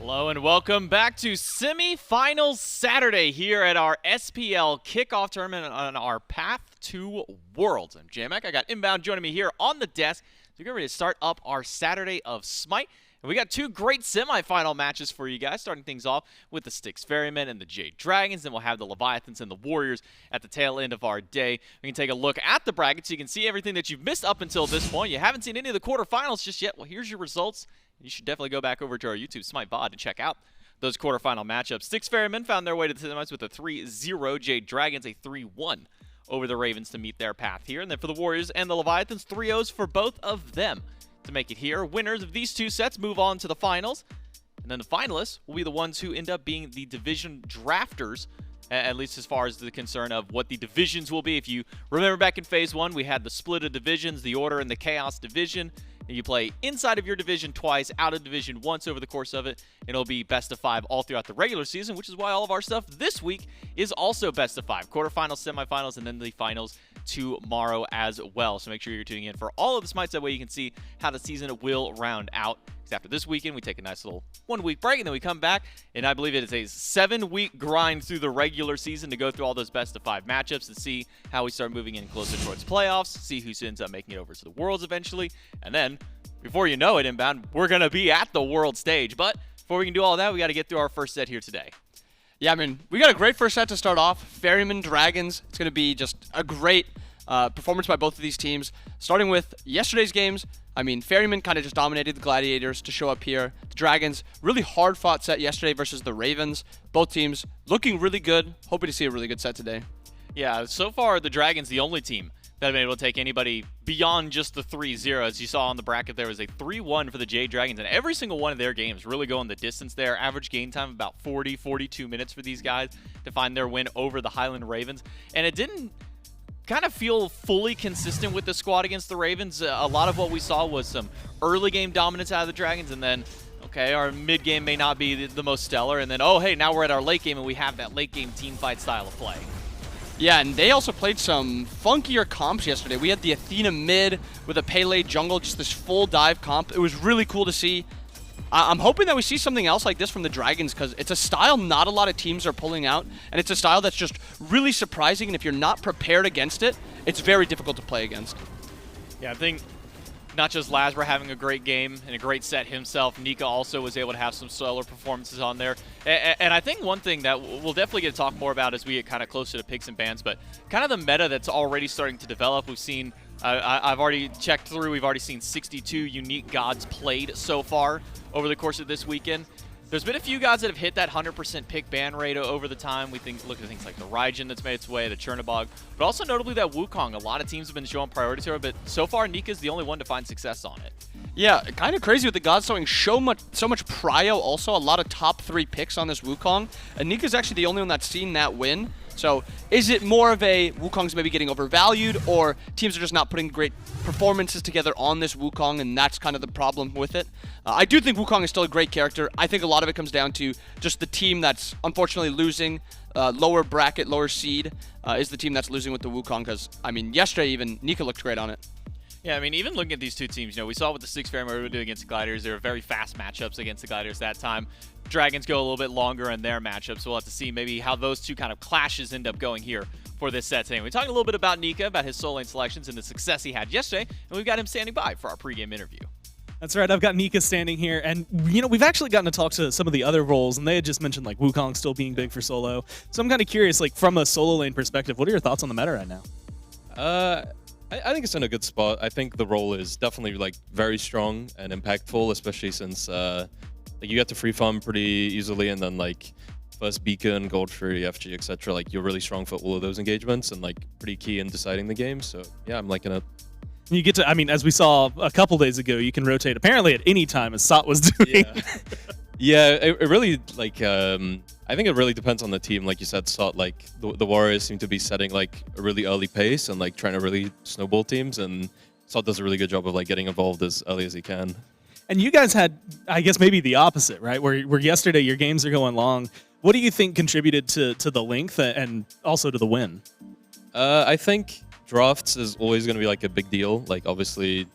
Hello and welcome back to Semi-Finals Saturday here at our SPL kickoff tournament on our path to Worlds. I'm J-Mac. I got Inbound joining me here on the desk. So we're getting ready to start up our Saturday of SMITE. And we got two great semi-final matches for you guys, starting things off with the Styx Ferrymen and the Jade Dragons. Then we'll have the Leviathans and the Warriors at the tail end of our day. We can take a look at the bracket so you can see everything that you've missed up until this point. You haven't seen any of the quarterfinals just yet. Well, here's your results. You should definitely go back over to our YouTube SMITE VOD and check out those quarterfinal matchups. Styx Ferrymen found their way to the semis with a 3-0. Jade Dragons a 3-1 over the Ravens to meet their path here. And then for the Warriors and the Leviathans, 3-0s for both of them to make it here. Winners of these two sets move on to the finals. And then the finalists will be the ones who end up being the division drafters, at least as far as the concern of what the divisions will be. If you remember back in Phase 1, we had the split of divisions, the Order and the Chaos division. And you play inside of your division twice, out of division once over the course of it. And it'll be best of 5 all throughout the regular season, which is why all of our stuff this week is also best of 5. Quarterfinals, semifinals, and then the finals tomorrow as well. So make sure you're tuning in for all of the SMITEs. That way you can see how the season will round out. Because after this weekend, we take a nice little 1-week break, and then we come back. And I believe it is a 7-week grind through the regular season to go through all those best of 5 matchups to see how we start moving in closer towards playoffs, see who ends up making it over to the Worlds eventually. And then, before you know it, Inbound, we're going to be at the World stage. But before we can do all that, we got to get through our first set here today. Yeah, I mean, we got a great first set to start off. Ferrymen, Dragons. It's going to be just a great performance by both of these teams. Starting with yesterday's games, I mean, Ferrymen kind of just dominated the Gladiators to show up here. The Dragons, really hard-fought set yesterday versus the Ravens. Both teams looking really good. Hoping to see a really good set today. Yeah, so far the Dragons the only team that have been able to take anybody beyond just the 3-0. As you saw on the bracket, there was a 3-1 for the Jade Dragons, and every single one of their games really going the distance there. Average game time about 40, 42 minutes for these guys to find their win over the Highland Ravens. And it didn't kind of feel fully consistent with the squad against the Ravens. A lot of what we saw was some early game dominance out of the Dragons, and then, okay, our mid game may not be the most stellar, and then, oh, hey, now we're at our late game, and we have that late game team fight style of play. Yeah, and they also played some funkier comps yesterday. We had the Athena mid with a Pele jungle, just this full dive comp. It was really cool to see. I'm hoping that we see something else like this from the Dragons, because it's a style not a lot of teams are pulling out, and it's a style that's just really surprising, and if you're not prepared against it, it's very difficult to play against. Yeah, I think not just LASBRA having a great game and a great set himself, Nika also was able to have some stellar performances on there. And I think one thing that we'll definitely get to talk more about as we get kind of closer to picks and bans, but kind of the meta that's already starting to develop. We've seen, I've already checked through, we've already seen 62 unique gods played so far over the course of this weekend. There's been a few gods that have hit that 100% pick ban rate over the time. We look at things like the Raijin that's made its way, the Chernobog, but also notably that Wukong. A lot of teams have been showing priority to her, but so far Nika's the only one to find success on it. Yeah, kind of crazy with the gods showing so much prio also. A lot of top 3 picks on this Wukong. And Nika's actually the only one that's seen that win. So is it more of a Wukong's maybe getting overvalued, or teams are just not putting great performances together on this Wukong, and that's kind of the problem with it? I do think Wukong is still a great character. I think a lot of it comes down to just the team that's unfortunately losing. Lower bracket, lower seed is the team that's losing with the Wukong, because, I mean, yesterday even Nika looked great on it. Yeah, I mean, even looking at these two teams, you know, we saw what the Styx Ferrymen were doing against the Gladiators. They were very fast matchups against the Gladiators that time. Dragons go a little bit longer in their matchups, so we'll have to see maybe how those two kind of clashes end up going here for this set today. We talked a little bit about Nika, about his solo lane selections and the success he had yesterday, and we've got him standing by for our pregame interview. That's right, I've got Nika standing here, and you know, we've actually gotten to talk to some of the other roles, and they had just mentioned like Wukong still being big for solo. So I'm kind of curious, like from a solo lane perspective, what are your thoughts on the meta right now? I think it's in a good spot. I think the role is definitely like very strong and impactful, especially since like you get to free farm pretty easily, and then like first Beacon, Gold Fury, FG, etc. Like you're really strong for all of those engagements and like pretty key in deciding the game. So yeah, I'm liking it. You get to, I mean, as we saw a couple days ago, you can rotate apparently at any time, as Sot was doing. Yeah. Yeah, it really, like, I think it really depends on the team. Like you said, Sot, like, the Warriors seem to be setting, like, a really early pace and, like, trying to really snowball teams, and Sot does a really good job of, like, getting involved as early as he can. And you guys had, I guess, maybe the opposite, right? Where yesterday your games are going long. What do you think contributed to the length and also to the win? I think drafts is always going to be, like, a big deal. Like, obviously,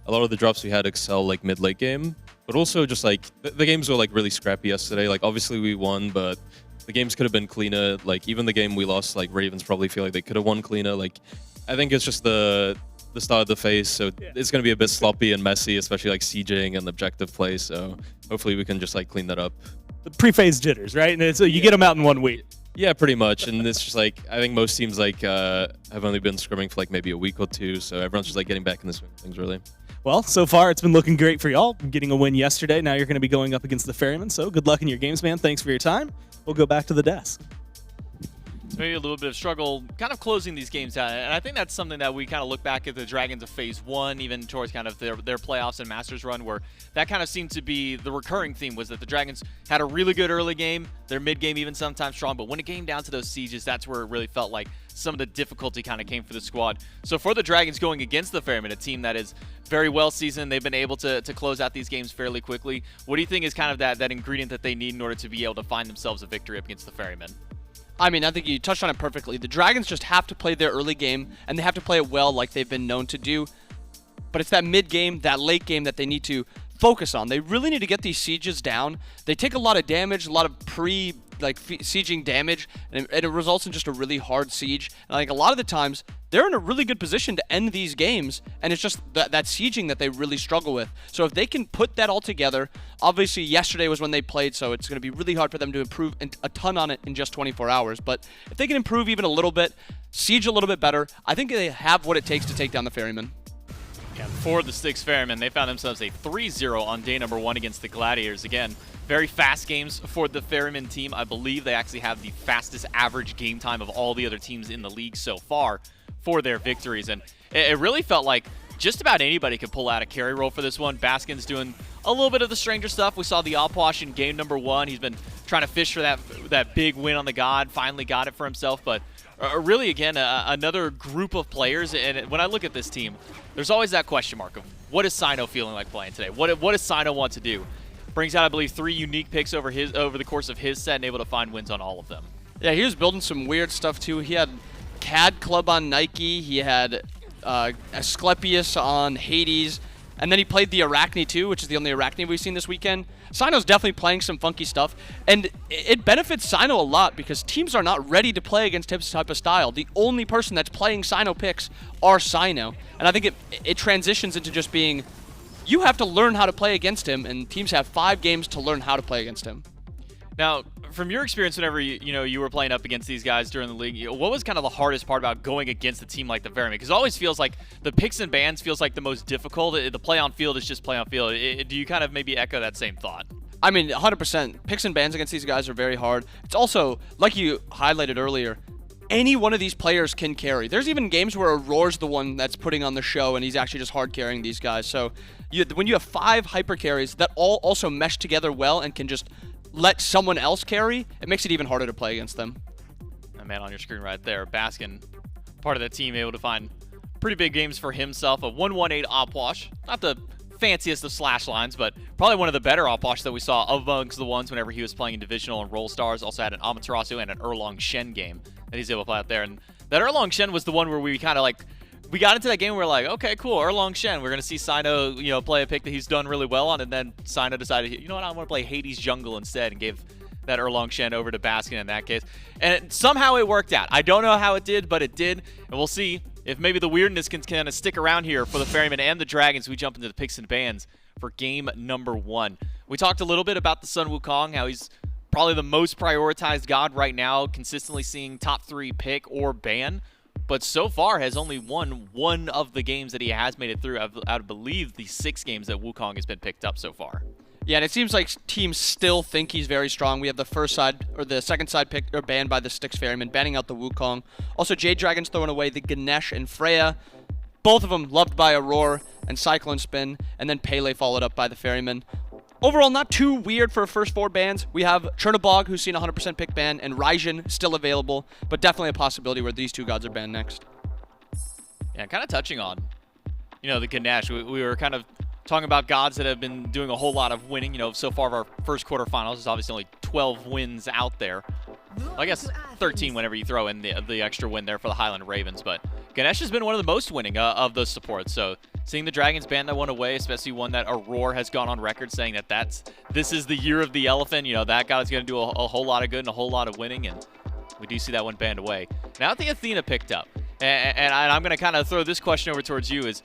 a lot of the drafts we had excel, like, mid-late game. but also just like the games were like really scrappy yesterday. Like obviously we won, but the games could have been cleaner. Like even the game we lost, like Ravens probably feel like they could have won cleaner. Like I think it's just the start of the phase, so it's going to be a bit sloppy and messy, especially like sieging and objective play. So hopefully we can just like clean that up. The pre-phase jitters, right? And so you get them out in 1 week. Yeah, pretty much. And it's just like I think most teams like have only been scrimming for like maybe a week or two, so everyone's just like getting back in the swing of things really. Well, so far it's been looking great for y'all. Getting a win yesterday. Now you're going to be going up against the Ferrymen. So good luck in your games, man. Thanks for your time. We'll go back to the desk. So maybe a little bit of struggle kind of closing these games out. And I think that's something that we kind of look back at the Dragons of Phase 1, even towards kind of their playoffs and Masters run, where that kind of seemed to be the recurring theme, was that the Dragons had a really good early game, their mid game even sometimes strong, but when it came down to those sieges, that's where it really felt like some of the difficulty kind of came for the squad. So for the Dragons going against the Ferrymen, a team that is very well seasoned, they've been able to close out these games fairly quickly. What do you think is kind of that ingredient that they need in order to be able to find themselves a victory up against the Ferrymen? I mean, I think you touched on it perfectly. The Dragons just have to play their early game, and they have to play it well like they've been known to do. But it's that mid game, that late game that they need to focus on. They really need to get these sieges down. They take a lot of damage, a lot of sieging damage, and it results in just a really hard siege. And like a lot of the times, they're in a really good position to end these games, and it's just that sieging that they really struggle with. So if they can put that all together, obviously yesterday was when they played, so it's going to be really hard for them to improve a ton on it in just 24 hours. But if they can improve even a little bit, siege a little bit better, I think they have what it takes to take down the Ferrymen. Yeah, for the Styx Ferrymen, they found themselves a 3-0 on day number 1 against the Gladiators. Again, very fast games for the Ferrymen team. I believe they actually have the fastest average game time of all the other teams in the league so far for their victories. And it really felt like just about anybody could pull out a carry role for this one. Baskin's doing a little bit of the stranger stuff. We saw the Opwash in game number 1. He's been trying to fish for that big win on the God, finally got it for himself. But really, again, another group of players. And when I look at this team, there's always that question mark of what is Cyno feeling like playing today? What does Cyno want to do? Brings out, I believe, 3 unique picks over the course of his set and able to find wins on all of them. Yeah, he was building some weird stuff too. He had CAD Club on Nike. He had Asclepius on Hades. And then he played the Arachne too, which is the only Arachne we've seen this weekend. Cyno's definitely playing some funky stuff, and it benefits Cyno a lot because teams are not ready to play against his type of style. The only person that's playing Cyno picks are Cyno, and I think it transitions into just being, you have to learn how to play against him, and teams have 5 games to learn how to play against him. Now, from your experience whenever you were playing up against these guys during the league, what was kind of the hardest part about going against a team like the Ferrymen? Because it always feels like the picks and bans feels like the most difficult. The play on field is just play on field. Do you kind of maybe echo that same thought? I mean, 100%. Picks and bans against these guys are very hard. It's also, like you highlighted earlier, any one of these players can carry. There's even games where Auror's the one that's putting on the show, and he's actually just hard carrying these guys. So when you have 5 hyper carries that all also mesh together well and can just let someone else carry, it makes it even harder to play against them. That man on your screen right there, Baskin, part of the team, able to find pretty big games for himself. A 1-1-8 Opwash. Not the fanciest of slash lines, but probably one of the better Opwash that we saw amongst the ones whenever he was playing in Divisional and Roll Stars. Also had an Amaterasu and an Erlong Shen game that he's able to play out there. And that Erlong Shen was the one where we kind of like, we got into that game and we're like, okay, cool, Erlong Shen. We're going to see Cyno, play a pick that he's done really well on, and then Cyno decided, you know what, I want to play Hades Jungle instead, and gave that Erlong Shen over to Baskin in that case. And somehow it worked out. I don't know how it did, but it did, and we'll see if maybe the weirdness can kind of stick around here for the Ferrymen and the Dragons. We jump into the picks and bans for game number 1. We talked a little bit about the Sun Wukong, how he's probably the most prioritized god right now, consistently seeing top 3 pick or ban, but so far has only won 1 of the games that he has made it through. I believe the 6 games that Wukong has been picked up so far. Yeah, and it seems like teams still think he's very strong. We have the first side, or the second side pick, or banned by the Styx Ferrymen, banning out the Wukong. Also, Jade Dragons throwing away the Ganesh and Freya. Both of them loved by Aror and CycloneSpin, and then Pele followed up by the Ferrymen. Overall, not too weird for first 4 bans. We have Chernobog, who's seen a 100% pick ban, and Raijin still available, but definitely a possibility where these 2 gods are banned next. Yeah, kind of touching on, the Ganesh. We were kind of talking about gods that have been doing a whole lot of winning. So far our first quarterfinals, there's obviously only 12 wins out there. Well, I guess 13 whenever you throw in the extra win there for the Highland Ravens. But Ganesh has been one of the most winning of those supports. So seeing the Dragons ban that one away, especially one that Aror has gone on record saying that this is the year of the elephant. You know, that guy's going to do a whole lot of good and a whole lot of winning, and we do see that one banned away. Now the Athena picked up, and I'm going to kind of throw this question over towards you is,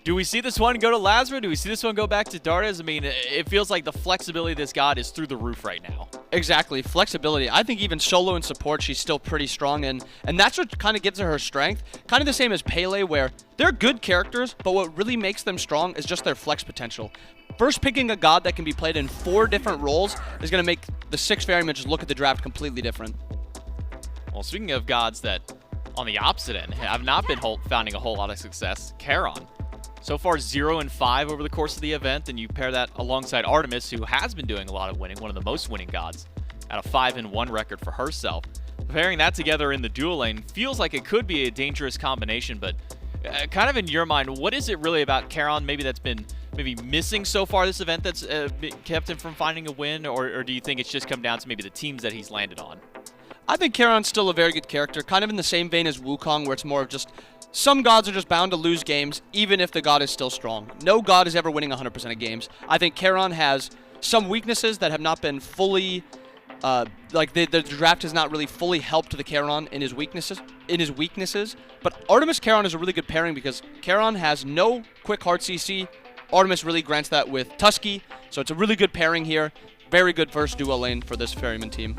do we see this one go to LASBRA? Do we see this one go back to Dardez? I mean, it feels like the flexibility of this god is through the roof right now. Exactly, flexibility. I think even solo and support, she's still pretty strong, and that's what kind of gives her strength. Kind of the same as Pele, where they're good characters, but what really makes them strong is just their flex potential. First picking a god that can be played in 4 different roles is going to make the Styx Ferrymen just look at the draft completely different. Well, speaking of gods that, on the opposite end, have not been finding a whole lot of success, Charon. So far 0-5 over the course of the event, and you pair that alongside Artemis, who has been doing a lot of winning, one of the most winning gods, at a 5-1 record for herself. Pairing that together in the dual lane feels like it could be a dangerous combination, but kind of in your mind, what is it really about Charon maybe that's been missing so far this event that's kept him from finding a win, or do you think it's just come down to maybe the teams that he's landed on? I think Charon's still a very good character, kind of in the same vein as Wukong, where it's more of just some gods are just bound to lose games, even if the god is still strong. No god is ever winning 100% of games. I think Charon has some weaknesses that have not been fully, the draft has not really fully helped the Charon in his weaknesses. But Artemis Charon is a really good pairing because Charon has no quick hard CC. Artemis really grants that with Tusky, so it's a really good pairing here. Very good first duo lane for this Ferryman team.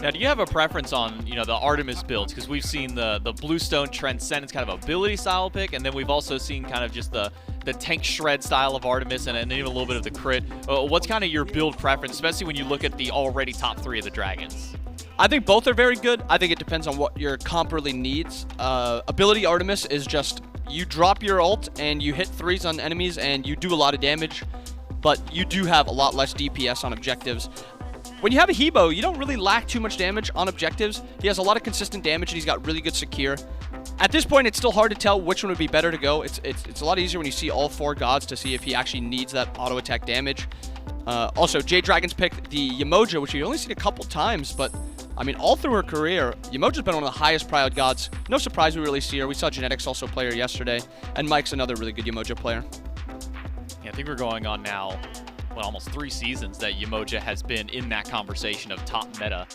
Now, do you have a preference on, you know, the Artemis builds? Because we've seen the Bluestone Transcendence kind of ability style pick, and then we've also seen kind of just the tank shred style of Artemis, and then even a little bit of the crit. What's kind of your build preference, especially when you look at the already top 3 of the Dragons? I think both are very good. I think it depends on what your comp really needs. Ability Artemis is just, you drop your ult and you hit 3s on enemies and you do a lot of damage, but you do have a lot less DPS on objectives. When you have a Hebo, you don't really lack too much damage on objectives. He has a lot of consistent damage, and he's got really good secure. At this point, it's still hard to tell which one would be better to go. It's a lot easier when you see all 4 gods to see if he actually needs that auto attack damage. Also, Jade Dragons picked the Yemoja, which we've only seen a couple times, but I mean, all through her career, Yemoja's been one of the highest priored gods. No surprise we really see her. We saw Genetics also play her yesterday, and Mike's another really good Yemoja player. Yeah, I think we're going on now, well, almost 3 seasons that Yemoja has been in that conversation of top meta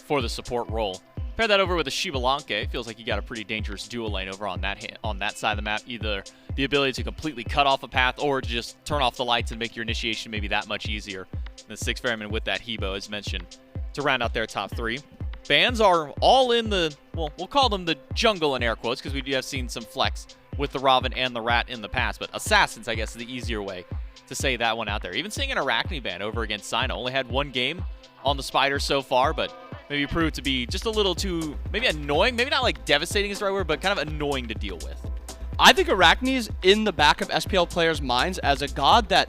for the support role. Pair that over with a Xbalanque, feels like you got a pretty dangerous dual lane over on that side of the map. Either the ability to completely cut off a path or to just turn off the lights and make your initiation maybe that much easier. And the Styx Ferrymen with that Hebo, as mentioned, to round out their top 3. Bans are all in the, well, we'll call them the jungle in air quotes, because we do have seen some flex with the Raven and the Rat in the past, but Assassins, I guess, is the easier way to say that one out there. Even seeing an Arachne ban over against Cyno. Only had 1 game on the Spider so far, but maybe proved to be just a little too, maybe annoying, maybe not like devastating is the right word, but kind of annoying to deal with. I think Arachne's in the back of SPL players' minds as a god that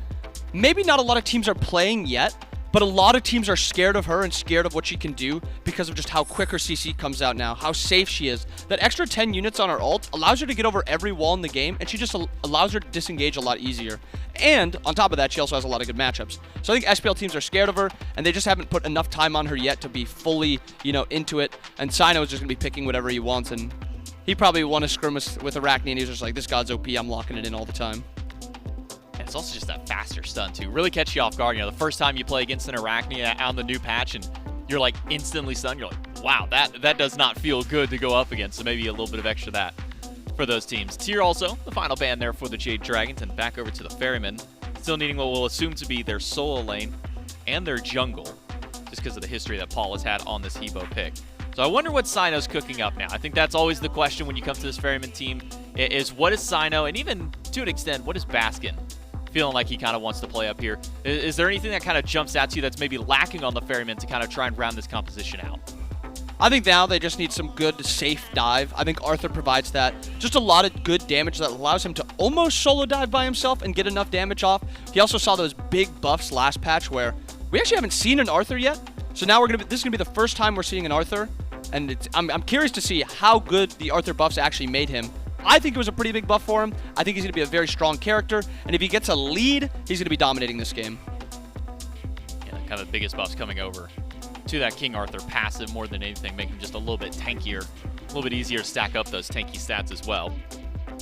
maybe not a lot of teams are playing yet, but a lot of teams are scared of her and scared of what she can do because of just how quick her CC comes out now, how safe she is. That extra 10 units on her ult allows her to get over every wall in the game, and she just allows her to disengage a lot easier. And on top of that, she also has a lot of good matchups. So I think SPL teams are scared of her, and they just haven't put enough time on her yet to be fully, into it. And Cyno is just going to be picking whatever he wants, and he probably won a scrim with Arachne, and he was just like, this god's OP, I'm locking it in all the time. It's also just that faster stun, too. Really catch you off guard. The first time you play against an Arachne on the new patch and you're, like, instantly stunned, you're like, wow, that does not feel good to go up against. So maybe a little bit of extra that for those teams. Tier also, the final ban there for the Jade Dragons, and back over to the Ferrymen. Still needing what we'll assume to be their solo lane and their jungle, just because of the history that Paul has had on this Hebo pick. So I wonder what Cyno's cooking up now. I think that's always the question when you come to this Ferryman team, is what is Cyno, and even to an extent, what is Baskin feeling like he kind of wants to play up here? Is there anything that kind of jumps out to you that's maybe lacking on the Ferryman to kind of try and round this composition out? I think now they just need some good, safe dive. I think Arthur provides that. Just a lot of good damage that allows him to almost solo dive by himself and get enough damage off. He also saw those big buffs last patch where we actually haven't seen an Arthur yet. So now this is going to be the first time we're seeing an Arthur. And I'm curious to see how good the Arthur buffs actually made him. I think it was a pretty big buff for him. I think he's going to be a very strong character. And if he gets a lead, he's going to be dominating this game. Yeah, kind of the biggest buffs coming over to that King Arthur passive more than anything, making him just a little bit tankier, a little bit easier to stack up those tanky stats as well.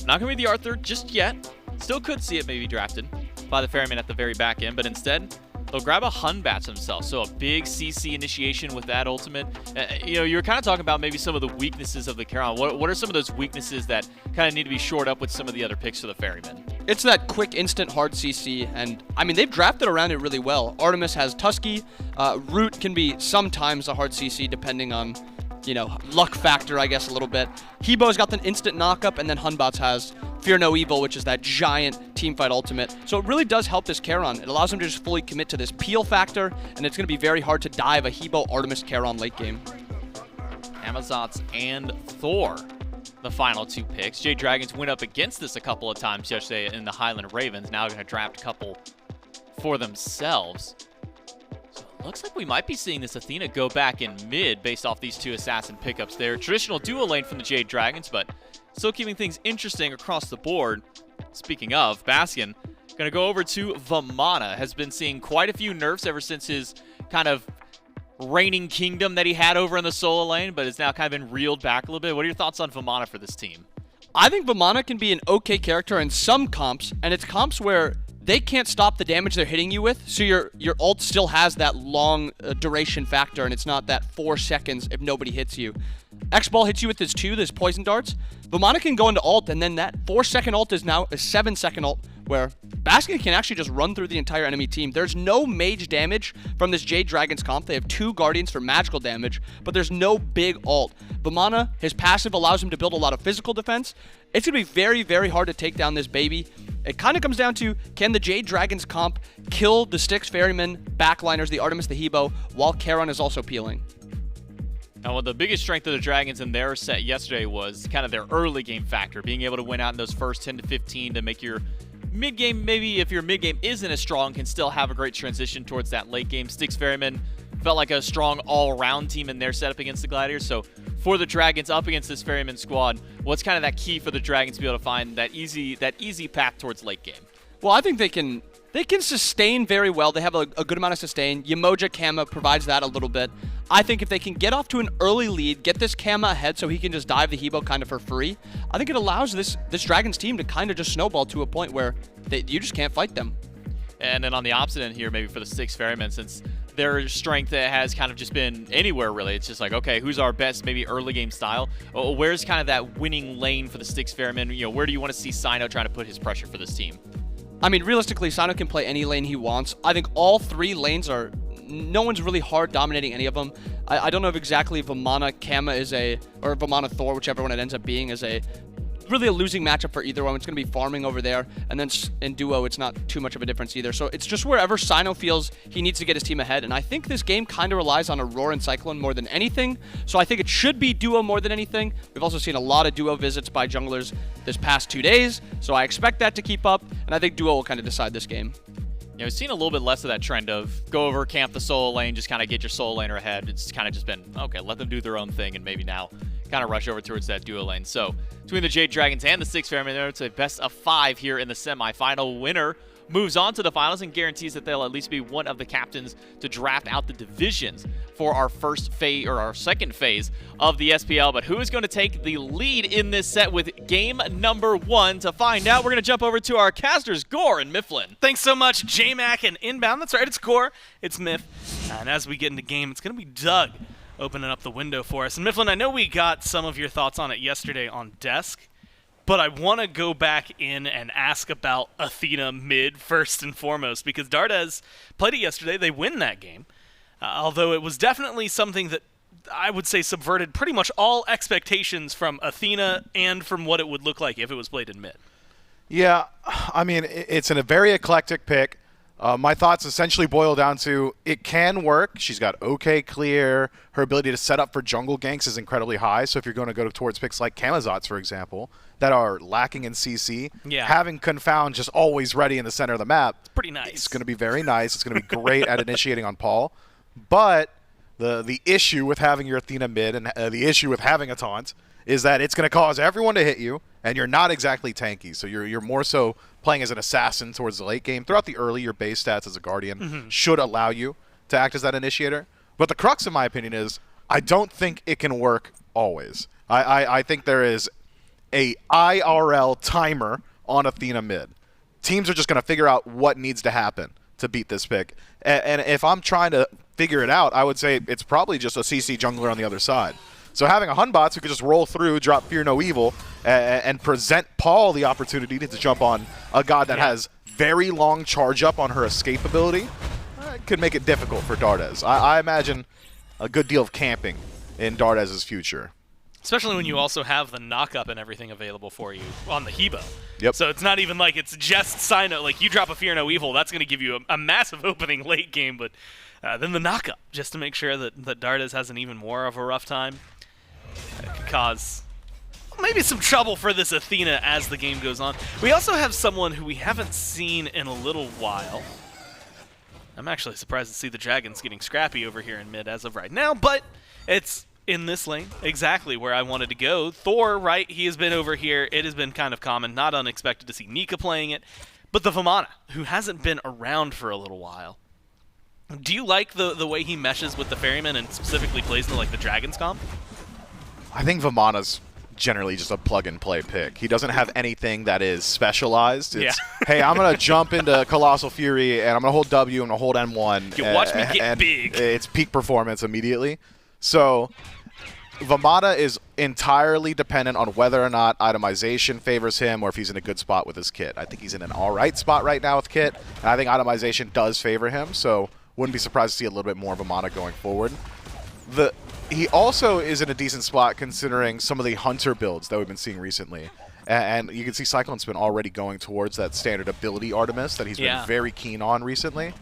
not going to be the Arthur just yet. Still could see it maybe drafted by the Ferryman at the very back end, but instead, they'll grab a Hun Batz themselves. So a big CC initiation with that ultimate. You were kind of talking about maybe some of the weaknesses of the Charon. What are some of those weaknesses that kind of need to be shored up with some of the other picks for the Ferryman? It's that quick, instant, hard CC, and I mean, they've drafted around it really well. Artemis has Tusky. Root can be sometimes a hard CC depending on, luck factor, I guess, a little bit. Hebo's got the instant knockup, and then Hun Batz has Fear No Evil, which is that giant teamfight ultimate. So it really does help this Charon. It allows him to just fully commit to this peel factor, and it's going to be very hard to dive a Hebo Artemis Charon late game. Camazotz and Thor, the final 2 picks. Jade Dragons went up against this a couple of times yesterday in the Highland Ravens. Now they're going to draft a couple for themselves. So it looks like we might be seeing this Athena go back in mid based off these 2 assassin pickups there. Traditional duo lane from the Jade Dragons, but still keeping things interesting across the board. Speaking of, Baskin going to go over to Vamana. Has been seeing quite a few nerfs ever since his kind of reigning kingdom that he had over in the solo lane, but has now kind of been reeled back a little bit. What are your thoughts on Vamana for this team? I think Vamana can be an okay character in some comps, and it's comps where they can't stop the damage they're hitting you with, so your ult still has that long duration factor, and it's not that 4 seconds if nobody hits you. X-Ball hits you with his 2, this poison darts. Vamana can go into ult, and then that 4-second ult is now a 7-second ult, where Baskin can actually just run through the entire enemy team. There's no mage damage from this Jade Dragons comp. They have 2 Guardians for magical damage, but there's no big ult. Vamana, his passive allows him to build a lot of physical defense. It's going to be very, very hard to take down this baby. It kind of comes down to, can the Jade Dragons comp kill the Styx Ferrymen, backliners, the Artemis, the Hebo, while Charon is also peeling? Now, well, the biggest strength of the Dragons in their set yesterday was kind of their early game factor, being able to win out in those first 10 to 15 to make your mid-game, maybe if your mid-game isn't as strong, can still have a great transition towards that late game. Styx Ferrymen felt like a strong all-around team in their setup against the Gladiators. So for the Dragons up against this Ferryman squad, what's kind of that key for the Dragons to be able to find that easy path towards late game? Well, I think they can sustain very well. They have a good amount of sustain. Yemoja Kama provides that a little bit. I think if they can get off to an early lead, get this Kama ahead so he can just dive the Hebo kind of for free, I think it allows this Dragons team to kind of just snowball to a point where you just can't fight them. And then on the opposite end here, maybe for the Styx Ferrymen, since their strength has kind of just been anywhere really, it's just like, okay, who's our best maybe early game style? Where's kind of that winning lane for the Styx Ferrymen? Where do you want to see Cyno trying to put his pressure for this team? I mean, realistically, Cyno can play any lane he wants. I think all 3 lanes are... No one's really hard dominating any of them. I don't know if exactly Vamana Kama is or Vamana Thor, whichever one it ends up being, is really a losing matchup for either one. It's going to be farming over there, and then in duo, it's not too much of a difference either. So it's just wherever Cyno feels he needs to get his team ahead, and I think this game kind of relies on Aror and Cyclone more than anything, so I think it should be duo more than anything. We've also seen a lot of duo visits by junglers this past 2 days, so I expect that to keep up, and I think duo will kind of decide this game. Yeah, we've seen a little bit less of that trend of go over, camp the solo lane, just kind of get your solo laner ahead. It's kind of just been, okay, let them do their own thing, and maybe now kind of rush over towards that duo lane. So between the Jade Dragons and the Styx Ferrymen, it's a best of 5 here in the semifinal. Winner moves on to the finals and guarantees that they'll at least be one of the captains to draft out the divisions for our first phase or our second phase of the SPL. But who is going to take the lead in this set with game number 1? To find out, we're going to jump over to our casters, Gore and Mifflin. Thanks so much, J-Mac and Inbound. That's right, it's Gore, it's Miff. And as we get into game, it's going to be Doug opening up the window for us. And Mifflin, I know we got some of your thoughts on it yesterday on Desk, but I want to go back in and ask about Athena mid first and foremost, because Dardez played it yesterday. They win that game, although it was definitely something that I would say subverted pretty much all expectations from Athena and from what it would look like if it was played in mid. Yeah, I mean, it's a very eclectic pick. My thoughts essentially boil down to it can work. She's got okay clear. Her ability to set up for jungle ganks is incredibly high. So if you're going to go towards picks like Camazotz, for example, that are lacking in CC, having Confound just always ready in the center of the map, it's pretty nice. It's going to be very nice. It's going to be great at initiating on Paul. But the issue with having your Athena mid and the issue with having a taunt is that it's going to cause everyone to hit you, and you're not exactly tanky. So you're more so playing as an assassin towards the late game. Throughout the early, your base stats as a Guardian should allow you to act as that initiator. But the crux, in my opinion, is I don't think it can work always. I think there is a IRL timer on Athena mid. Teams are just going to figure out what needs to happen to beat this pick. And if I'm trying to figure it out, I would say it's probably just a CC jungler on the other side. So having a Hunbots who could just roll through, drop Fear No Evil, and present Paul the opportunity to jump on a god that has very long charge up on her escape ability, could make it difficult for Dardez. I imagine a good deal of camping in Dardez's future. Especially when you also have the knock-up and everything available for you on the Hebo. Yep. So it's not even like it's just Cyno. Like, you drop a Fear No Evil, that's going to give you a massive opening late game, but then the knock-up, just to make sure that Dardez has an even more of a rough time. It could cause maybe some trouble for this Athena as the game goes on. We also have someone who we haven't seen in a little while. I'm actually surprised to see the Dragons getting scrappy over here in mid as of right now, but it's in this lane, exactly where I wanted to go. Thor, right, he has been over here. It has been kind of common, not unexpected to see Nika playing it, but the Vamana, who hasn't been around for a little while. Do you like the way he meshes with the Ferrymen and specifically plays into like the Dragons comp? I think Vamana's generally just a plug-and-play pick. He doesn't have anything that is specialized. It's, hey, I'm going to jump into Colossal Fury, and I'm going to hold W, and I'm going to hold N1. You watch me get big. It's peak performance immediately. So Vamana is entirely dependent on whether or not itemization favors him or if he's in a good spot with his kit. I think he's in an all-right spot right now with kit, and I think itemization does favor him, so wouldn't be surprised to see a little bit more Vamana going forward. He also is in a decent spot considering some of the Hunter builds that we've been seeing recently. And you can see CycloneSpin already going towards that standard ability Artemis that he's been very keen on recently.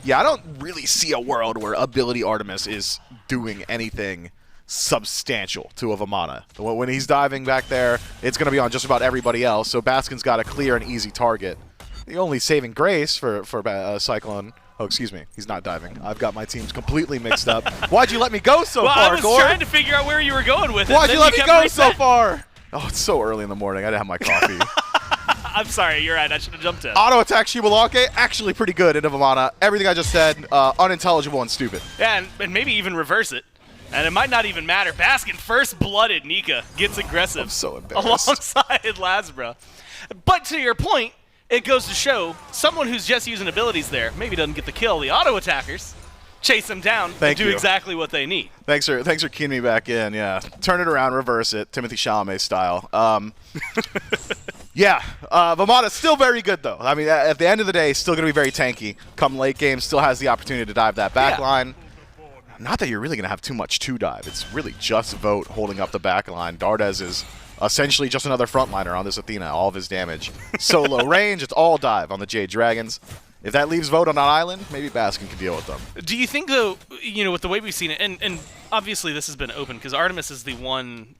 Yeah, I don't really see a world where ability Artemis is doing anything substantial to a Vamana. When he's diving back there, it's going to be on just about everybody else, so Baskin's got a clear and easy target. The only saving grace for Cyclone... Oh, excuse me. He's not diving. I've got my teams completely mixed up. Why'd you let me go so far, I was Gore? trying to figure out where you were going with it. Why'd you let me go so far? Oh, it's so early in the morning. I didn't have my coffee. I'm sorry. You're right. I should have jumped in. Auto attack Xbalanque, actually pretty good into Vamana. Everything I just said, unintelligible and stupid. Yeah, and maybe even reverse it. And it might not even matter. Baskin, first-blooded Nika, gets aggressive. I'm so embarrassed. Alongside LASBRA. But to your point, it goes to show someone who's just using abilities there maybe doesn't get the kill. The auto attackers chase them down and do exactly what they need. Thanks for keying me back in. Yeah, turn it around, reverse it, Timothée Chalamet style. Yeah, Vamana's still very good though. I mean, at the end of the day, still going to be very tanky. Come late game, still has the opportunity to dive that back line. Not that you're really going to have too much to dive. It's really just Vote holding up the back line. Dardez is essentially just another frontliner on this Athena, all of his damage. So low range, it's all dive on the Jade Dragons. If that leaves Vote on an island, maybe Baskin can deal with them. Do you think, though, with the way we've seen it, and obviously this has been open because Artemis is the one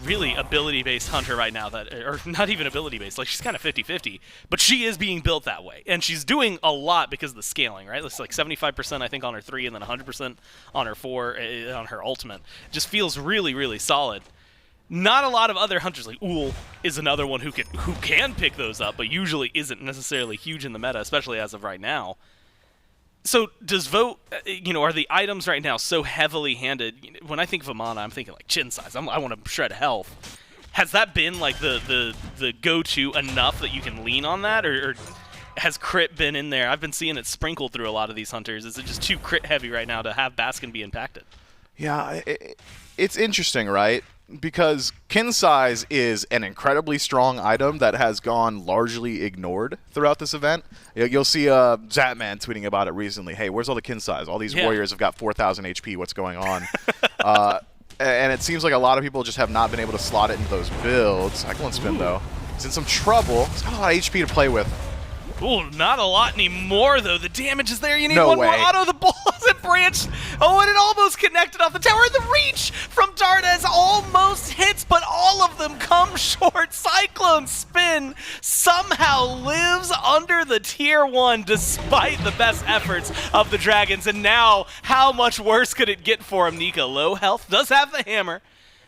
really ability-based hunter right now that, or not even ability-based, like she's kind of 50-50, but she is being built that way. And she's doing a lot because of the scaling, right? It's like 75% I think on her 3 and then 100% on her 4, on her ultimate. Just feels really, really solid. Not a lot of other hunters, like Ull is another one who can pick those up, but usually isn't necessarily huge in the meta, especially as of right now. So does Vote, are the items right now so heavily handed? When I think Vamana, I'm thinking like chin size. I want to shred health. Has that been like the go-to enough that you can lean on that, or has crit been in there? I've been seeing it sprinkled through a lot of these hunters. Is it just too crit heavy right now to have Baskin be impacted? Yeah, it's interesting, right? Because kin size is an incredibly strong item that has gone largely ignored throughout this event. You'll see Zatman tweeting about it recently. Hey, where's all the kin size? All these warriors have got 4,000 HP. What's going on? And it seems like a lot of people just have not been able to slot it into those builds. CycloneSpin, though, is in some trouble. He's got a lot of HP to play with. Ooh, not a lot anymore, though. The damage is there. You need No one way. more auto. The ball hasn't branched. Oh, and it almost connected off the tower. The reach from Dardez almost hits, but all of them come short. CycloneSpin somehow lives under the tier 1 despite the best efforts of the Dragons. And now, how much worse could it get for him? Nika, low health, does have the hammer,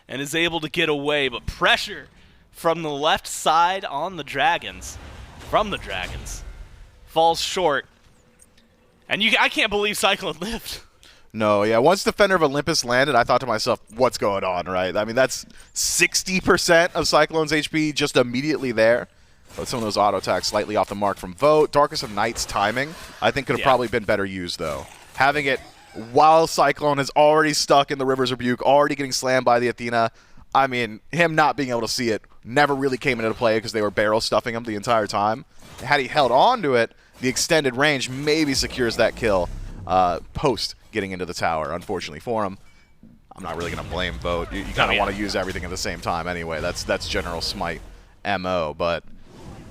and is able to get away. But pressure from the left side on the Dragons. From the Dragons. Falls short. And I can't believe Cyclone lived. No, yeah. Once Defender of Olympus landed, I thought to myself, what's going on, right? I mean, that's 60% of Cyclone's HP just immediately there. But some of those auto attacks slightly off the mark from Vote. Darkest of Night's timing, I think, could have probably been better used, though. Having it while Cyclone is already stuck in the River's Rebuke, already getting slammed by the Athena. I mean, him not being able to see it never really came into play because they were barrel stuffing him the entire time. Had he held on to it, the extended range maybe secures that kill post getting into the tower, unfortunately for him. I'm not really going to blame Vote. You kind of want to use everything at the same time anyway. That's general Smite MO. But,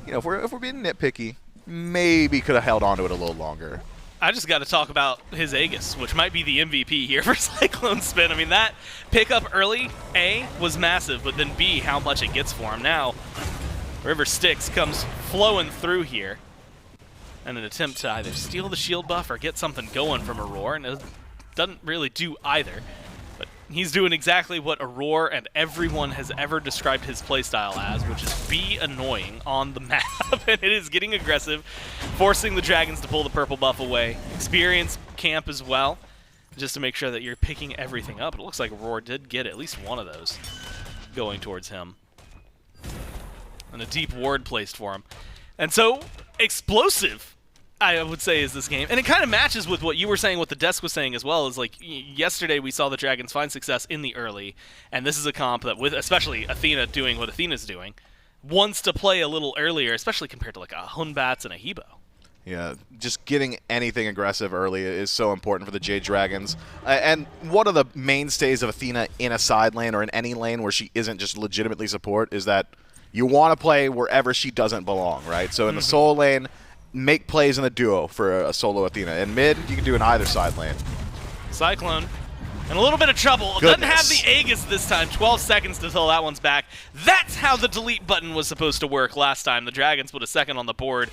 you know, if we're being nitpicky, maybe could have held on to it a little longer. I just got to talk about his Aegis, which might be the MVP here for CycloneSpin. I mean, that pickup early, A, was massive, but then B, how much it gets for him. Now, River Styx comes flowing through here in an attempt to either steal the shield buff or get something going from Aror, and it doesn't really do either. But he's doing exactly what Aror and everyone has ever described his playstyle as, which is be annoying on the map. And it is getting aggressive, forcing the Dragons to pull the purple buff away. Experience camp as well, just to make sure that you're picking everything up. It looks like Aror did get at least one of those going towards him. And a deep ward placed for him. And so, explosive, I would say, is this game. And it kind of matches with what you were saying, what the desk was saying as well, is like yesterday we saw the Dragons find success in the early, and this is a comp that, with especially Athena doing what Athena's doing, wants to play a little earlier, especially compared to like a Hunbatz and a Hebo. Yeah, just getting anything aggressive early is so important for the Jade Dragons. And one of the mainstays of Athena in a side lane or in any lane where she isn't just legitimately support is that you want to play wherever she doesn't belong, right? So in the solo lane, make plays in the duo for a solo Athena. In mid, you can do in either side lane. Cyclone in a little bit of trouble. Goodness. Doesn't have the Aegis this time. 12 seconds until that one's back. That's how the delete button was supposed to work last time. The Dragons put a second on the board.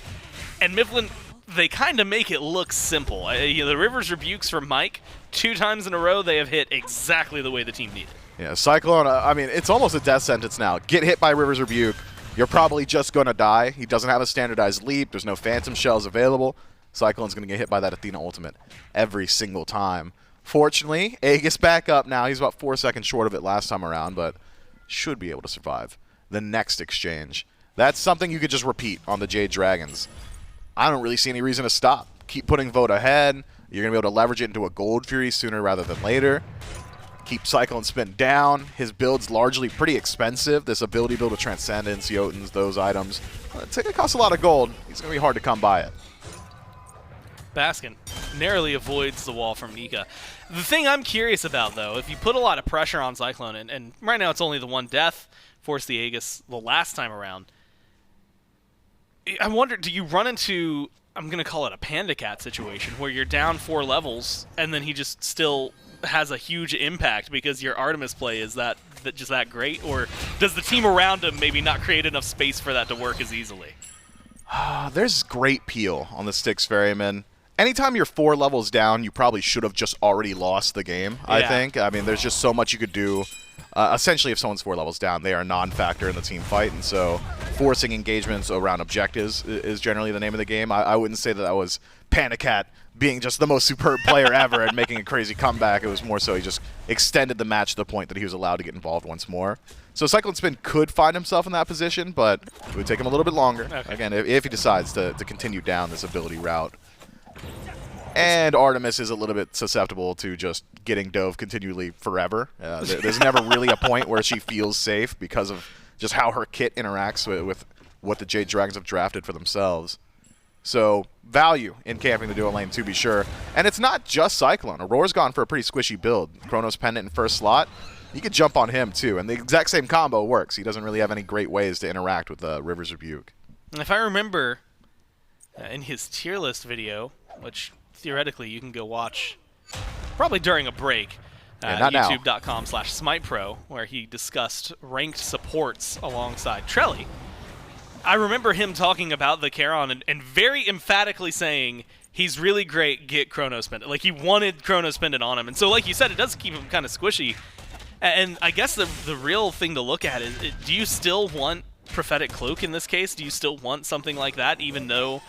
And Mifflin, they kind of make it look simple. The River's Rebukes from Mike, 2 times in a row, they have hit exactly the way the team needed. Yeah, Cyclone, I mean, it's almost a death sentence now. Get hit by River's Rebuke, you're probably just going to die. He doesn't have a standardized leap. There's no Phantom Shells available. Cyclone's going to get hit by that Athena ultimate every single time. Fortunately, Aegis back up now. He's about 4 seconds short of it last time around, but should be able to survive the next exchange. That's something you could just repeat on the Jade Dragons. I don't really see any reason to stop. Keep putting Vote ahead. You're going to be able to leverage it into a Gold Fury sooner rather than later. Keep CycloneSpin down. His build's largely pretty expensive. This ability build with Transcendence, Jotuns, those items. It's going to cost a lot of gold. It's going to be hard to come by it. Baskin narrowly avoids the wall from Nika. The thing I'm curious about, though, if you put a lot of pressure on Cyclone, and right now it's only the one death, forced the Aegis the last time around, I wonder, do you run into, I'm going to call it a Panda Cat situation, where you're down 4 levels, and then he just still has a huge impact because your Artemis play is just that great? Or does the team around him maybe not create enough space for that to work as easily? There's great peel on the Styx Ferrymen. Anytime you're 4 levels down, you probably should have just already lost the game, I think. I mean, there's just so much you could do. Essentially, if someone's 4 levels down, they are a non-factor in the team fight, and so forcing engagements around objectives is generally the name of the game. I wouldn't say that was Panda Cat being just the most superb player ever and making a crazy comeback. It was more so he just extended the match to the point that he was allowed to get involved once more. So CycloneSpin could find himself in that position, but it would take him a little bit longer. Okay. Again, if he decides to continue down this ability route. And Artemis is a little bit susceptible to just getting dove continually forever. There's never really a point where she feels safe because of just how her kit interacts with what the Jade Dragons have drafted for themselves. So value in camping the duo lane, to be sure. And it's not just Cyclone. Auror's gone for a pretty squishy build. Chronos Pendant in first slot. You could jump on him, too. And the exact same combo works. He doesn't really have any great ways to interact with River's Rebuke. And if I remember, in his tier list video, which theoretically you can go watch probably during a break, youtube.com/SmitePro, where he discussed ranked supports alongside Trelly. I remember him talking about the Charon and very emphatically saying he's really great, get Chronos Pendant. Like, he wanted Chronos Pendant on him. And so, like you said, it does keep him kind of squishy. And I guess the real thing to look at is, do you still want Prophetic Cloak in this case? Do you still want something like that, even though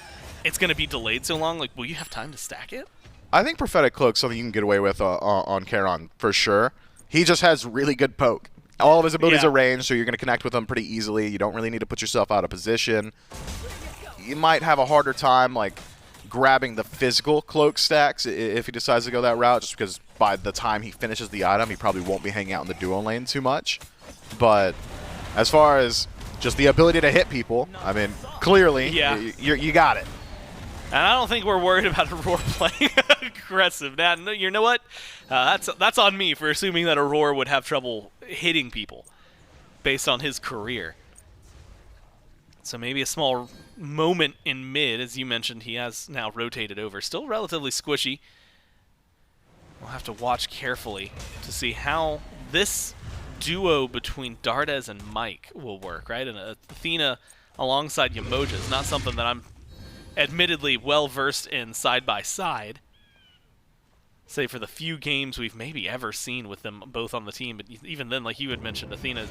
it's going to be delayed so long? Like, will you have time to stack it? I think Prophetic Cloak's something you can get away with on Charon for sure. He just has really good poke. All of his abilities are ranged, so you're going to connect with them pretty easily. You don't really need to put yourself out of position. You might have a harder time like grabbing the physical cloak stacks if he decides to go that route, just because by the time he finishes the item, he probably won't be hanging out in the duo lane too much. But as far as just the ability to hit people, I mean, clearly, you got it. And I don't think we're worried about Aror playing aggressive. Now, you know what? That's on me for assuming that Aror would have trouble hitting people based on his career. So maybe a small moment in mid, as you mentioned, he has now rotated over. Still relatively squishy. We'll have to watch carefully to see how this duo between Dardez and Mike will work, right? And Athena alongside Yemoja is not something that I'm admittedly well-versed in side-by-side, say for the few games we've maybe ever seen with them both on the team. But even then, like you had mentioned, Athena,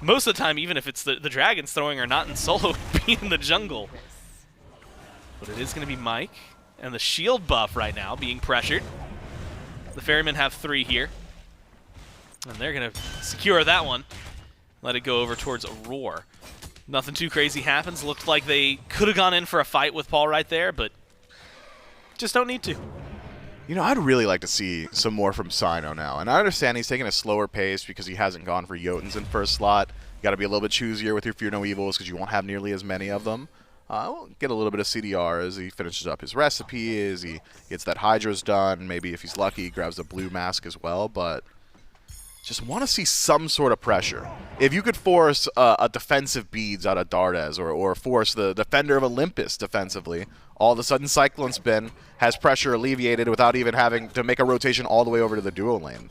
most of the time, even if it's the Dragons throwing or not in solo, being in the jungle. But it is going to be Mike, and the shield buff right now being pressured. The Ferrymen have 3 here, and they're going to secure that one. Let it go over towards Aror. Nothing too crazy happens. Looked like they could have gone in for a fight with Paul right there, but just don't need to. You know, I'd really like to see some more from Cyno now. And I understand he's taking a slower pace because he hasn't gone for Jotuns in first slot. You got to be a little bit choosier with your Fear No Evils because you won't have nearly as many of them. We'll get a little bit of CDR as he finishes up his recipe, as he gets that Hydra's done. Maybe if he's lucky, he grabs the blue mask as well. But just want to see some sort of pressure. If you could force a defensive beads out of Dardez or force the defender of Olympus defensively, all of a sudden CycloneSpin has pressure alleviated without even having to make a rotation all the way over to the duo lane.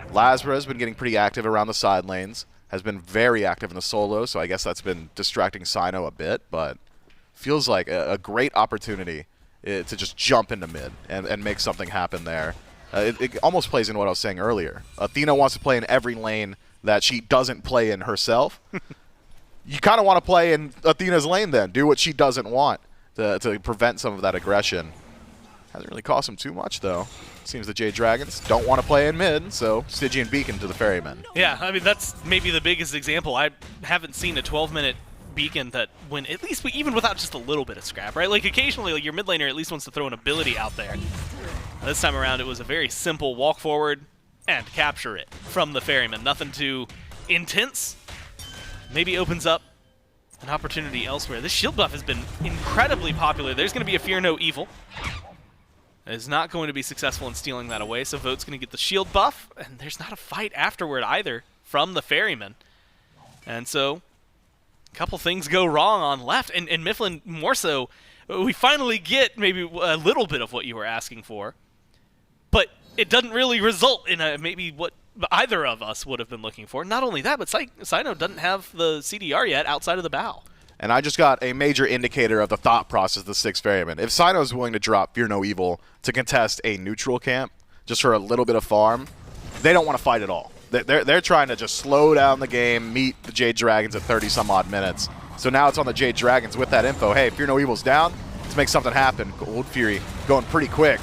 LASBRA has been getting pretty active around the side lanes, has been very active in the solo, so I guess that's been distracting Cyno a bit, but feels like a great opportunity to just jump into mid and make something happen there. It almost plays in what I was saying earlier. Athena wants to play in every lane that she doesn't play in herself. You kind of want to play in Athena's lane then. Do what she doesn't want to prevent some of that aggression. Hasn't really cost him too much, though. Seems the Jade Dragons don't want to play in mid, so Stygian Beacon to the Ferrymen. Yeah, I mean, that's maybe the biggest example. I haven't seen a 12-minute Beacon that when at least even without just a little bit of scrap, right? Like occasionally, like your mid laner at least wants to throw an ability out there. This time around, it was a very simple walk forward and capture it from the Ferryman. Nothing too intense. Maybe opens up an opportunity elsewhere. This shield buff has been incredibly popular. There's going to be a Fear No Evil. It is not going to be successful in stealing that away, so Vote's going to get the shield buff, and there's not a fight afterward either from the Ferryman. And so a couple things go wrong on left, and Mifflin more so. We finally get maybe a little bit of what you were asking for, but it doesn't really result in maybe what either of us would have been looking for. Not only that, but Cyno doesn't have the CDR yet outside of the bow. And I just got a major indicator of the thought process of the Styx Ferrymen. If Cyno is willing to drop Fear No Evil to contest a neutral camp just for a little bit of farm, they don't want to fight at all. They're trying to just slow down the game, meet the Jade Dragons at 30-some-odd minutes. So now it's on the Jade Dragons with that info. Hey, Fear No Evil's down. Let's make something happen. Gold Fury going pretty quick.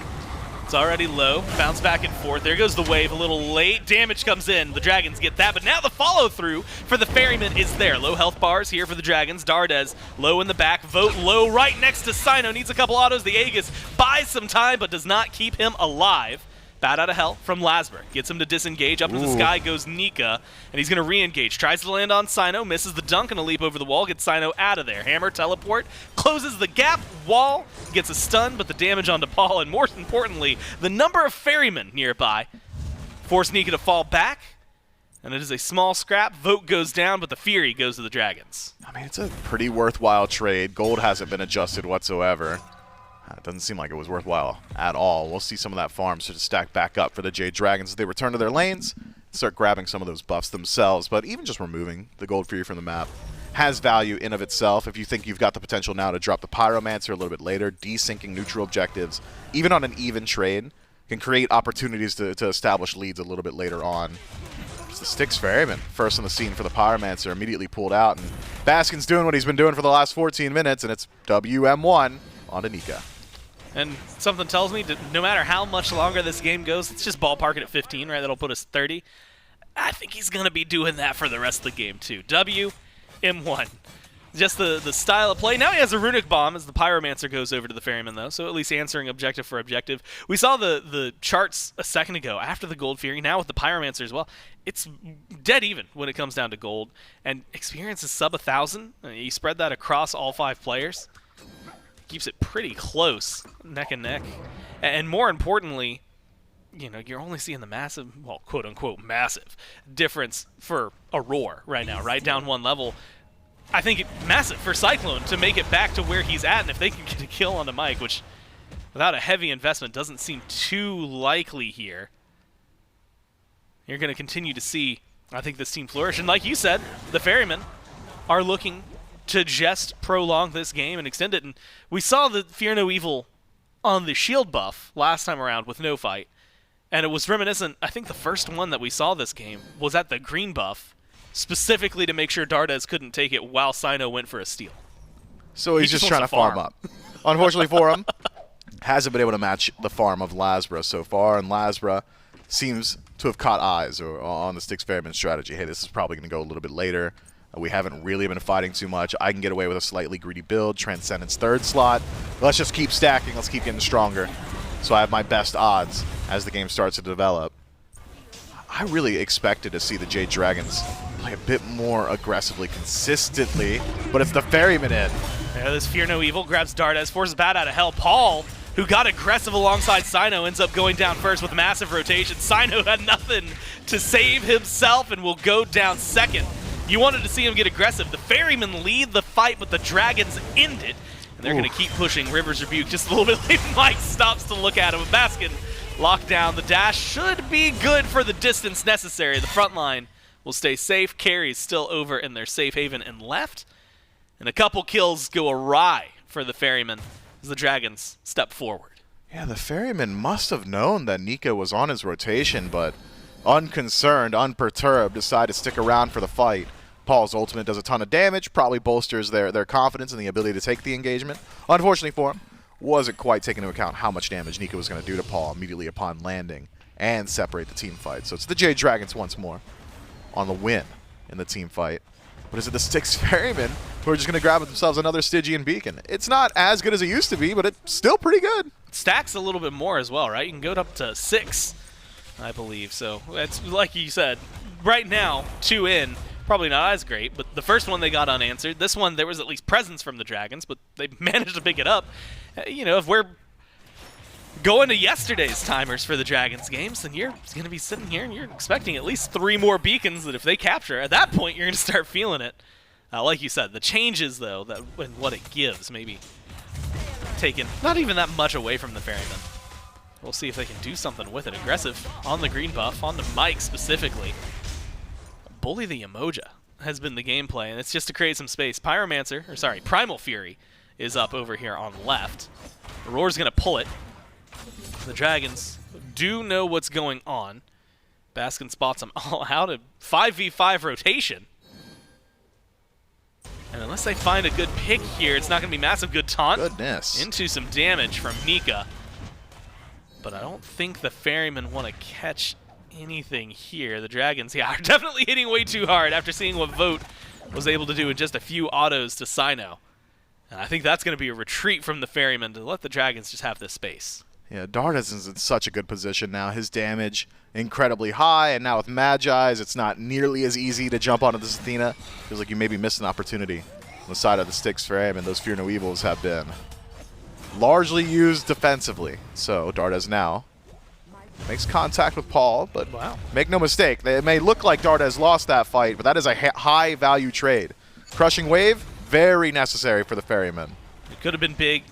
It's already low. Bounce back and forth. There goes the wave. A little late. Damage comes in. The Dragons get that, but now the follow-through for the Ferryman is there. Low health bars here for the Dragons. Dardez low in the back. Vote low right next to Cyno. Needs a couple autos. The Aegis buys some time, but does not keep him alive. Bat out of hell from LASBRA. Gets him to disengage. Up to the sky goes Nika, and he's going to re-engage. Tries to land on Cyno. Misses the dunk and a leap over the wall. Gets Cyno out of there. Hammer, teleport. Closes the gap. Wall. Gets a stun, but the damage onto Paul, and more importantly, the number of Ferrymen nearby force Nika to fall back. And it is a small scrap. Vote goes down, but the Fury goes to the Dragons. I mean, it's a pretty worthwhile trade. Gold hasn't been adjusted whatsoever. It doesn't seem like it was worthwhile at all. We'll see some of that farm sort of stack back up for the Jade Dragons as they return to their lanes, start grabbing some of those buffs themselves. But even just removing the Gold Fury from the map has value in of itself. If you think you've got the potential now to drop the Pyromancer a little bit later, desyncing neutral objectives, even on an even trade, can create opportunities to establish leads a little bit later on. It's the Styx Ferryman, first on the scene for the Pyromancer, immediately pulled out. And Baskin's doing what he's been doing for the last 14 minutes, and it's WM1 onto Nika. And something tells me that no matter how much longer this game goes, it's just ballpark it at 15, right? That'll put us 30. I think he's going to be doing that for the rest of the game, too. W, M1. Just the style of play. Now he has a Runic Bomb as the Pyromancer goes over to the Ferryman, though, so at least answering objective for objective. We saw the charts a second ago after the Gold Fury, now with the Pyromancer as well. It's dead even when it comes down to gold, and experience is sub 1,000. You spread that across all 5 players. Keeps it pretty close, neck and neck. And more importantly, you know, you're only seeing the massive, well, quote-unquote massive difference for Aror right now, right down 1 level. I think it's massive for Cyclone to make it back to where he's at, and if they can get a kill on the Mike, which without a heavy investment doesn't seem too likely here, you're going to continue to see, I think, this team flourish. And like you said, the Ferrymen are looking to just prolong this game and extend it. And we saw the Fear No Evil on the shield buff last time around with no fight, and it was reminiscent. I think the first one that we saw this game was at the green buff, specifically to make sure Dardez couldn't take it while Cyno went for a steal. So he's just trying to farm up. Unfortunately for him, hasn't been able to match the farm of LASBRA so far, and LASBRA seems to have caught eyes on the Styx Ferrymen strategy. Hey, this is probably going to go a little bit later. We haven't really been fighting too much. I can get away with a slightly greedy build, Transcendence 3rd slot. Let's just keep stacking. Let's keep getting stronger. So I have my best odds as the game starts to develop. I really expected to see the Jade Dragons play a bit more aggressively, consistently, but it's the Ferryman in. Yeah, this Fear No Evil grabs Dardez, forces Bat out of hell. Paul, who got aggressive alongside Cyno, ends up going down first with massive rotation. Cyno had nothing to save himself and will go down second. You wanted to see him get aggressive. The Ferrymen lead the fight, but the Dragons end it. And they're going to keep pushing. River's Rebuke just a little bit late. Mike stops to look at him. Baskin locked down. The dash should be good for the distance necessary. The front line will stay safe. Carry's still over in their safe haven and left. And a couple kills go awry for the Ferrymen as the Dragons step forward. Yeah, the Ferryman must have known that Nika was on his rotation, but unconcerned, unperturbed, decided to stick around for the fight. Paul's ultimate does a ton of damage, probably bolsters their confidence in the ability to take the engagement. Unfortunately for him, wasn't quite taking into account how much damage Nika was going to do to Paul immediately upon landing and separate the team fight. So it's the Jade Dragons once more on the win in the team fight. But is it the Styx Ferrymen who are just going to grab themselves another Stygian Beacon? It's not as good as it used to be, but it's still pretty good. Stacks a little bit more as well, right? You can go up to 6, I believe. So it's like you said, right now, 2 in. Probably not as great, but the first one they got unanswered. This one, there was at least presence from the Dragons, but they managed to pick it up. You know, if we're going to yesterday's timers for the Dragons games, then you're going to be sitting here and you're expecting at least 3 more beacons that if they capture, at that point, you're going to start feeling it. Like you said, the changes, though, that and what it gives, maybe taking not even that much away from the Ferrymen. We'll see if they can do something with it. Aggressive on the green buff, on the Mike specifically. Bully the Yemoja has been the gameplay, and it's just to create some space. Primal Fury is up over here on left. Aror's going to pull it. The Dragons do know what's going on. Baskin spots them all out. A 5v5 rotation. And unless they find a good pick here, it's not going to be massive. Good taunt. Goodness. Into some damage from Nika. But I don't think the Ferrymen want to catch anything here. The Dragons, yeah, are definitely hitting way too hard after seeing what Vote was able to do with just a few autos to Cyno. And I think that's going to be a retreat from the Ferrymen to let the Dragons just have this space. Yeah, Dardez is in such a good position now. His damage incredibly high, and now with Magi's, it's not nearly as easy to jump onto this Athena. Feels like you maybe missed an opportunity on the side of the Styx Ferrymen. Those Fear No Evils have been largely used defensively. So Dardez now makes contact with Paul, but make no mistake, it may look like Dardez lost that fight, but that is a high-value trade. Crushing Wave, very necessary for the Ferrymen. It could have been big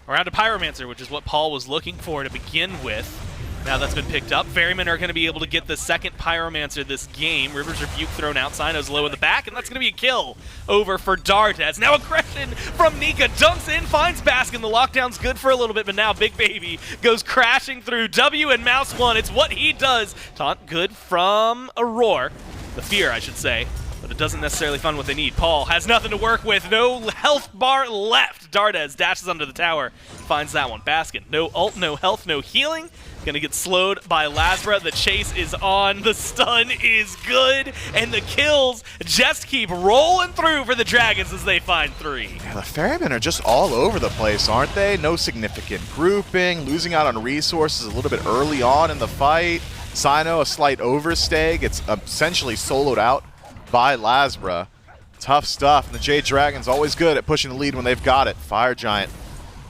around a Pyromancer, which is what Paul was looking for to begin with. Now that's been picked up. Ferrymen are going to be able to get the second Pyromancer this game. River's Rebuke thrown out. Cyno's low in the back, and that's going to be a kill over for Dardez. Now aggression from Nika. Dunks in, finds Baskin. The lockdown's good for a little bit, but now Big Baby goes crashing through. W and Mouse 1. It's what he does. Taunt good from Aror. The Fear, I should say. but it doesn't necessarily fund what they need. Paul has nothing to work with. No health bar left. Dardez dashes under the tower. Finds that one. Baskin. No ult, no health, no healing. Gonna get slowed by LASBRA. The chase is on. The stun is good. And the kills just keep rolling through for the Dragons as they find 3. Yeah, the Ferrymen are just all over the place, aren't they? No significant grouping, losing out on resources a little bit early on in the fight. Cyno, a slight overstay, gets essentially soloed out by LASBRA. Tough stuff. And the Jade Dragons always good at pushing the lead when they've got it. Fire Giant.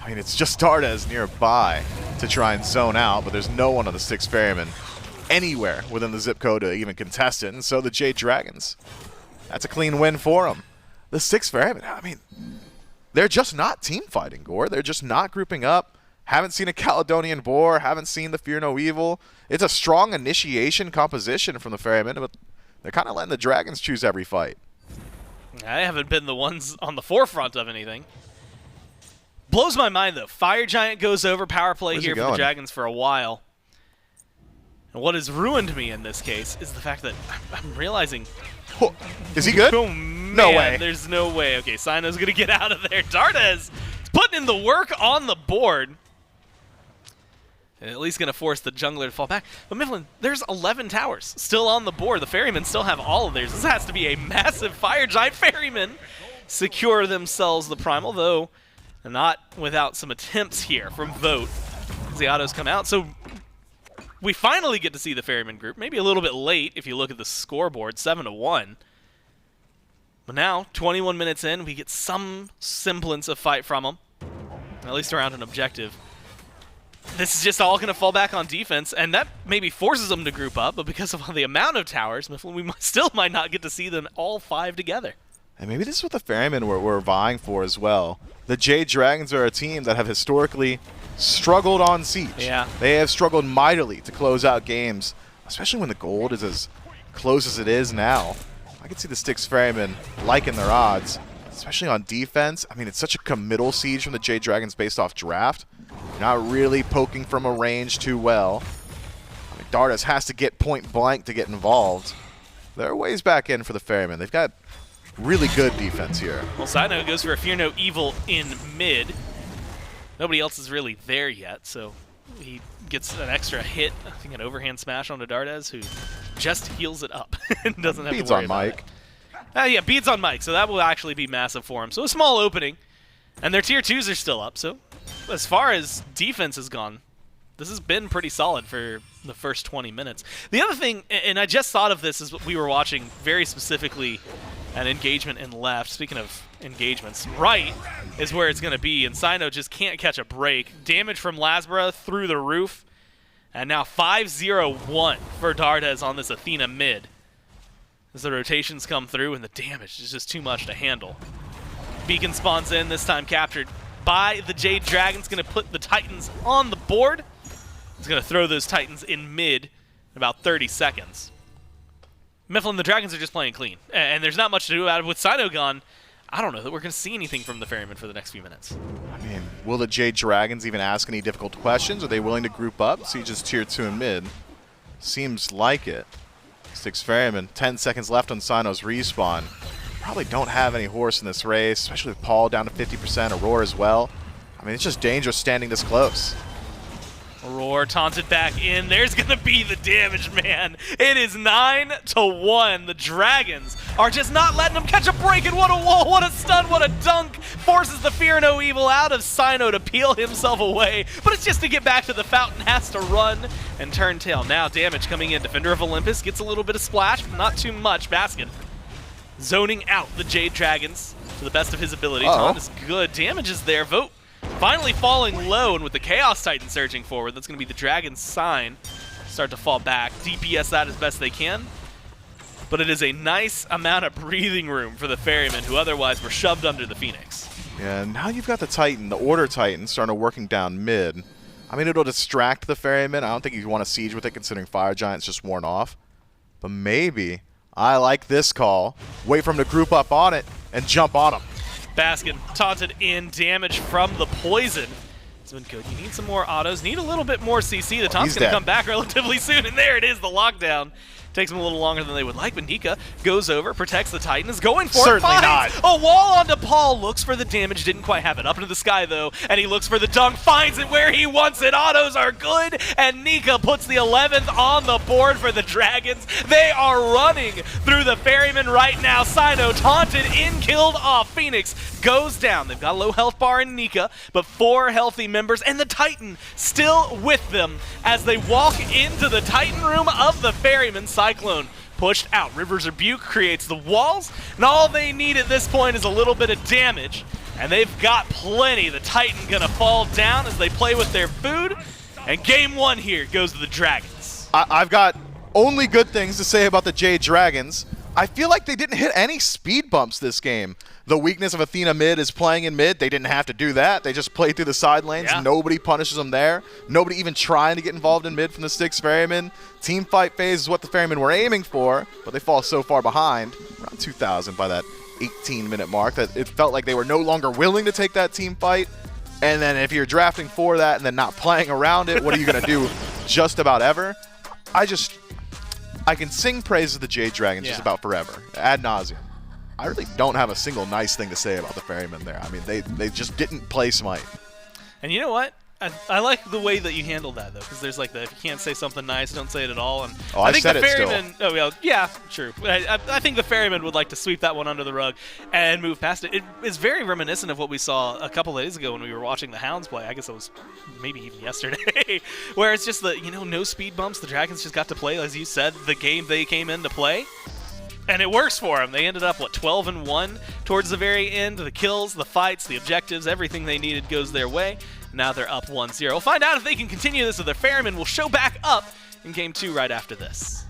I mean, it's just Dardez nearby to try and zone out, but there's no one on the Styx Ferrymen anywhere within the zip code to even contest it. And so the Jade Dragons, that's a clean win for them. The Styx Ferrymen, I mean, they're just not team fighting, Gore. They're just not grouping up. Haven't seen a Caledonian Boar, haven't seen the Fear No Evil. It's a strong initiation composition from the Ferrymen, but they're kind of letting the Dragons choose every fight. I haven't been the ones on the forefront of anything. Blows my mind, though. Fire Giant goes over power play here for the Dragons for a while. And what has ruined me in this case is the fact that I'm realizing... Oh, is he good? Oh, man, no way. There's no way. Okay, Cyno's going to get out of there. Dardez is putting in the work on the board. And at least going to force the jungler to fall back. But Mifflin, there's 11 towers still on the board. The Ferrymen still have all of theirs. This has to be a massive Fire Giant. Ferrymen secure themselves the Primal, though not without some attempts here from Vote as the autos come out. So we finally get to see the Ferryman group. Maybe a little bit late if you look at the scoreboard, 7-1. But now, 21 minutes in, we get some semblance of fight from them, at least around an objective. This is just all going to fall back on defense, and that maybe forces them to group up, but because of the amount of towers, we still might not get to see them all 5 together. And maybe this is what the Ferrymen were vying for as well. The Jade Dragons are a team that have historically struggled on Siege. Yeah. They have struggled mightily to close out games, especially when the gold is as close as it is now. I can see the Styx Ferrymen liking their odds, especially on defense. I mean, it's such a committal Siege from the Jade Dragons based off draft. You're not really poking from a range too well. I mean, Dardez has to get point blank to get involved. There are ways back in for the Ferrymen. They've got really good defense here. Well, Cyno goes for a Fear No Evil in mid. Nobody else is really there yet, so he gets an extra hit. I think an overhand smash onto Dardez, who just heals it up and doesn't have Beads to worry on about Mike. it. Yeah, beads on Mike, so that will actually be massive for him. So a small opening, and their tier 2s are still up. So as far as defense has gone, this has been pretty solid for the first 20 minutes. The other thing, and I just thought of this as we were watching very specifically an engagement in left. Speaking of engagements, right is where it's going to be, and Cyno just can't catch a break. Damage from LASBRA through the roof, and now 5-0-1 for Dardez on this Athena mid. As the rotations come through, and the damage is just too much to handle. Beacon spawns in, this time captured by the Jade Dragons. Going to put the Titans on the board. He's going to throw those Titans in mid in about 30 seconds. Mifflin, the Dragons are just playing clean, and there's not much to do about it. With Cyno gone, I don't know that we're going to see anything from the Ferrymen for the next few minutes. I mean, will the Jade Dragons even ask any difficult questions? Are they willing to group up? Siege's tier 2 in mid. Seems like it. Styx Ferrymen, 10 seconds left on Cyno's respawn. Probably don't have any horse in this race, especially with Paul down to 50%, Aror as well. I mean, it's just dangerous standing this close. Aror taunted back in. There's going to be the damage, man. It is 9-1. The Dragons are just not letting them catch a break. And what a wall, what a stun, what a dunk. Forces the Fear No Evil out of Cyno to peel himself away. But it's just to get back to the fountain. Has to run and turn tail. Now damage coming in. Defender of Olympus gets a little bit of splash, but not too much. Baskin zoning out the Jade Dragons to the best of his ability. Taunt is good. Damage is there. Vote finally falling low, and with the Chaos Titan surging forward, that's going to be the Dragon's sign. Start to fall back. DPS that as best they can. But it is a nice amount of breathing room for the Ferrymen, who otherwise were shoved under the Phoenix. Yeah, now you've got the Titan, the Order Titan, starting working down mid. I mean, it'll distract the Ferrymen. I don't think you want to siege with it, considering Fire Giant's just worn off. But maybe, I like this call. Wait for him to group up on it and jump on him. Baskin taunted in, damage from the poison. It's been good. You need some more autos, need a little bit more CC. The taunt's going to come back relatively soon, and there it is, the lockdown. Takes them a little longer than they would like, but Nika goes over, protects the Titan, is going for Certainly it, finds not. a wall onto Paul, looks for the damage, didn't quite have it. Up into the sky, though, and he looks for the dunk, finds it where he wants it. Autos are good, and Nika puts the 11th on the board for the Dragons. They are running through the Ferrymen right now. Cyno taunted in, killed off. Phoenix goes down. They've got a low health bar in Nika, but 4 healthy members, and the Titan still with them as they walk into the Titan room of the Ferrymen. Cyclone pushed out. River's Rebuke creates the walls, and all they need at this point is a little bit of damage, and they've got plenty. The Titan gonna fall down as they play with their food, and game 1 here goes to the Dragons. I've got only good things to say about the Jade Dragons. I feel like they didn't hit any speed bumps this game. The weakness of Athena mid is playing in mid. They didn't have to do that. They just played through the side lanes. Yeah. Nobody punishes them there. Nobody even trying to get involved in mid from the Styx Ferrymen. Team fight phase is what the Ferrymen were aiming for, but they fall so far behind, around 2,000 by that 18-minute mark, that it felt like they were no longer willing to take that team fight. And then if you're drafting for that and then not playing around it, what are you going to do just about ever? I can sing praises of the Jade Dragons just about forever, ad nauseum. I really don't have a single nice thing to say about the Ferrymen there. I mean, they just didn't play Smite. And you know what? I like the way that you handled that, though, because there's like the if you can't say something nice, don't say it at all. And Oh, I I've think said the it still. Ferrymen. Oh, well, yeah, true. I think the Ferrymen would like to sweep that one under the rug and move past it. It is very reminiscent of what we saw a couple of days ago when we were watching the Hounds play. I guess it was maybe even yesterday, where it's just the no speed bumps. The Dragons just got to play, as you said, the game they came in to play. And it works for them. They ended up, 12-1 towards the very end. The kills, the fights, the objectives, everything they needed goes their way. Now they're up 1-0. We'll find out if they can continue this with their Ferrymen. We'll show back up in Game 2 right after this.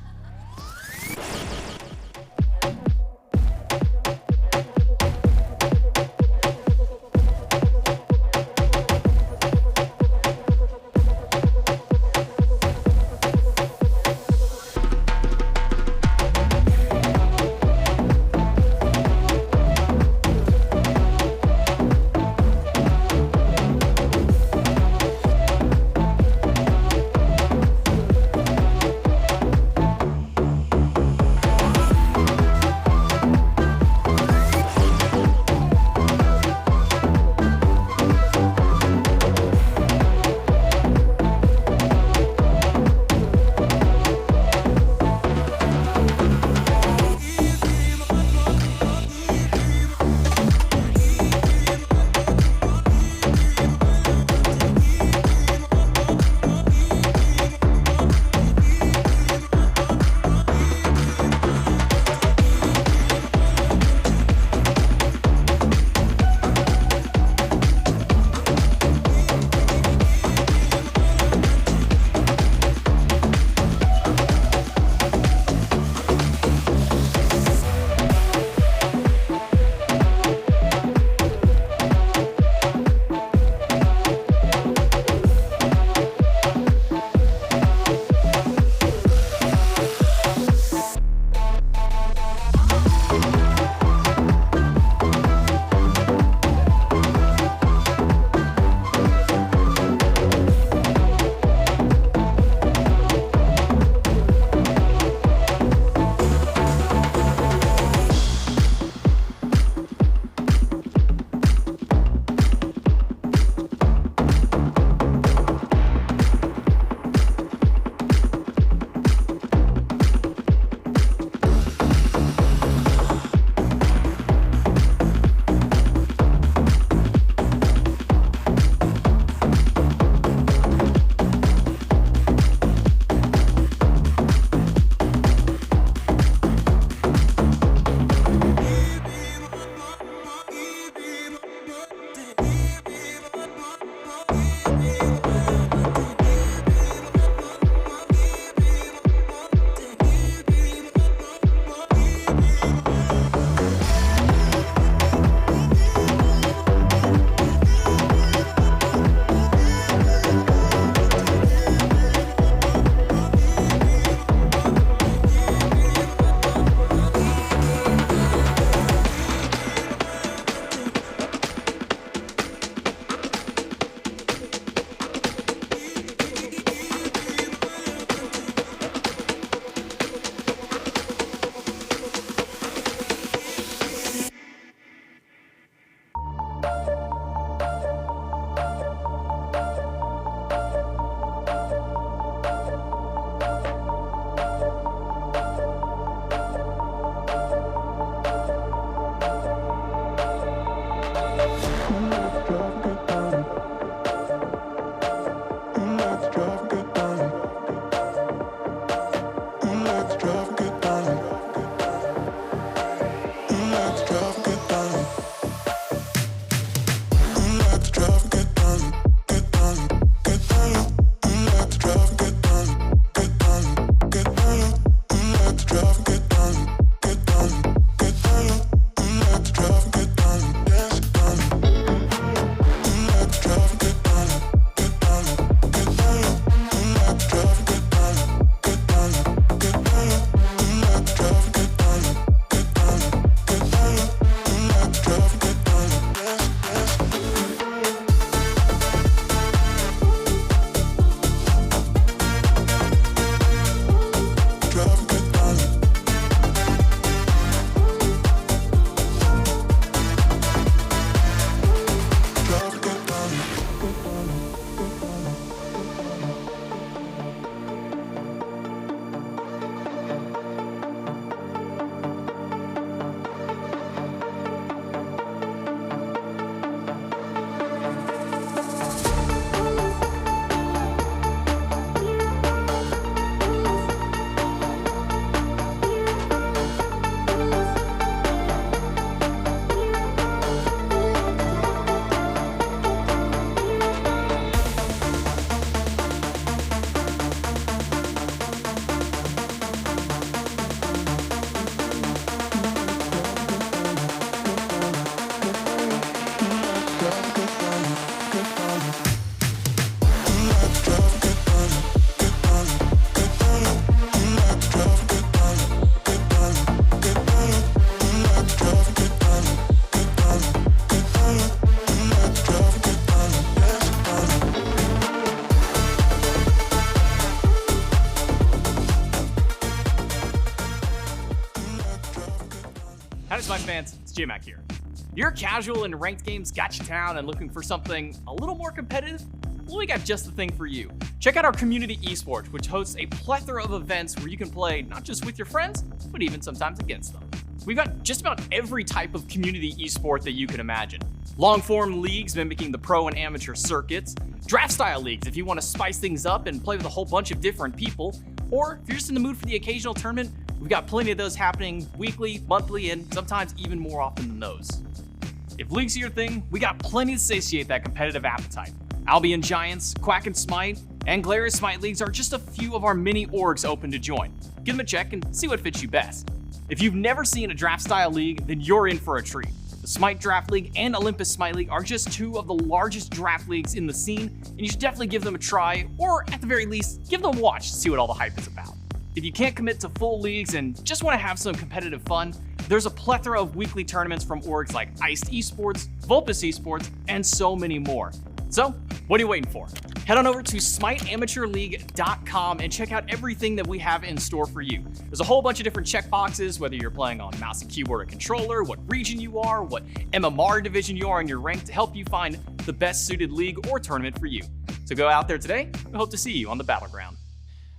Howdy, SMITE fans, it's J-Mac here. Your casual and ranked games got you down and looking for something a little more competitive? Well, we got just the thing for you. Check out our community esports, which hosts a plethora of events where you can play not just with your friends, but even sometimes against them. We've got just about every type of community esport that you can imagine. Long-form leagues mimicking the pro and amateur circuits, draft-style leagues if you want to spice things up and play with a whole bunch of different people, or if you're just in the mood for the occasional tournament, we've got plenty of those happening weekly, monthly, and sometimes even more often than those. If leagues are your thing, we got plenty to satiate that competitive appetite. Albion Giants, Quack and Smite, and Glarious Smite leagues are just a few of our many orgs open to join. Give them a check and see what fits you best. If you've never seen a draft-style league, then you're in for a treat. The Smite Draft League and Olympus Smite League are just two of the largest draft leagues in the scene, and you should definitely give them a try, or at the very least, give them a watch to see what all the hype is about. If you can't commit to full leagues and just want to have some competitive fun, there's a plethora of weekly tournaments from orgs like Iced Esports, Vulpus Esports, and so many more. So, what are you waiting for? Head on over to SmiteAmateurLeague.com and check out everything that we have in store for you. There's a whole bunch of different checkboxes, whether you're playing on mouse and keyboard or controller, what region you are, what MMR division you are in your rank to help you find the best suited league or tournament for you. So go out there today. We hope to see you on the battleground.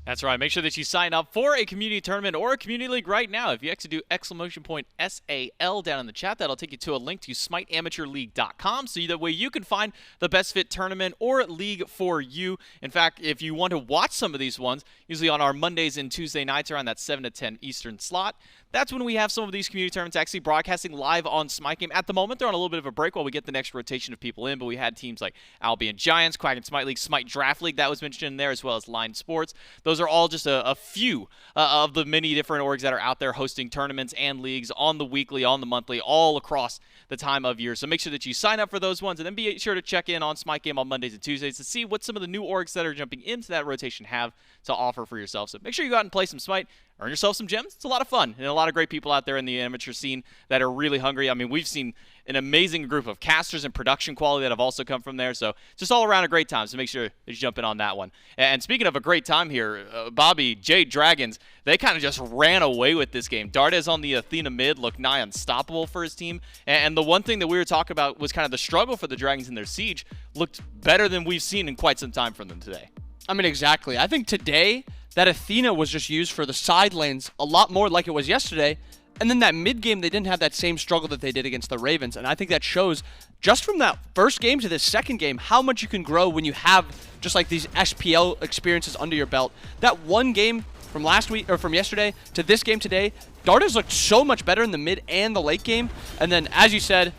That's right. Make sure that you sign up for a community tournament or a community league right now. If you actually do !SAL down in the chat, that'll take you to a link to SmiteAmateurLeague.com, so that way you can find the best fit tournament or league for you. In fact, if you want to watch some of these ones, usually on our Mondays and Tuesday nights around that 7 to 10 Eastern slot, that's when we have some of these community tournaments actually broadcasting live on Smite Game. At the moment, they're on a little bit of a break while we get the next rotation of people in, but we had teams like Albion Giants, Quack and Smite League, Smite Draft League, that was mentioned in there, as well as Line Sports. Those are all just a few of the many different orgs that are out there hosting tournaments and leagues on the weekly, on the monthly, all across the time of year. So make sure that you sign up for those ones, and then be sure to check in on Smite Game on Mondays and Tuesdays to see what some of the new orgs that are jumping into that rotation have to offer for yourself. So make sure you go out and play some Smite, earn yourself some gems. It's a lot of fun, and a lot of great people out there in the amateur scene that are really hungry. I mean, we've seen an amazing group of casters and production quality that have also come from there, so just all around a great time, so make sure you jump in on that one. And speaking of a great time here, Bobby, Jade Dragons, they kind of just ran away with this game. Dardez on the Athena mid looked nigh unstoppable for his team, and the one thing that we were talking about was kind of the struggle for the Dragons in their siege looked better than we've seen in quite some time from them today. I mean, exactly. I think today that Athena was just used for the side lanes a lot more like it was yesterday. And then that mid game, they didn't have that same struggle that they did against the Ravens. And I think that shows just from that first game to this second game how much you can grow when you have just like these SPL experiences under your belt. That one game from last week or from yesterday to this game today, Dardez looked so much better in the mid and the late game. And then, as you said,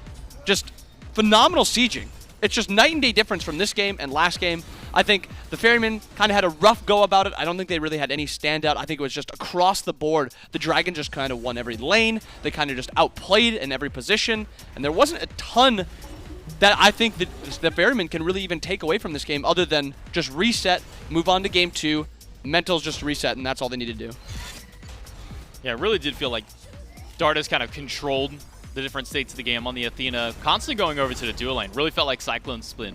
just phenomenal sieging. It's just night and day difference from this game and last game. I think the Ferrymen kind of had a rough go about it. I don't think they really had any standout. I think it was just across the board. The Dragon just kind of won every lane. They kind of just outplayed in every position. And there wasn't a ton that I think that the Ferrymen can really even take away from this game other than just reset, move on to game 2. Mentals just reset, and that's all they need to do. Yeah, it really did feel like Dardez kind of controlled the different states of the game on the Athena, constantly going over to the dual lane. Really felt like CycloneSpin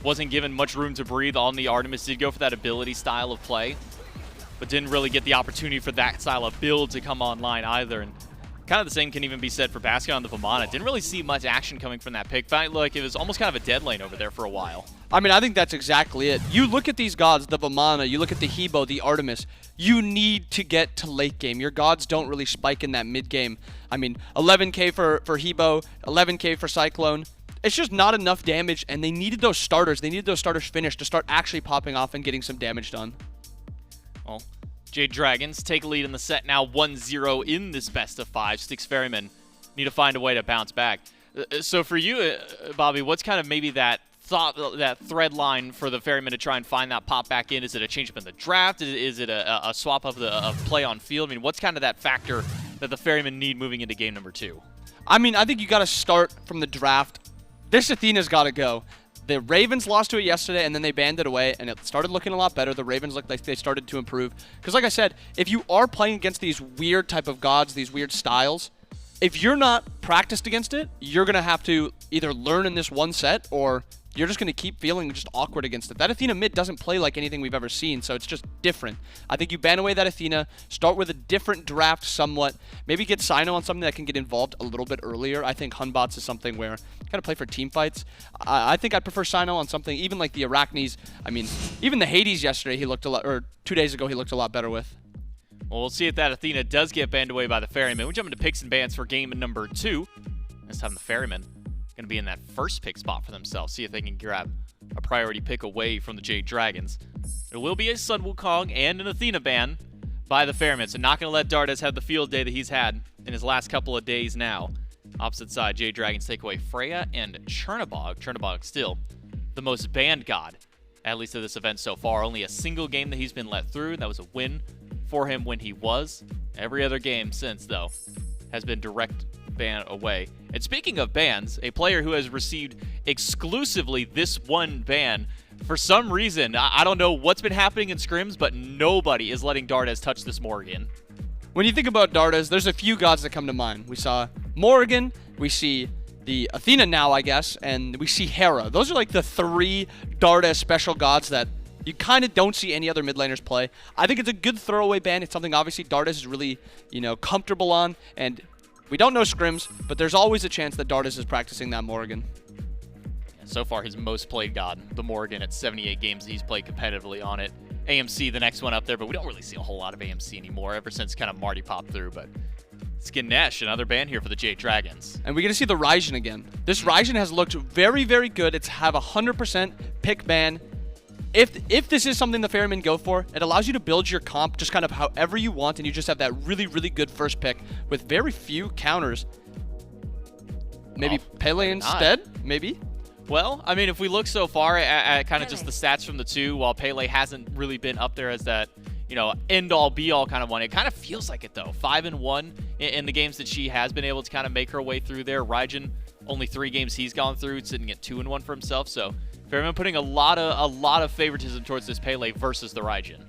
wasn't given much room to breathe on the Artemis. Did go for that ability style of play, but didn't really get the opportunity for that style of build to come online either. And kind of the same can even be said for Baskin on the Vamana. Didn't really see much action coming from that pick fight. Like it was almost kind of a dead lane over there for a while. I mean, I think that's exactly it. You look at these gods, the Vamana, you look at the Hebo, the Artemis, you need to get to late game. Your gods don't really spike in that mid game. I mean, 11k for Hebo, 11k for Cyclone. It's just not enough damage, and they needed those starters. They needed those starters finished to start actually popping off and getting some damage done. Well, Jade Dragons take a lead in the set now, 1-0 in this best of 5. Styx Ferrymen need to find a way to bounce back. So for you, Bobby, what's kind of maybe that thread line for the Ferrymen to try and find that pop back in? Is it a change up in the draft? Is it a swap of play on field? I mean, what's kind of that factor that the Ferrymen need moving into game number 2? I mean, I think you got to start from the draft. This Athena's got to go. The Ravens lost to it yesterday, and then they banned it away, and it started looking a lot better. The Ravens looked like they started to improve. Because like I said, if you are playing against these weird type of gods, these weird styles, if you're not practiced against it, you're going to have to either learn in this one set or you're just going to keep feeling just awkward against it. That Athena mid doesn't play like anything we've ever seen, so it's just different. I think you ban away that Athena, start with a different draft somewhat, maybe get Cyno on something that can get involved a little bit earlier. I think Hunbots is something where kind of play for team fights. I think I'd prefer Cyno on something, even like the Arachnes. I mean, even the Hades yesterday, he looked a lot, or 2 days ago, he looked a lot better with. Well, we'll see if that Athena does get banned away by the Ferrymen. We jump into picks and bans for game number 2. This time the Ferrymen going to be in that first pick spot for themselves. See if they can grab a priority pick away from the Jade Dragons. There will be a Sun Wukong and an Athena ban by the Ferrymen. So not going to let Dardez have the field day that he's had in his last couple of days now. Opposite side, Jade Dragons take away Freya and Chernobog. Chernobog still the most banned god, at least of this event so far. Only a single game that he's been let through. That was a win for him when he was. Every other game since, though, has been direct ban away. And speaking of bans, a player who has received exclusively this one ban, for some reason, I don't know what's been happening in scrims, but nobody is letting Dardez touch this Morgan. When you think about Dardez, there's a few gods that come to mind. We saw Morgan, we see the Athena now, I guess, and we see Hera. Those are like the 3 Dardez special gods that you kind of don't see any other mid laners play. I think it's a good throwaway ban. It's something obviously Dardez is really, comfortable on, and we don't know scrims, but there's always a chance that Dardez is practicing that Morgan. So far, his most played god, the Morgan, at 78 games he's played competitively on it. AMC, the next one up there, but we don't really see a whole lot of AMC anymore, ever since kind of Marty popped through. But Skinesh, another ban here for the Jade Dragons. And we're going to see the Raijin again. This Raijin has looked very, very good. It's have a 100% pick ban. If this is something the Ferrymen go for, it allows you to build your comp just kind of however you want, and you just have that really, really good first pick with very few counters. Maybe Pele instead? Maybe? Well, I mean, if we look so far at kind of just the stats from the two, while Pele hasn't really been up there as that, end-all, be-all kind of one, it kind of feels like it, though. 5-1 in the games that she has been able to kind of make her way through there. Raijin, only 3 games he's gone through, sitting at 2-1 for himself, so Ferrymen putting a lot of favoritism towards this Pele versus the Raijin.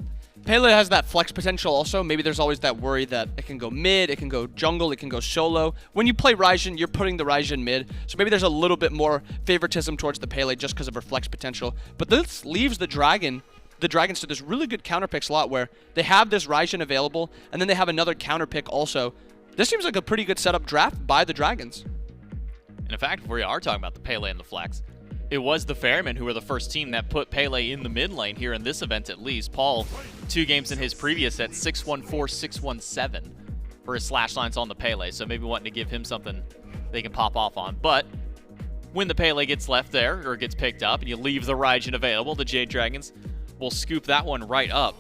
Pele has that flex potential also. Maybe there's always that worry that it can go mid, it can go jungle, it can go solo. When you play Raijin, you're putting the Raijin mid, so maybe there's a little bit more favoritism towards the Pele just because of her flex potential. But this leaves the Dragons to this really good counter pick slot where they have this Raijin available, and then they have another counter pick also. This seems like a pretty good setup draft by the Dragons. And in fact, if we are talking about the Pele and the flex, it was the Ferrymen who were the first team that put Pele in the mid lane here in this event at least. Paul, 2 games in his previous at 6-1-4, 6-1-7 for his slash lines on the Pele, so maybe wanting to give him something they can pop off on. But when the Pele gets left there, or gets picked up, and you leave the Raijin available, the Jade Dragons will scoop that one right up.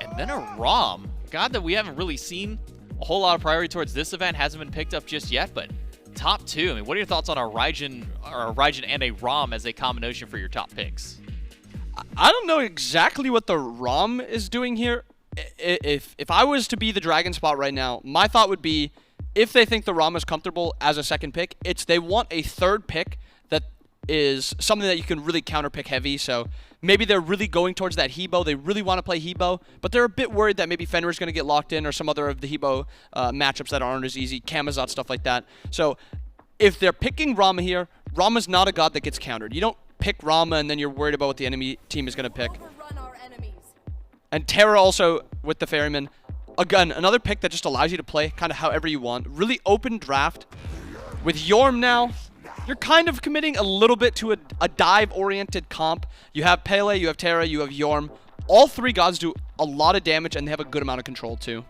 And then a Rom. God, that we haven't really seen a whole lot of priority towards this event. Hasn't been picked up just yet, but top 2. I mean, what are your thoughts on a Raijin and a Rom as a combination for your top picks? I don't know exactly what the Rom is doing here. If I was to be the Dragon spot right now, my thought would be, if they think the Rom is comfortable as a second pick, they want a third pick that is something that you can really counter pick heavy. So maybe they're really going towards that Hebo. They really want to play Hebo, but they're a bit worried that maybe Fenrir's going to get locked in, or some other of the Hebo matchups that aren't as easy, Camazotz, stuff like that. So if they're picking Rama here, Rama's not a god that gets countered. You don't pick Rama and then you're worried about what the enemy team is going to pick. And Terra also with the Ferrymen. Again, another pick that just allows you to play kind of however you want. Really open draft. With Yorm now, you're kind of committing a little bit to a dive-oriented comp. You have Pele, you have Terra, you have Yorm. All 3 gods do a lot of damage, and they have a good amount of control too.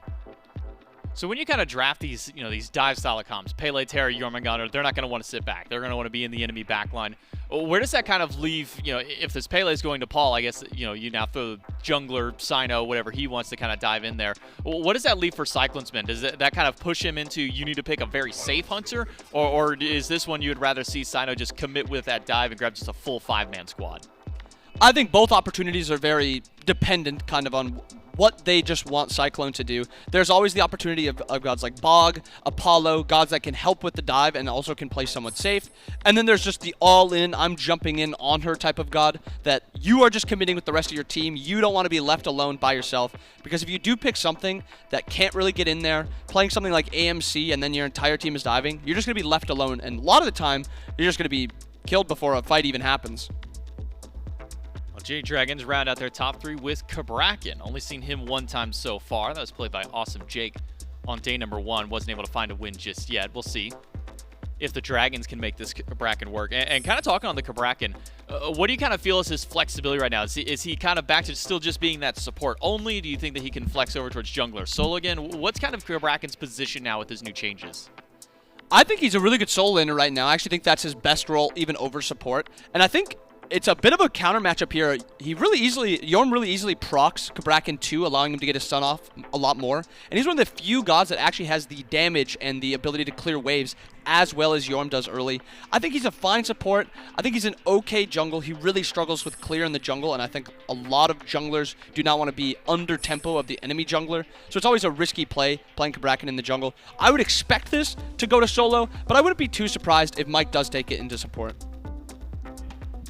So when you kind of draft these, these dive style of comps, Pele, Terra, Jormungandr, they're not going to want to sit back. They're going to want to be in the enemy backline. Where does that kind of leave, if this Pele is going to Paul, I guess, you now throw jungler, Cyno, whatever he wants to kind of dive in there. What does that leave for CycloneSpin? Does that kind of push him into, you need to pick a very safe hunter? Or is this one you would rather see Cyno just commit with that dive and grab just a full 5-man squad? I think both opportunities are very dependent kind of on what they just want Cyclone to do. There's always the opportunity of gods like Bog, Apollo, gods that can help with the dive and also can play somewhat safe. And then there's just the all-in, I'm jumping in on her type of god that you are just committing with the rest of your team. You don't want to be left alone by yourself, because if you do pick something that can't really get in there, playing something like AMC and then your entire team is diving, you're just going to be left alone. And a lot of the time, you're just going to be killed before a fight even happens. Well, Jade Dragons round out their top 3 with Cabrakan. Only seen him one time so far. That was played by Awesome Jake on day number 1. Wasn't able to find a win just yet. We'll see if the Dragons can make this Cabrakan work. And kind of talking on the Cabrakan, what do you kind of feel is his flexibility right now? Is he kind of back to still just being that support only? Do you think that he can flex over towards jungler solo again? What's kind of Cabrakan's position now with his new changes? I think he's a really good solo laner right now. I actually think that's his best role, even over support. And I think it's a bit of a counter matchup here. Yorm really easily procs Cabrakan 2, allowing him to get his stun off a lot more. And he's one of the few gods that actually has the damage and the ability to clear waves as well as Yorm does early. I think he's a fine support. I think he's an okay jungle. He really struggles with clear in the jungle, and I think a lot of junglers do not want to be under tempo of the enemy jungler. So it's always a risky play playing Cabrakan in the jungle. I would expect this to go to solo, but I wouldn't be too surprised if Mike does take it into support.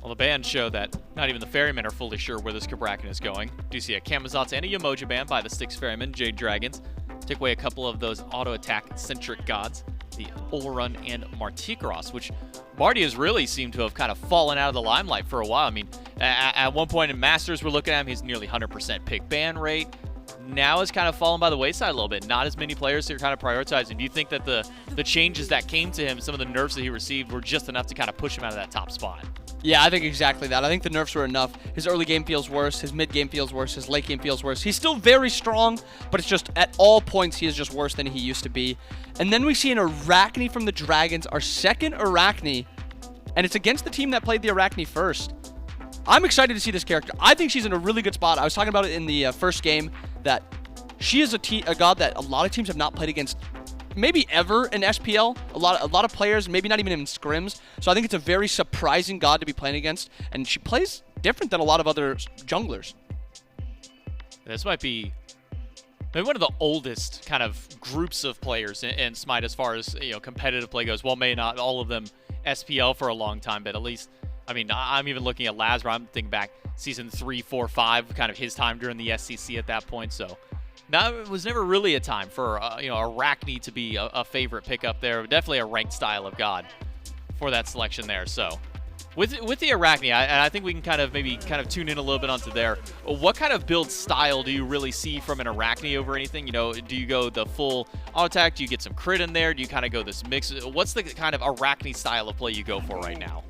Well, the bans show that not even the Ferrymen are fully sure where this Cabrakan is going. Do see a Camazotz and a Yemoja ban by the Styx Ferrymen, Jade Dragons. Take away a couple of those auto-attack-centric gods, the Olorun and Martikros, which Marty has really seemed to have kind of fallen out of the limelight for a while. I mean, at one point in Masters, we're looking at him, he's nearly 100% pick ban rate. Now it's kind of fallen by the wayside a little bit. Not as many players that are kind of prioritizing. Do you think that the changes that came to him, some of the nerfs that he received, were just enough to kind of push him out of that top spot? Yeah, I think exactly that. I think the nerfs were enough. His early game feels worse. His mid game feels worse. His late game feels worse. He's still very strong, but it's just at all points he is just worse than he used to be. And then we see an Arachne from the Dragons, our second Arachne, and it's against the team that played the Arachne first. I'm excited to see this character. I think she's in a really good spot. I was talking about it in the first game that she is a god that a lot of teams have not played against maybe ever in SPL. A lot of players, maybe not even in scrims. So I think it's a very surprising god to be playing against, and she plays different than a lot of other junglers. This might be maybe one of the oldest kind of groups of players in SMITE as far as competitive play goes. Well, may not all of them SPL for a long time, but at least, I mean, I'm even looking at LASBRA. I'm thinking back season 3, 4, 5, kind of his time during the SCC at that point. So now it was never really a time for Arachne to be a favorite pickup there. Definitely a ranked style of god for that selection there. So with the Arachne, I think we can kind of tune in a little bit onto there. What kind of build style do you really see from an Arachne over anything? Do you go the full auto attack? Do you get some crit in there? Do you kind of go this mix? What's the kind of Arachne style of play you go for right now?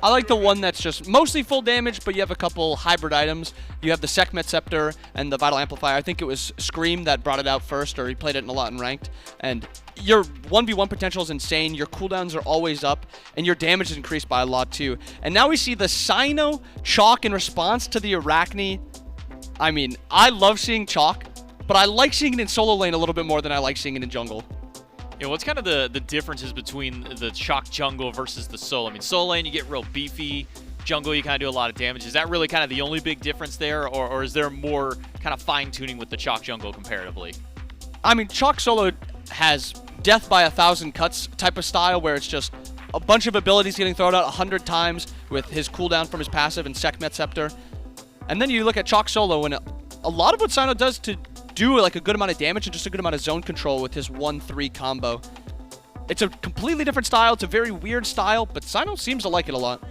I like the one that's just mostly full damage, but you have a couple hybrid items. You have the Sekhmet Scepter and the Vital Amplifier. I think it was Scream that brought it out first, or he played it a lot in Ranked. And your 1v1 potential is insane. Your cooldowns are always up, and your damage is increased by a lot too. And now we see the Cyno Chaac in response to the Arachne. I mean, I love seeing Chaac, but I like seeing it in solo lane a little bit more than I like seeing it in jungle. What's kind of the differences between the Chaac jungle versus the solo? I mean, solo lane, you get real beefy. Jungle, you kind of do a lot of damage. Is that really kind of the only big difference there, or is there more kind of fine-tuning with the Chaac jungle comparatively? I mean, Chaac solo has death by 1,000 cuts type of style, where it's just a bunch of abilities getting thrown out 100 times with his cooldown from his passive and Sekhmet Scepter. And then you look at Chaac solo, and a lot of what Cyno does to do like a good amount of damage and just a good amount of zone control with his 1-3 combo. It's a completely different style. It's a very weird style, but Cyno seems to like it a lot.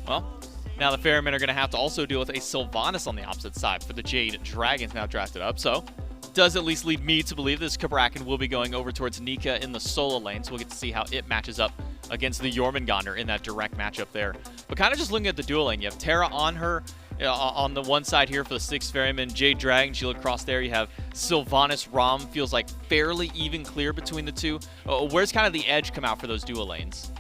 Well, now the Ferrymen are going to have to also deal with a Sylvanus on the opposite side for the Jade Dragons now drafted up. So does at least lead me to believe this Cabrakan will be going over towards Nika in the solo lane. So we'll get to see how it matches up against the Jormungandr in that direct matchup there. But kind of just looking at the dual lane, you have Terra on her. On the one side here for the Styx Ferrymen, Jade Dragons, you look across there, you have Sylvanus, Ram, feels like fairly even clear between the two. Where's kind of the edge come out for those dual lanes?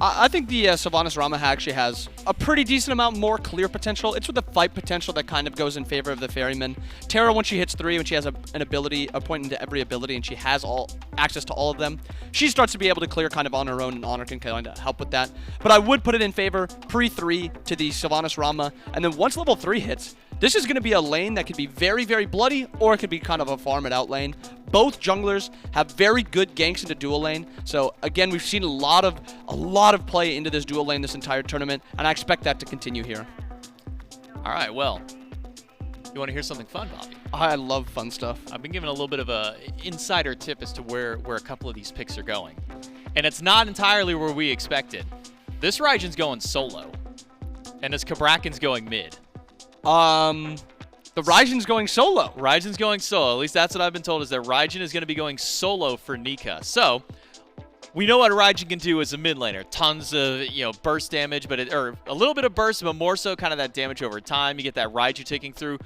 I think the Sylvanus Rama actually has a pretty decent amount more clear potential. It's with the fight potential that kind of goes in favor of the Ferryman. Terra, when she hits 3, when she has an ability, a point into every ability, and she has all access to all of them, she starts to be able to clear kind of on her own, and Honor can kind of help with that. But I would put it in favor pre-3 to the Sylvanus Rama, and then once level 3 hits, this is going to be a lane that could be very, very bloody, or it could be kind of a farm it out lane. Both junglers have very good ganks into dual lane. So again, we've seen a lot of play into this dual lane this entire tournament, and I expect that to continue here. All right, well, you want to hear something fun, Bobby? I love fun stuff. I've been given a little bit of a insider tip as to where a couple of these picks are going. And it's not entirely where we expected. This Raijin's going solo. And is Cabrakan's going mid? The Raijin's going solo. Raijin's going solo. At least that's what I've been told, is that Raijin is going to be going solo for Nika. So we know what Raijin can do as a mid laner. Tons of, burst damage, or a little bit of burst, but more so kind of that damage over time. You get that Raiju taking through.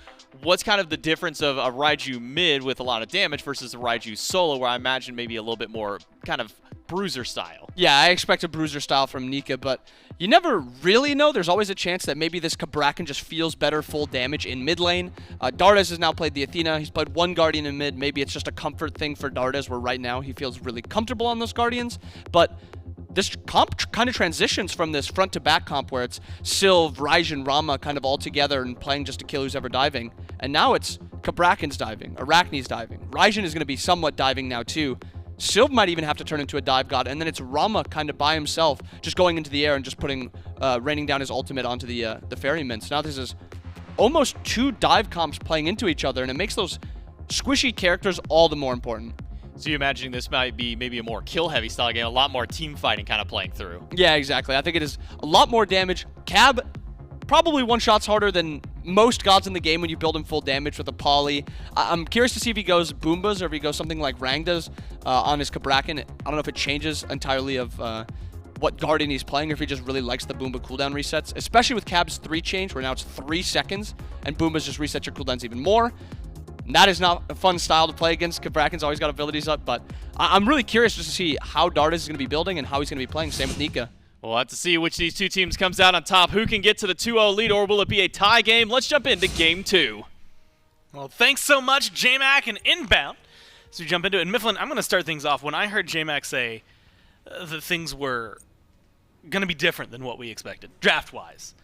What's kind of the difference of a Raiju mid with a lot of damage versus a Raiju solo, where I imagine maybe a little bit more kind of bruiser style? Yeah, I expect a bruiser style from Nika, but you never really know. There's always a chance that maybe this Cabrakan just feels better full damage in mid lane. Dardez has now played the Athena. He's played one Guardian in mid. Maybe it's just a comfort thing for Dardez, where right now he feels really comfortable on those Guardians. But this comp kind of transitions from this front to back comp where it's Sylv, Raijin, Rama kind of all together and playing just to kill who's ever diving. And now it's Cabrakan's diving, Arachne's diving. Raijin is going to be somewhat diving now too. Sylv might even have to turn into a dive god, and then it's Rama kind of by himself, just going into the air and just raining down his ultimate onto the ferrymen. So now this is almost two dive comps playing into each other, and it makes those squishy characters all the more important. So you're imagining this might be maybe a more kill-heavy style game, a lot more team fighting kind of playing through. Yeah, exactly. I think it is a lot more damage. Cab probably one-shots harder than most gods in the game when you build him full damage with a poly. I'm curious to see if he goes Boombas or if he goes something like Rang does on his Cabrakan. I don't know if it changes entirely of what Guardian he's playing, or if he just really likes the Boomba cooldown resets, especially with Cab's 3 change, where now it's 3 seconds, and Boombas just reset your cooldowns even more. And that is not a fun style to play against. Cabrakan's always got abilities up, but I'm really curious just to see how Dardez is going to be building and how he's going to be playing. Same with Nika. We'll have to see which of these two teams comes out on top. Who can get to the 2-0 lead, or will it be a tie game? Let's jump into game 2. Well, thanks so much, J-Mac, and Inbound. So we jump into it. And Mifflin, I'm going to start things off. When I heard J-Mac say that things were going to be different than what we expected, draft-wise,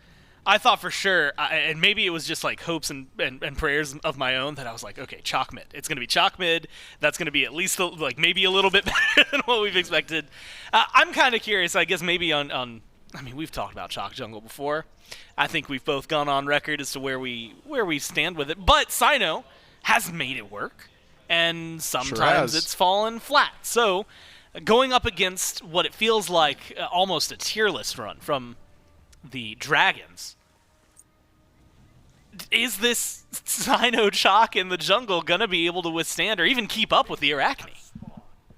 I thought for sure, and maybe it was just like hopes and prayers of my own, that I was like, okay, Chaac mid. It's going to be Chaac mid. That's going to be at least like maybe a little bit better than what we've expected. I'm kind of curious, I guess, maybe on I mean, we've talked about Chaac jungle before. I think we've both gone on record as to where we stand with it. But Cyno has made it work, and sometimes it's fallen flat. So going up against what it feels like almost a tier list run from the Dragons, is this Cyno Chaac in the jungle going to be able to withstand or even keep up with the Arachne?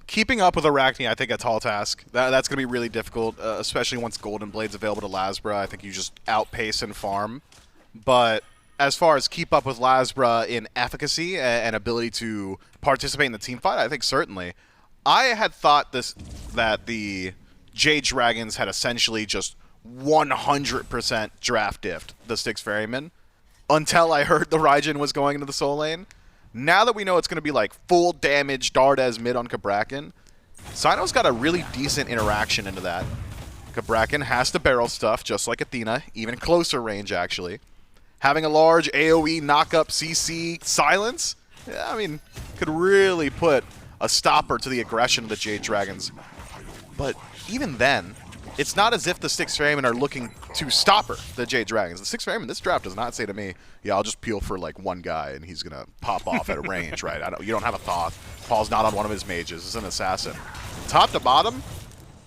Keeping up with Arachne, I think, a tall task. That's going to be really difficult, especially once Golden Blade's available to LASBRA. I think you just outpace and farm. But as far as keep up with LASBRA in efficacy and ability to participate in the team fight, I think certainly. I had thought that the Jade Dragons had essentially just 100% draft diffed the Styx Ferrymen until I heard the Raijin was going into the soul lane. Now that we know it's going to be like full damage Dardez mid on Cabrakan, Cyno's got a really decent interaction into that. Cabrakan has to barrel stuff just like Athena, even closer range actually. Having a large AoE knock-up CC silence, yeah, I mean, could really put a stopper to the aggression of the Jade Dragons. But even then, it's not as if the Styx Ferrymen are looking to stop her, the Jade Dragons. The Styx Ferrymen, this draft does not say to me, yeah, I'll just peel for like one guy and he's going to pop off at a range, right? You don't have a Thoth. Paul's not on one of his mages. It's an assassin. Top to bottom,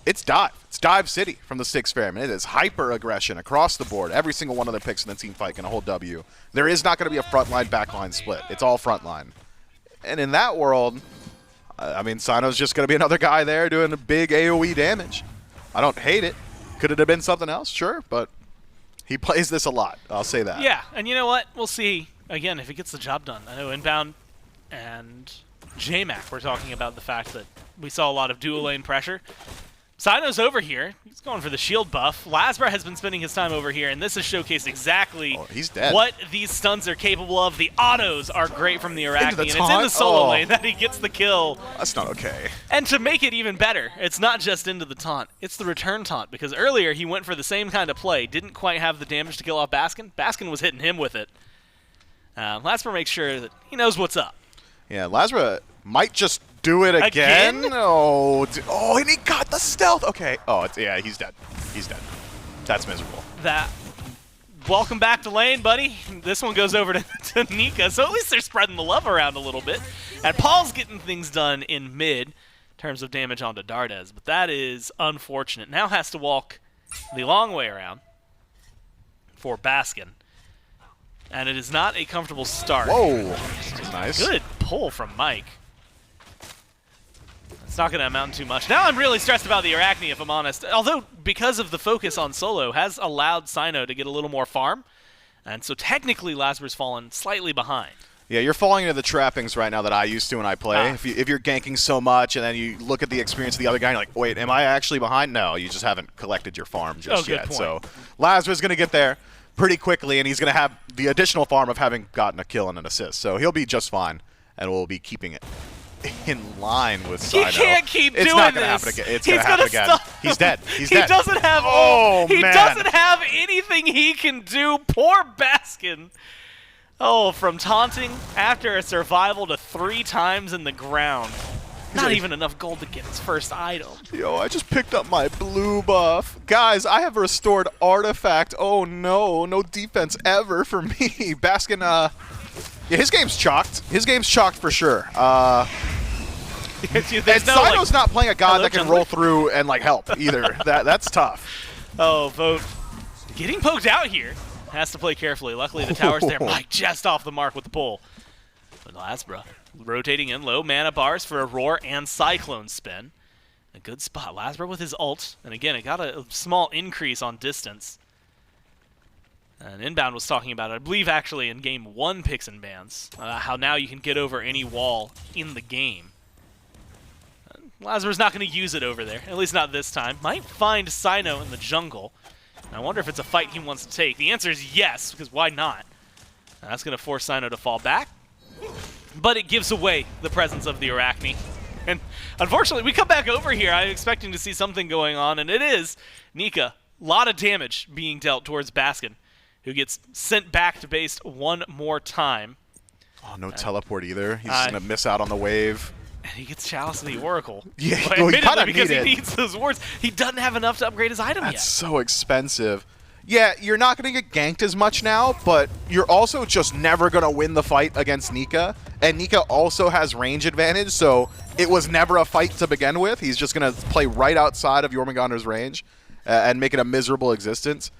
it's dive. It's dive city from the Styx Ferrymen. It is hyper aggression across the board. Every single one of their picks in the team fight can hold W. There is not going to be a frontline backline split. It's all frontline. And in that world, I mean, Cyno's just going to be another guy there doing a big AoE damage. I don't hate it. Could it have been something else? Sure, but he plays this a lot. I'll say that. Yeah, and you know what? We'll see, again, if he gets the job done. I know Inbound and J-Mac were talking about the fact that we saw a lot of dual lane pressure. Cyno's over here. He's going for the shield buff. LASBRA has been spending his time over here, and this has showcased exactly what these stuns are capable of. The autos are great from the Arachne, and it's in the solo lane that he gets the kill. That's not okay. And to make it even better, it's not just into the taunt, it's the return taunt, because earlier he went for the same kind of play, didn't quite have the damage to kill off Baskin. Baskin was hitting him with it. LASBRA makes sure that he knows what's up. Yeah, LASBRA might just do it again. Oh, and he got the stealth. Okay. Oh, yeah, he's dead. He's dead. That's miserable. Welcome back to lane, buddy. This one goes over to Nika, so at least they're spreading the love around a little bit. And Paul's getting things done in mid in terms of damage onto Dardez, but that is unfortunate. Now has to walk the long way around. for Baskin. And it is not a comfortable start. Whoa. Nice. Good pull from Mike. It's not going to amount to too much. Now I'm really stressed about the Arachne, if I'm honest. Although, because of the focus on solo, has allowed Cyno to get a little more farm. And so technically, LASBRA's fallen slightly behind. Yeah, you're falling into the trappings right now that I used to when I play. If you're ganking so much and then you look at the experience of the other guy and you're like, wait, am I actually behind? No, you just haven't collected your farm just good yet. point. So LASBRA's going to get there pretty quickly, and he's going to have the additional farm of having gotten a kill and an assist. So he'll be just fine, and we'll be keeping it in line with Cyno. He can't keep it's doing not gonna this. Happen again. It's going to happen again. Stop. He's dead. He's He dead. doesn't have. He doesn't have anything he can do. Poor Baskin. Oh, from taunting after a survival to 3 times in the ground. Not even enough gold to get his first item. Yo, I just picked up my blue buff. Guys, I have restored artifact. Oh no, no defense ever for me. Baskin, yeah, his game's chalked. His game's chalked for sure. And Cyno's not playing a god that can roll through and like help either. That's tough. Oh, Vote getting poked out here. Has to play carefully. Luckily, the tower's there. Mike just off the mark with the pull. But LASBRA rotating in low mana bars for Aror and CycloneSpin. A good spot. LASBRA with his ult. And again, it got a small increase on distance. And Inbound was talking about it, I believe actually in game 1 picks and bans, how now you can get over any wall in the game. LASBRA's not going to use it over there, at least not this time. Might find Cyno in the jungle. I wonder if it's a fight he wants to take. The answer is yes, because why not? That's going to force Cyno to fall back. But it gives away the presence of the Arachne. And unfortunately, we come back over here. I'm expecting to see something going on, and it is Nika. A lot of damage being dealt towards Baskin, who gets sent back to base one more time. Oh, no teleport either. He's going to miss out on the wave. And he gets Chalice of the Oracle. Yeah, well, he kind of because he needs those wards. He doesn't have enough to upgrade his item yet. That's so expensive. Yeah, you're not going to get ganked as much now, but you're also just never going to win the fight against Nika. And Nika also has range advantage, so it was never a fight to begin with. He's just going to play right outside of Jormungandr's range and make it a miserable existence.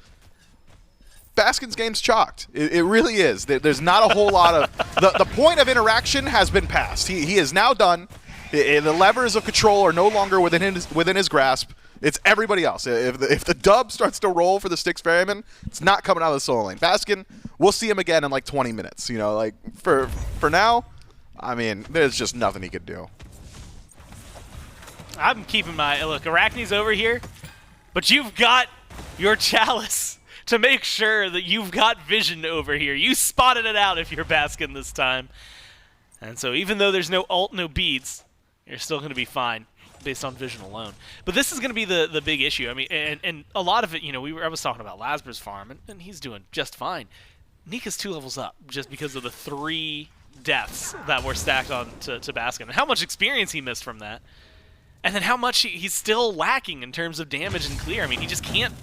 Baskin's game's chalked. It really is. There's not a whole lot of... The point of interaction has been passed. He is now done. The levers of control are no longer within his grasp. It's everybody else. If the dub starts to roll for the Styx Ferrymen, it's not coming out of the solo lane. Baskin, we'll see him again in like 20 minutes. You know, like for now, I mean, there's just nothing he could do. I'm keeping my look. Arachne's over here, but you've got your Chalice to make sure that you've got vision over here. You spotted it out if you're Baskin this time. And so even though there's no ult, no beads, you're still going to be fine based on vision alone. But this is going to be the big issue. I mean, and a lot of it, you know, I was talking about LASBRA's farm, and he's doing just fine. Nika's 2 levels up just because of the 3 deaths that were stacked on to Baskin, and how much experience he missed from that. And then how much he's still lacking in terms of damage and clear. I mean, he just can't...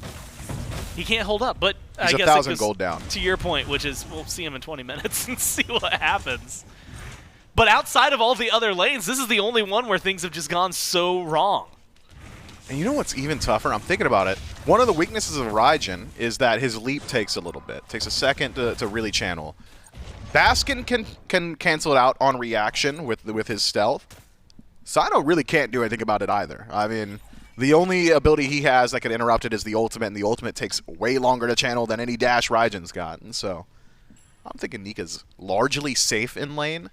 He can't hold up, but He's I guess 1,000 gold down. To your point, which is we'll see him in 20 minutes and see what happens. But outside of all the other lanes, this is the only one where things have just gone so wrong. And you know what's even tougher? I'm thinking about it. One of the weaknesses of Raijin is that his leap takes a little bit. Takes a second to really channel. Baskin can cancel it out on reaction with his stealth. Cyno really can't do anything about it either. I mean... The only ability he has that can interrupt it is the ultimate, and the ultimate takes way longer to channel than any dash Raijin's got. And so, I'm thinking Nika's largely safe in lane.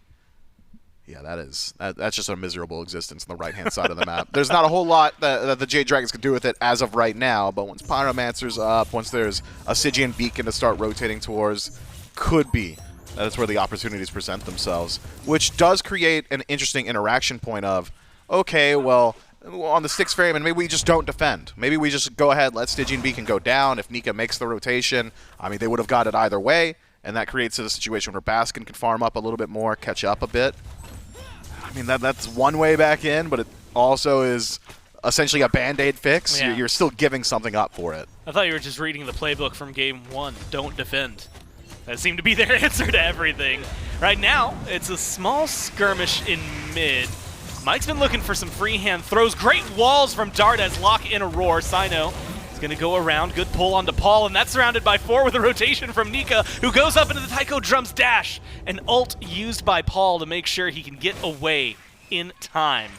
Yeah, that's just a miserable existence on the right-hand side of the map. There's not a whole lot that the Jade Dragons can do with it as of right now, but once Pyromancer's up, once there's a Stygian Beacon to start rotating towards, could be. That's where the opportunities present themselves, which does create an interesting interaction point of, okay, well... on the Styx Ferrymen, maybe we just don't defend. Maybe we just go ahead, let Stygian Beacon go down. If Nika makes the rotation, I mean, they would have got it either way, and that creates a situation where Baskin can farm up a little bit more, catch up a bit. I mean, that's one way back in, but it also is essentially a Band-Aid fix. Yeah. You're still giving something up for it. I thought you were just reading the playbook from game 1. Don't defend. That seemed to be their answer to everything. Right now, it's a small skirmish in mid. Mike's been looking for some freehand throws. Great walls from Dardez. Lock in Aror. Cyno is going Gonna go around, good pull onto Paul, and that's surrounded by 4 with a rotation from Nika, who goes up into the Taiko Drums dash. An ult used by Paul to make sure he can get away in time.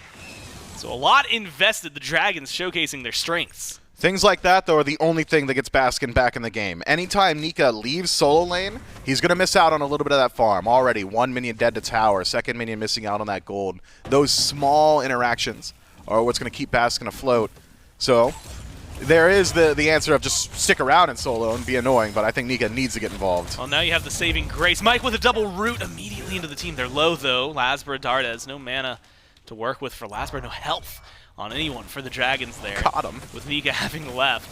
So a lot invested, the Dragons showcasing their strengths. Things like that, though, are the only thing that gets Baskin back in the game. Anytime Nika leaves solo lane, he's going to miss out on a little bit of that farm. Already, 1 minion dead to tower, 2nd minion missing out on that gold. Those small interactions are what's going to keep Baskin afloat. So there is the answer of just stick around in solo and be annoying, but I think Nika needs to get involved. Well, now you have the saving grace. Mike with a double root immediately into the team. They're low, though. LASBRA, Dardez, no mana to work with for LASBRA, no health on anyone for the Dragons there. Caught him. With Nika having left.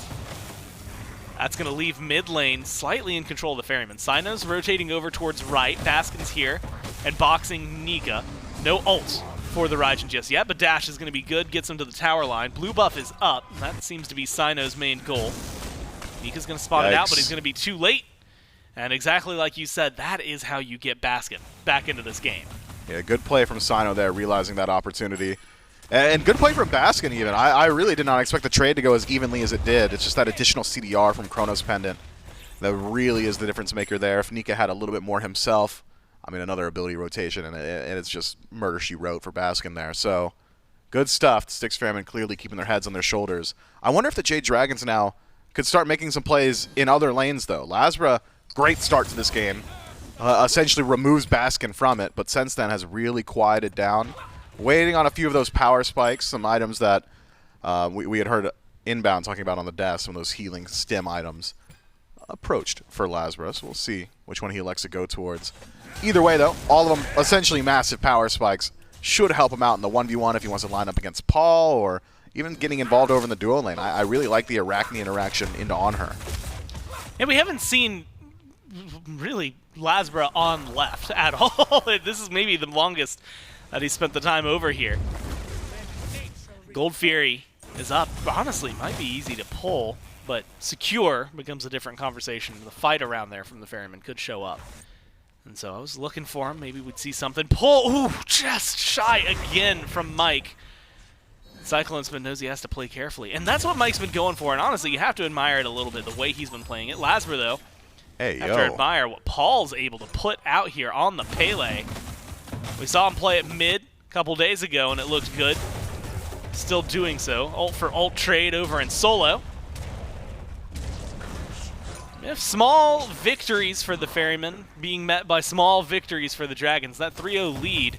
That's going to leave mid lane slightly in control of the Ferrymen. Cyno's rotating over towards right. Baskin's here and boxing Nika. No ult for the Raijin just yet, but dash is going to be good. Gets him to the tower line. Blue buff is up. That seems to be Cyno's main goal. Nika's going to spot it out, but he's going to be too late. And exactly like you said, that is how you get Baskin back into this game. Yeah, good play from Cyno there, realizing that opportunity. And good play from Baskin, even. I really did not expect the trade to go as evenly as it did. It's just that additional CDR from Chronos Pendant that really is the difference maker there. If Nika had a little bit more himself, I mean, another ability rotation, and it's just murder she wrote for Baskin there. So, good stuff. Styx Ferrymen clearly keeping their heads on their shoulders. I wonder if the Jade Dragons now could start making some plays in other lanes, though. LASBRA, great start to this game. Essentially removes Baskin from it, but since then has really quieted down. Waiting on a few of those power spikes, some items that we had heard inbound talking about on the desk, some of those healing stim items approached for LASBRA, so we'll see which one he elects to go towards. Either way, though, all of them essentially massive power spikes should help him out in the 1v1 if he wants to line up against Paul or even getting involved over in the duo lane. I really like the Arachne interaction into Anhur. And we haven't seen really LASBRA on left at all. This is maybe the longest that he spent the time over here. Gold Fury is up. Honestly, might be easy to pull, but secure becomes a different conversation. The fight around there from the Ferryman could show up. And so I was looking for him. Maybe we'd see something. Pull! Ooh, just shy again from Mike. CycloneSpin knows he has to play carefully. And that's what Mike's been going for. And honestly, you have to admire it a little bit, the way he's been playing it. LASBRA, though, have to admire what Paul's able to put out here on the Pele. We saw him play it mid a couple days ago, and it looked good. Still doing so. Ult for ult trade over in solo. Small victories for the Ferrymen being met by small victories for the Dragons. That 3-0 lead,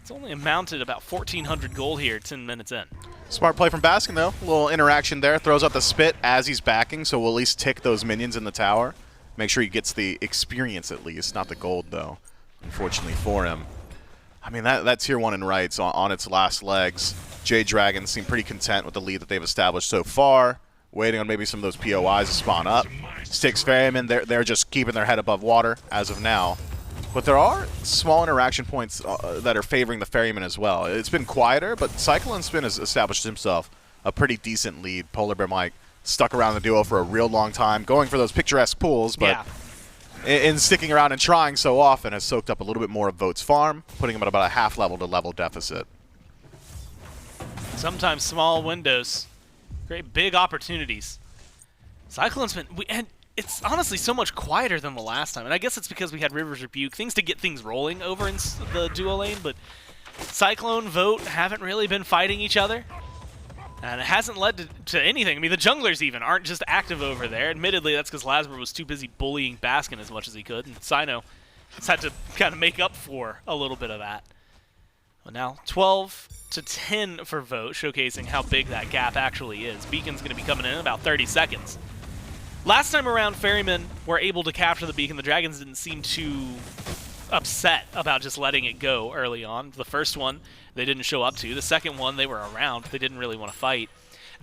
it's only amounted about 1,400 gold here 10 minutes in. Smart play from Baskin, though. A little interaction there. Throws out the spit as he's backing, so we'll at least tick those minions in the tower. Make sure he gets the experience at least, not the gold, though, unfortunately for him. I mean, that Tier 1 in rights on its last legs. Jade Dragons seem pretty content with the lead that they've established so far. Waiting on maybe some of those POIs to spawn up. Styx Ferrymen, they're just keeping their head above water as of now. But there are small interaction points that are favoring the Ferrymen as well. It's been quieter, but CycloneSpin has established himself a pretty decent lead. PolarBearMike stuck around the duo for a real long time, going for those picturesque pulls, but in sticking around and trying so often has soaked up a little bit more of Vote's farm, putting him at about a half level to level deficit. Sometimes small windows create big opportunities. CycloneSpin, and it's honestly so much quieter than the last time, and I guess it's because we had River's Rebuke, things to get things rolling over in the duo lane, but Cyclone, Vote haven't really been fighting each other, and it hasn't led to anything. I mean, the junglers even aren't just active over there. Admittedly, that's because LASBRA was too busy bullying Baskin as much as he could, and Cyno has had to kind of make up for a little bit of that. Well, now 12-10 for Vote, showcasing how big that gap actually is. Beacon's going to be coming in about 30 seconds. Last time around, Ferrymen were able to capture the Beacon. The Dragons didn't seem too upset about just letting it go early on. The first one, they didn't show up to. The second one, they were around. They didn't really want to fight.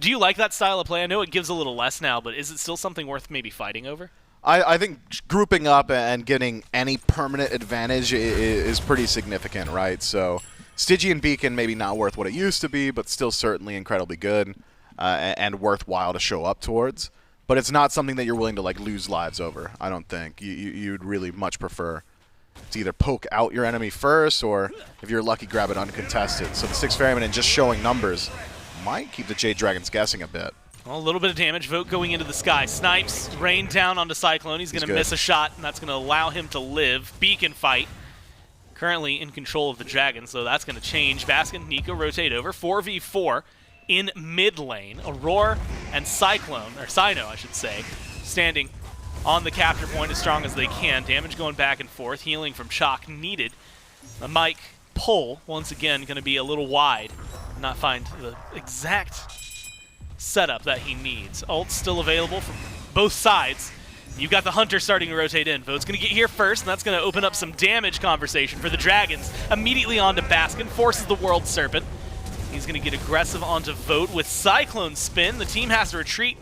Do you like that style of play? I know it gives a little less now, but is it still something worth maybe fighting over? I think grouping up and getting any permanent advantage is pretty significant, right? So Stygian Beacon maybe not worth what it used to be, but still certainly incredibly good and worthwhile to show up towards. But it's not something that you're willing to like lose lives over, I don't think. You'd really much prefer to either poke out your enemy first or, if you're lucky, grab it uncontested. So the Styx Ferrymen and just showing numbers might keep the Jade Dragons guessing a bit. Well, a little bit of damage. Vote going into the sky. Snipes, rain down onto Cyclone. He's going to miss a shot, and that's going to allow him to live. Beacon fight. Currently in control of the Dragons, so that's going to change. Baskin, Nika rotate over. 4v4 in mid lane. Aror and Cyclone, or Cyno, I should say, standing on the capture point as strong as they can. Damage going back and forth. Healing from Chaac needed. The Mike pull, once again, going to be a little wide. Not find the exact setup that he needs. Ult's still available from both sides. You've got the Hunter starting to rotate in. Vote's going to get here first, and that's going to open up some damage conversation for the Dragons. Immediately onto Baskin, forces the World Serpent. He's going to get aggressive onto Vote with CycloneSpin. The team has to retreat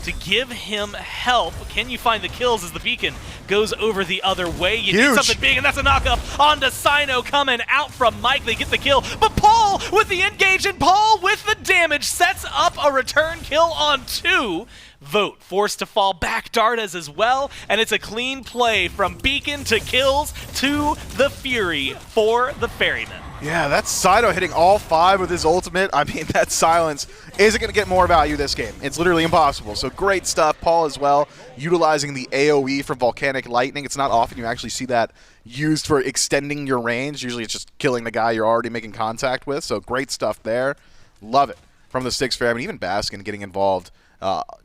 to give him help. Can you find the kills as the Beacon goes over the other way? You need something big, and that's a knock-up onto Cyno coming out from Mike. They get the kill, but Paul with the engage, and Paul with the damage sets up a return kill on 2. Vote forced to fall back, Dardez as well, and it's a clean play from Beacon to kills to the Fury for the Ferrymen. Yeah, that's Cyno hitting all 5 with his ultimate. I mean, that silence isn't going to get more value this game. It's literally impossible. So great stuff. Paul as well, utilizing the AoE from Volcanic Lightning. It's not often you actually see that used for extending your range. Usually it's just killing the guy you're already making contact with. So great stuff there. Love it from the Styx Ferrymen. Even Baskin getting involved.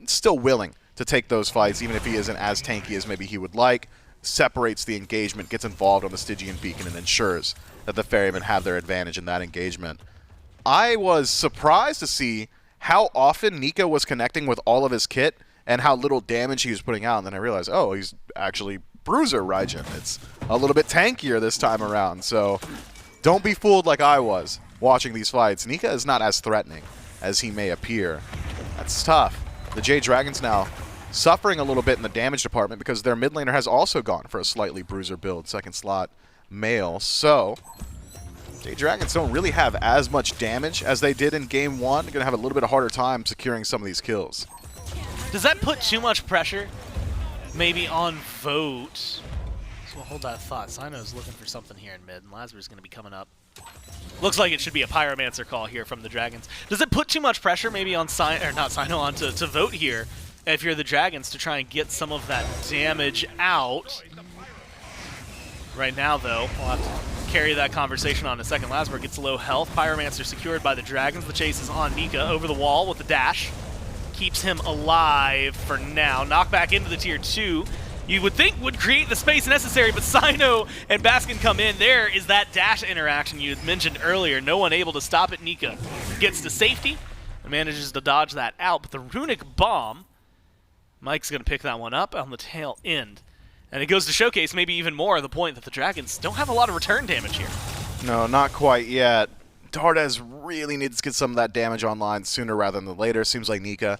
Still willing to take those fights, even if he isn't as tanky as maybe he would like. Separates the engagement, gets involved on the Stygian Beacon, and ensures that the Ferrymen have their advantage in that engagement. I was surprised to see how often Nika was connecting with all of his kit and how little damage he was putting out. And then I realized, oh, he's actually Bruiser Raijin. It's a little bit tankier this time around. So don't be fooled like I was watching these fights. Nika is not as threatening as he may appear. That's tough. The Jade Dragons now suffering a little bit in the damage department because their mid laner has also gone for a slightly Bruiser build, second slot male. So Jade Dragons don't really have as much damage as they did in game 1. They're going to have a little bit of harder time securing some of these kills. Does that put too much pressure maybe on Vote? So we'll hold that thought. Cyno's looking for something here in mid, and LASBRA's going to be coming up. Looks like it should be a Pyromancer call here from the Dragons. Does it put too much pressure maybe on to Vote here if you're the Dragons to try and get some of that damage out? Right now, though, we'll have to carry that conversation on in a second. LASBRA gets low health. Pyromancer secured by the Dragons. The chase is on Nika over the wall with the dash. Keeps him alive for now. Knockback into the tier 2. You would think would create the space necessary, but Cyno and Baskin come in. There is that dash interaction you had mentioned earlier. No one able to stop it. Nika gets to safety and manages to dodge that out. But the Runic Bomb, Mike's going to pick that one up on the tail end. And it goes to showcase maybe even more the point that the Dragons don't have a lot of return damage here. No, not quite yet. Dardez really needs to get some of that damage online sooner rather than later. Seems like Nika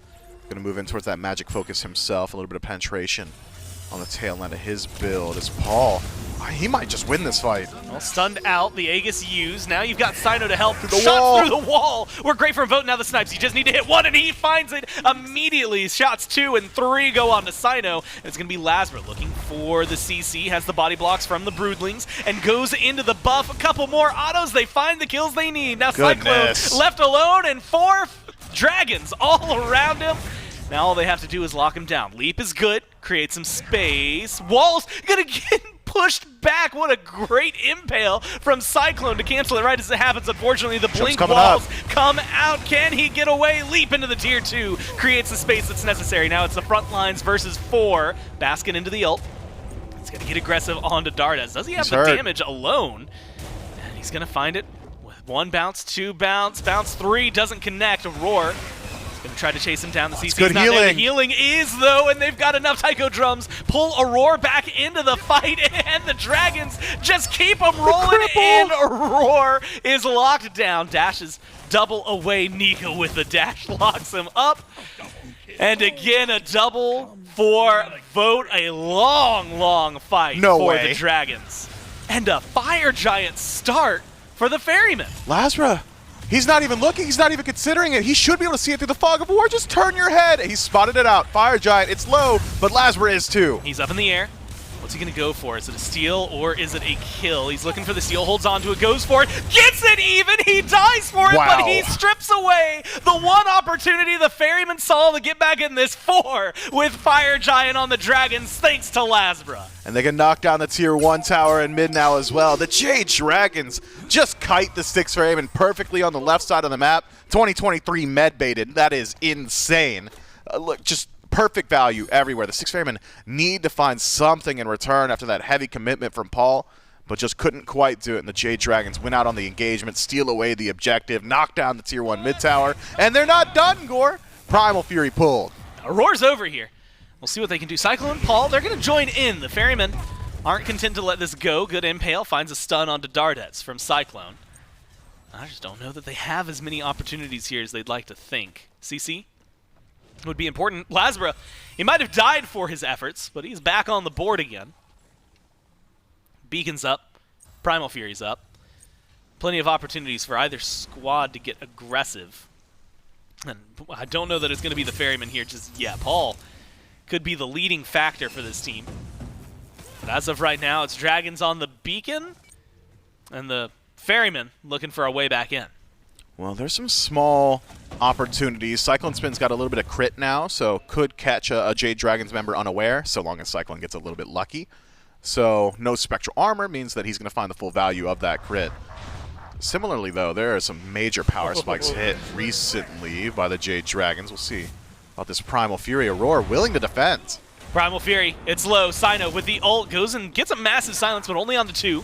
going to move in towards that magic focus himself. A little bit of penetration on the tail end of his build is Paul. He might just win this fight. Well, stunned out, the Aegis used. Now you've got Cyno to help. Through the wall. We're great for Vote now. The snipes. You just need to hit 1, and he finds it immediately. Shots 2 and 3 go on to Cyno. And it's going to be LASBRA looking for the CC. Has the body blocks from the Broodlings and goes into the buff. A couple more autos. They find the kills they need. Now Cyclone left alone, and 4 Dragons all around him. Now all they have to do is lock him down. Leap is good. Create some space. Wall's gonna get pushed back. What a great impale from Cyclone to cancel it right as it happens. Unfortunately, the blink walls come out. Can he get away? Leap into the tier 2. Creates the space that's necessary. Now it's the front lines versus 4. Baskin into the ult. He's gonna get aggressive onto Dardez. Does he have the damage alone? And he's gonna find it with 1 bounce, 2 bounce, bounce 3 doesn't connect. Aror gonna try to chase him down. The CC's good not healing. there. The healing is, though, and they've got enough Taiko drums. Pull Aror back into the fight, and the Dragons just keep them rolling in. Aror is locked down. Dashes double away. Nika with the dash locks him up. And again, a double for Vote. A long, long fight for the Dragons. And a Fire Giant start for the Ferrymen. LASBRA. He's not even looking. He's not even considering it. He should be able to see it through the fog of war. Just turn your head. He spotted it out. Fire Giant. It's low, but LASBRA is too. He's up in the air. What's he going to go for? Is it a steal or is it a kill? He's looking for the steal, holds on to it, goes for it, gets it even! He dies for it, Wow. but he strips away the one opportunity the Ferryman saw to get back in this 4 with Fire Giant on the Dragons, thanks to LASBRA. And they can knock down the tier 1 tower in mid now as well. The Jade Dragons just kite the Styx Ferrymen perfectly on the left side of the map. 2023 med baited. That is insane. Look, just perfect value everywhere. The Styx Ferrymen need to find something in return after that heavy commitment from Paul, but just couldn't quite do it. And the Jade Dragons win out on the engagement, steal away the objective, knock down the tier 1 mid tower, and they're not done, Gore. Primal Fury pulled. Auror's over here. We'll see what they can do. Cyclone, Paul, they're going to join in. The Ferrymen aren't content to let this go. Good impale, finds a stun onto Dardez from Cyclone. I just don't know that they have as many opportunities here as they'd like to think. CC would be important. LASBRA, he might have died for his efforts, but he's back on the board again. Beacon's up. Primal Fury's up. Plenty of opportunities for either squad to get aggressive. And I don't know that it's going to be the Ferryman here just yet. Paul could be the leading factor for this team. But as of right now, it's Dragons on the Beacon, and the Ferryman looking for a way back in. Well, there's some small opportunities. CycloneSpin's got a little bit of crit now, so could catch a Jade Dragons member unaware, so long as Cyclone gets a little bit lucky. So no Spectral Armor means that he's going to find the full value of that crit. Similarly, though, there are some major power spikes hit recently by the Jade Dragons. We'll see about this Primal Fury. Aror willing to defend. Primal Fury, it's low. Cyno with the ult goes and gets a massive silence, but only on the 2.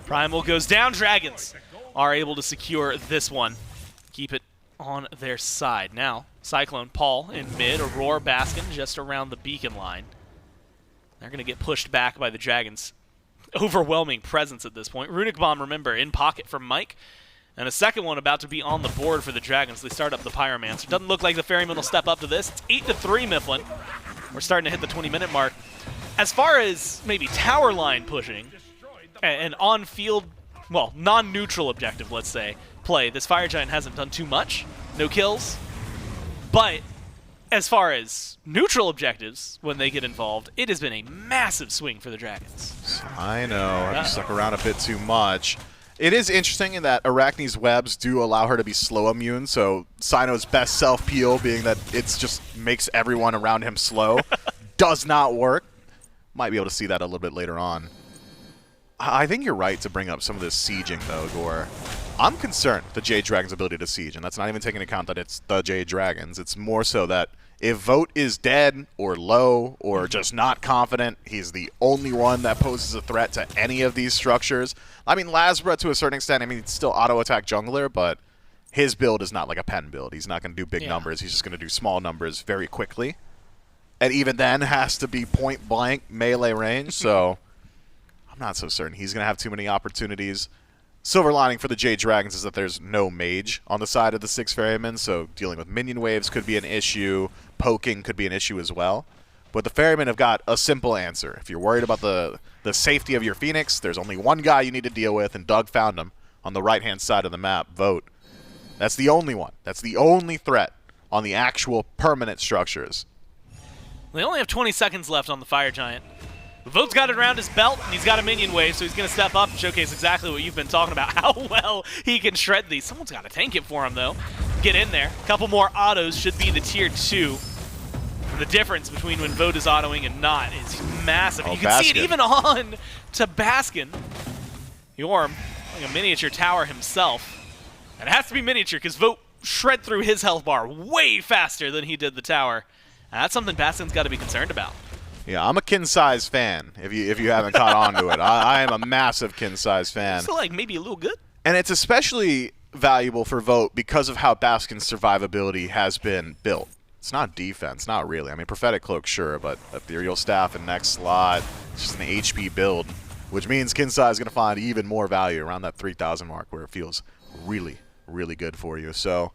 Primal goes down. Dragons are able to secure this one. Keep it on their side. Now, Cyclone, Paul in mid, Aror, Baskin just around the beacon line. They're going to get pushed back by the Dragons. Overwhelming presence at this point. Runic Bomb, remember, in pocket for Mike. And a second one about to be on the board for the Dragons. They start up the Pyromancer. Doesn't look like the Ferryman will step up to this. It's 8-3 Mifflin. We're starting to hit the 20-minute mark. As far as maybe tower line pushing and on-field, well, non-neutral objective, let's say, play, this Fire Giant hasn't done too much. No kills. But as far as neutral objectives, when they get involved, it has been a massive swing for the Dragons. I know. I've stuck around a bit too much. It is interesting in that Arachne's webs do allow her to be slow immune, so Cyno's best self-peel being that it just makes everyone around him slow does not work. Might be able to see that a little bit later on. I think you're right to bring up some of this sieging, though, Gore. I'm concerned with the Jade Dragons' ability to siege, and that's not even taking into account that it's the Jade Dragons. It's more so that if Vote is dead or low or just not confident, he's the only one that poses a threat to any of these structures. I mean, LASBRA to a certain extent, I mean, it's still auto-attack jungler, but his build is not like a pen build. He's not going to do big numbers. He's just going to do small numbers very quickly. And even then has to be point-blank melee range, so I'm not so certain he's going to have too many opportunities. Silver lining for the Jade Dragons is that there's no mage on the side of the Styx Ferrymen, so dealing with minion waves could be an issue. Poking could be an issue as well. But the Ferrymen have got a simple answer. If you're worried about the safety of your Phoenix, there's only one guy you need to deal with, and Doug found him on the right-hand side of the map, Vote. That's the only one. That's the only threat on the actual permanent structures. They only have 20 seconds left on the Fire Giant. Vote's got it around his belt, and he's got a minion wave, so he's going to step up and showcase exactly what you've been talking about, how well he can shred these. Someone's got to tank it for him, though. Get in there. A couple more autos should be the tier 2. The difference between when Vote is autoing and not is massive. Oh, you can see it even on to Baskin. Yorm, like a miniature tower himself. And it has to be miniature, because Vote shred through his health bar way faster than he did the tower. And that's something Baskin's got to be concerned about. Yeah, I'm a Kin-Size fan, if you haven't caught on to it. I am a massive Kin-Size fan. So, like, maybe a little good? And it's especially valuable for Vote because of how Baskin's survivability has been built. It's not defense, not really. I mean, Prophetic Cloak, sure, but Ethereal Staff and next slot, it's just an HP build, which means Kin-Size is going to find even more value around that 3,000 mark where it feels really, really good for you. So,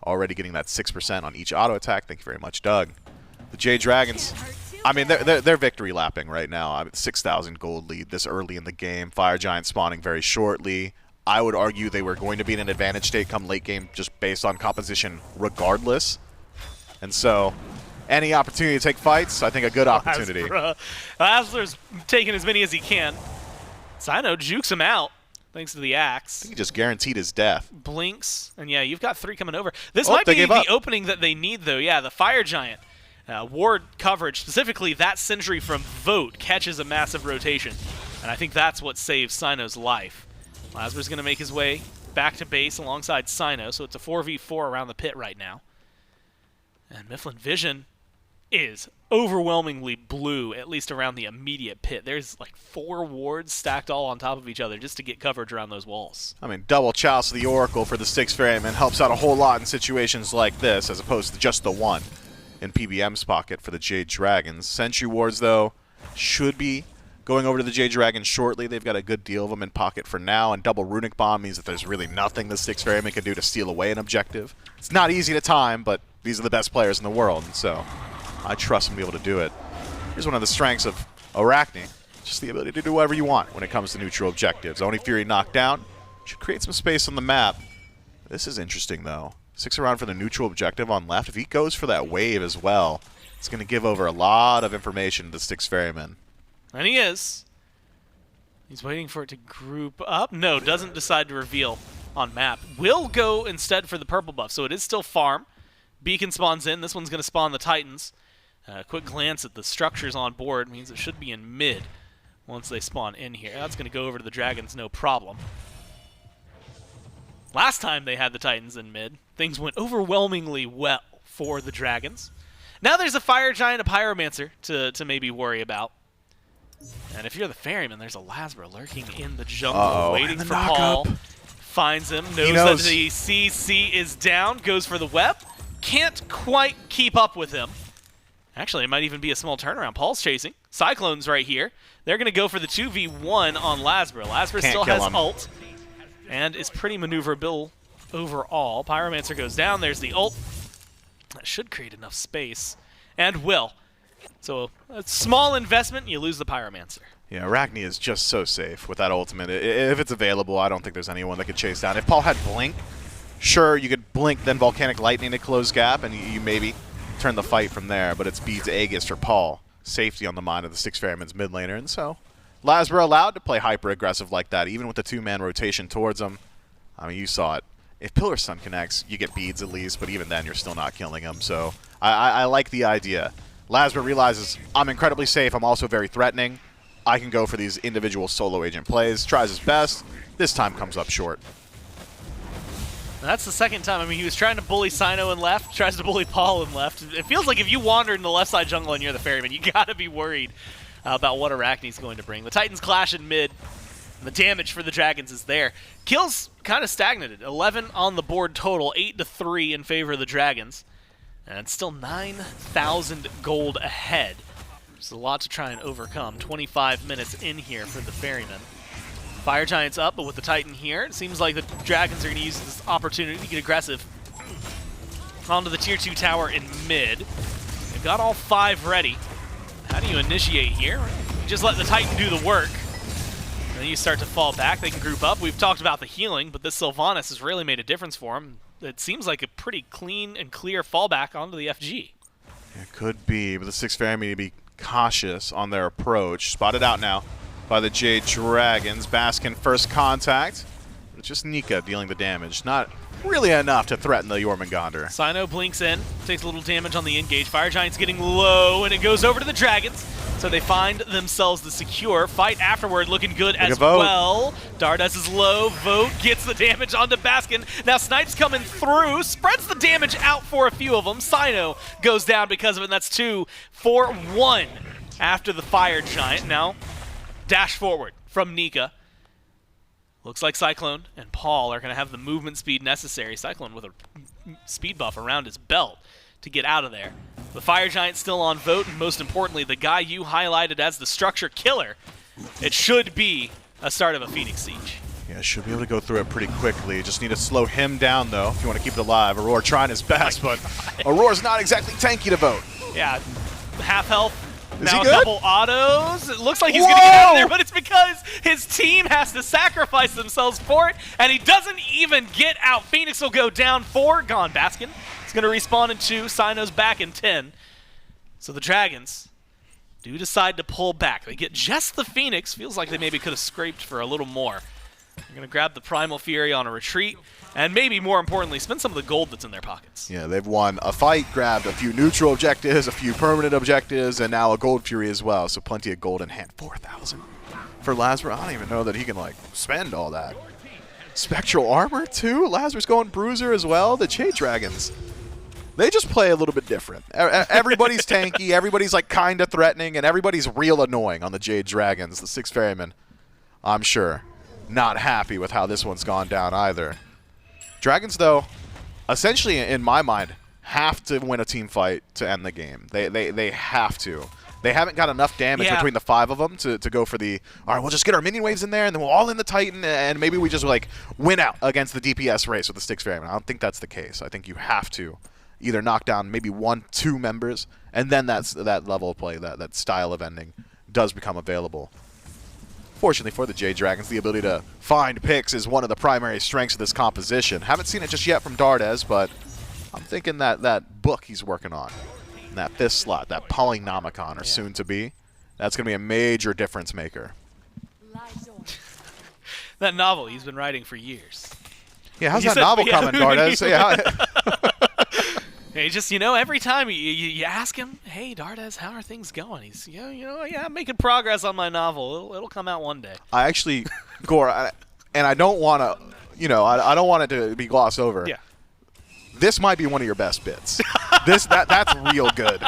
already getting that 6% on each auto attack. Thank you very much, Doug. The Jade Dragons, I mean, they're victory lapping right now. I mean, 6,000 gold lead this early in the game. Fire Giant spawning very shortly. I would argue they were going to be in an advantage state come late game just based on composition regardless. And so any opportunity to take fights, I think a good opportunity. LASBRA's taking as many as he can. Cyno jukes him out thanks to the axe. I think he just guaranteed his death. Blinks, and yeah, you've got 3 coming over. This might be the opening that they need, though. Yeah, the Fire Giant. Ward coverage, specifically that Sentry from Vote, catches a massive rotation. And I think that's what saves Cyno's life. LASBRA's going to make his way back to base alongside Cyno, so it's a 4v4 around the pit right now. And Mifflin Vision is overwhelmingly blue, at least around the immediate pit. There's like 4 wards stacked all on top of each other just to get coverage around those walls. I mean, double Chouse of the Oracle for the Styx Ferrymen helps out a whole lot in situations like this, as opposed to just the one in PBM's pocket for the Jade Dragons. Sentry wards, though, should be going over to the Jade Dragons shortly. They've got a good deal of them in pocket for now, and double Runic Bomb means that there's really nothing the Styx Ferrymen can do to steal away an objective. It's not easy to time, but these are the best players in the world, and so I trust them to be able to do it. Here's one of the strengths of Arachne, just the ability to do whatever you want when it comes to neutral objectives. Oni Fury knocked down, should create some space on the map. This is interesting, though. 6 around for the neutral objective on left. If he goes for that wave as well, it's going to give over a lot of information to the Styx Ferrymen. And he is. He's waiting for it to group up. No, doesn't decide to reveal on map. Will go instead for the purple buff, so it is still farm. Beacon spawns in. This one's going to spawn the Titans. Quick glance at the structures on board means it should be in mid once they spawn in here. That's going to go over to the Dragons, no problem. Last time they had the Titans in mid, things went overwhelmingly well for the Dragons. Now there's a Fire Giant, a Pyromancer to maybe worry about. And if you're the Ferryman, there's a LASBRA lurking in the jungle, waiting for Paul. Finds him, knows that the CC is down, goes for the web. Can't quite keep up with him. Actually, it might even be a small turnaround. Paul's chasing. Cyclone's right here. They're going to go for the 2v1 on LASBRA. LASBRA still has ult and is pretty maneuverable overall. Pyromancer goes down. There's the ult. That should create enough space. And will. So a small investment, you lose the Pyromancer. Yeah, Arachne is just so safe with that ultimate. If it's available, I don't think there's anyone that could chase down. If Paul had Blink, sure, you could Blink, then Volcanic Lightning to close gap, and you maybe turn the fight from there. But it's Beads Aegis or Paul. Safety on the mind of the Styx Ferrymen's mid laner, and so LASBRA allowed to play hyper-aggressive like that, even with the 2-man rotation towards him. I mean, you saw it. If Pillar Sun connects, you get Beads at least, but even then, you're still not killing him. So I like the idea. LASBRA realizes, I'm incredibly safe, I'm also very threatening. I can go for these individual solo agent plays. Tries his best. This time comes up short. That's the second time. I mean, he was trying to bully Cyno in left, tries to bully Paul in left. It feels like if you wander in the left side jungle and you're the Ferryman, you gotta be worried about what Arachne's going to bring. The Titans clash in mid. The damage for the Dragons is there. Kills kind of stagnated. 11 on the board total, 8-3 in favor of the Dragons. And still 9,000 gold ahead. There's a lot to try and overcome. 25 minutes in here for the Ferrymen. Fire Giant's up, but with the Titan here, it seems like the Dragons are going to use this opportunity to get aggressive onto the tier 2 tower in mid. They've got all 5 ready. How do you initiate here? You just let the Titan do the work. And then you start to fall back. They can group up. We've talked about the healing, but this Sylvanus has really made a difference for him. It seems like a pretty clean and clear fallback onto the FG. It could be, but the Styx Ferrymen need to be cautious on their approach. Spotted out now by the Jade Dragons. Baskin first contact. It's just Nika dealing the damage. Not really enough to threaten the Jormungandr. Cyno blinks in, takes a little damage on the engage. Fire Giant's getting low, and it goes over to the Dragons. So they find themselves the secure. Fight afterward looking good as well. Dardez is low. Vote gets the damage onto Baskin. Now Snipe's coming through, spreads the damage out for a few of them. Cyno goes down because of it, and that's 2 for 1 after the Fire Giant. Now, dash forward from Nika. Looks like Cyclone and Paul are going to have the movement speed necessary. Cyclone with a speed buff around his belt to get out of there. The Fire Giant still on Vote, and most importantly, the guy you highlighted as the structure killer. It should be a start of a Phoenix Siege. Yeah, should be able to go through it pretty quickly. Just need to slow him down, though, if you want to keep it alive. Aror trying his best, but Auror's not exactly tanky to Vote. Yeah, half health. Is now he a good? couple autos. It looks like he's going to get out of there, but it's because his team has to sacrifice themselves for it, and he doesn't even get out. Phoenix will go down 4. Gone Baskin. It's going to respawn in 2. Cyno's back in 10. So the Dragons do decide to pull back. They get just the Phoenix. Feels like they maybe could have scraped for a little more. They're going to grab the Primal Fury on a retreat, and maybe more importantly, spend some of the gold that's in their pockets. Yeah, they've won a fight, grabbed a few neutral objectives, a few permanent objectives, and now a Gold Fury as well. So plenty of gold in hand. 4,000 for LASBRA. I don't even know that he can, like, spend all that. Spectral Armor, too? LASBRA's going Bruiser as well. The Jade Dragons, they just play a little bit different. Everybody's tanky, everybody's, like, kind of threatening, and everybody's real annoying on the Jade Dragons. The Styx Ferrymen, I'm sure, not happy with how this one's gone down either. Dragons, though, essentially, in my mind, have to win a team fight to end the game. They have to. They haven't got enough damage between the 5 of them to go for the, all right, we'll just get our minion waves in there, and then we'll all in the Titan, and maybe we just, like, win out against the DPS race with the Styx Ferrymen. I don't think that's the case. I think you have to either knock down maybe 1, 2 members, and then that level of play, that style of ending does become available. Fortunately for the Jade Dragons, the ability to find picks is one of the primary strengths of this composition. Haven't seen it just yet from Dardez, but I'm thinking that book he's working on, and that 5th slot, that Polynomicon, or soon to be, that's going to be a major difference maker. That novel he's been writing for years. Yeah, how's that novel coming, Dardez? Yeah. He just, you know, every time you ask him, hey, Dardez, how are things going? He's, yeah, I'm making progress on my novel. It'll come out one day. I actually, Gore, and I don't want to, I don't want it to be glossed over. Yeah. This might be one of your best bits. That's real good.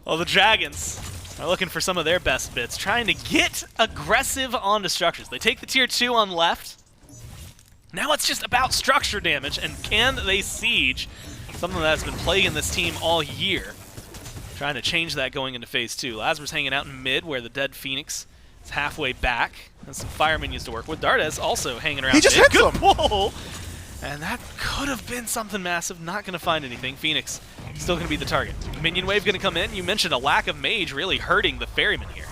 Well, the Dragons are looking for some of their best bits, trying to get aggressive onto structures. They take the tier 2 on left. Now it's just about structure damage, and can they siege? Something that's been plaguing this team all year. Trying to change that going into phase 2. LASBRA's hanging out in mid, where the dead Phoenix is halfway back. And some fire minions to work with. Dardez also hanging around. He just hits Good him! pull! And that could have been something massive. Not going to find anything. Phoenix still going to be the target. Minion wave going to come in. You mentioned a lack of mage really hurting the Ferryman here.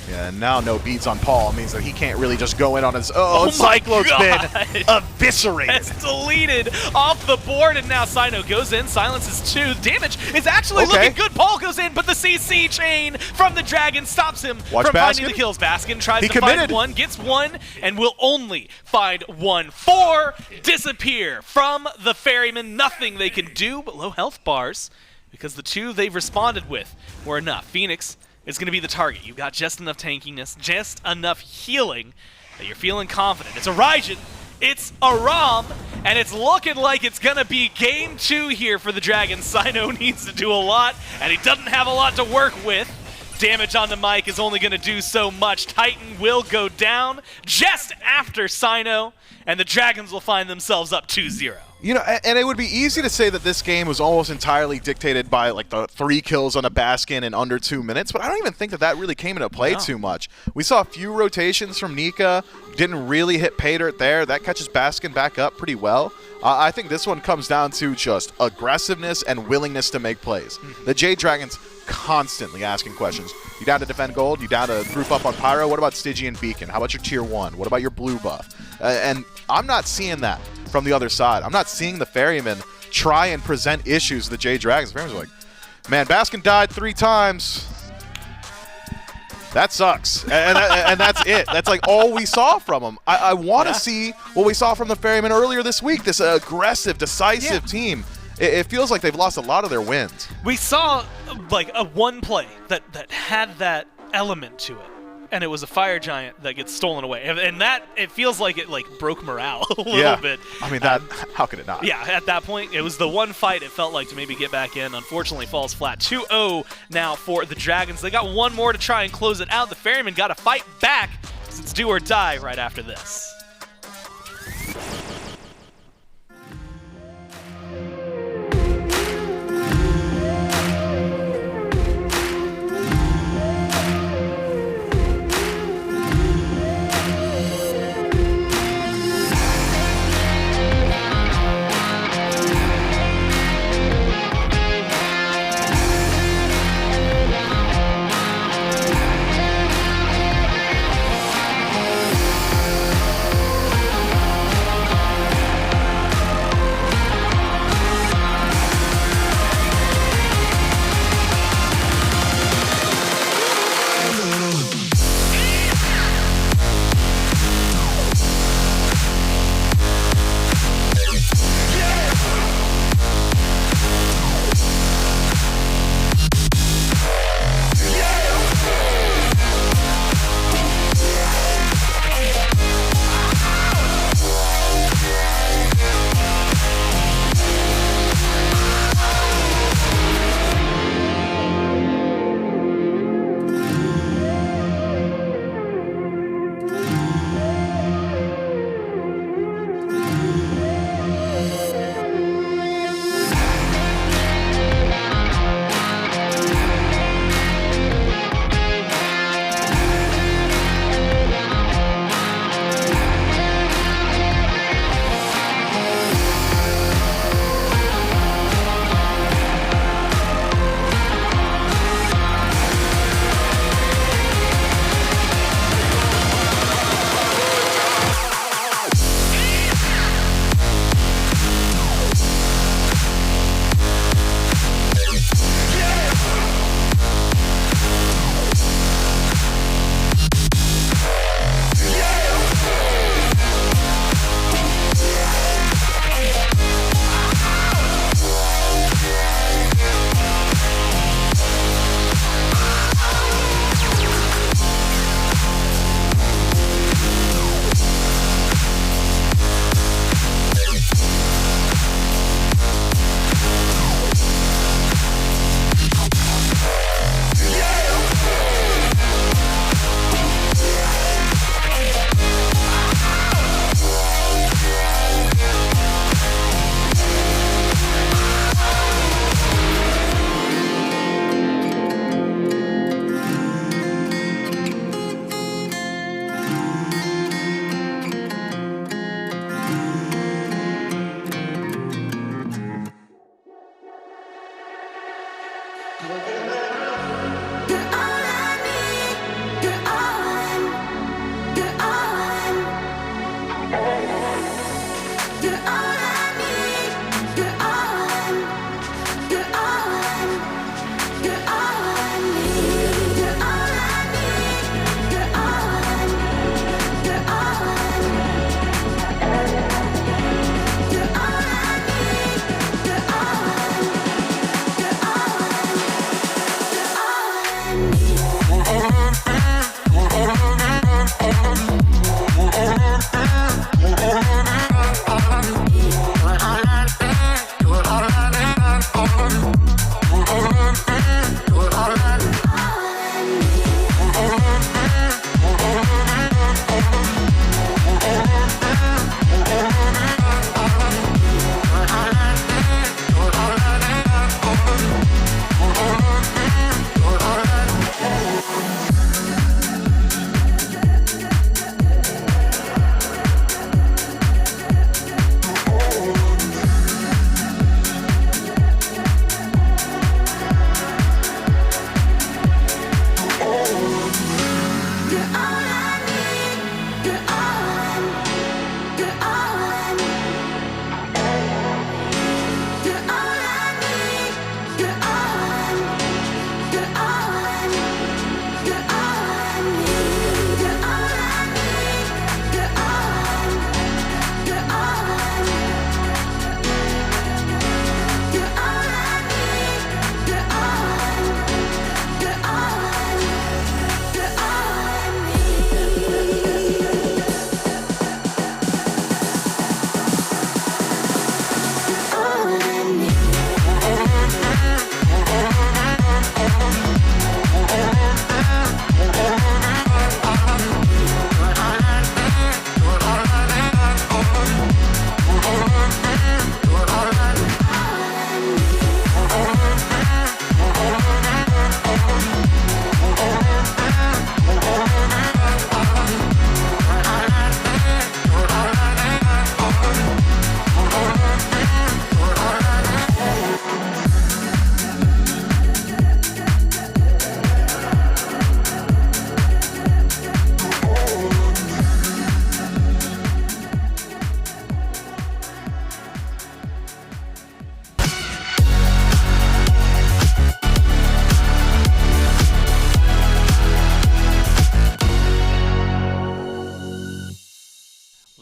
Yeah, and now no beads on Paul means that he can't really just go in on his own. CycloneSpin eviscerated. It's deleted off the board, and now Cyno goes in, silences 2. Damage is actually looking good. Paul goes in, but the CC chain from the Dragon stops him from finding the kills. Baskin tries to find 1, gets 1, and will only find 1. 4 disappear from the Ferryman. Nothing they can do but low health bars, because the 2 they've responded with were enough. Phoenix is going to be the target. You've got just enough tankiness, just enough healing that you're feeling confident. It's a Raijin, it's a Ram, and it's looking like it's going to be game 2 here for the Dragons. Cyno needs to do a lot, and he doesn't have a lot to work with. Damage on the mic is only going to do so much. Titan will go down just after Cyno, and the Dragons will find themselves up 2-0. And it would be easy to say that this game was almost entirely dictated by, like, the 3 kills on a Baskin in under 2 minutes, but I don't even think that really came into play too much. We saw a few rotations from Nika, didn't really hit pay dirt there. That catches Baskin back up pretty well. I think this one comes down to just aggressiveness and willingness to make plays. The Jade Dragons constantly asking questions. You down to defend gold? You down to group up on Pyro? What about Stygian Beacon? How about your tier 1? What about your blue buff? And I'm not seeing that from the other side. I'm not seeing the Ferrymen try and present issues to the Jade Dragons. The Ferrymen are like, man, Baskin died 3 times. That sucks. And that's it. That's like all we saw from them. I want to see what we saw from the Ferrymen earlier this week, this aggressive, decisive team. It feels like they've lost a lot of their wins. We saw like a one play that had that element to it, and it was a fire giant that gets stolen away, and that it feels like it like broke morale a little bit. I mean, how could it not? Yeah, at that point, it was the one fight it felt like to maybe get back in. Unfortunately, falls flat. 2-0 now for the Dragons. They got one more to try and close it out. The Ferrymen got to fight back, because it's do or die right after this.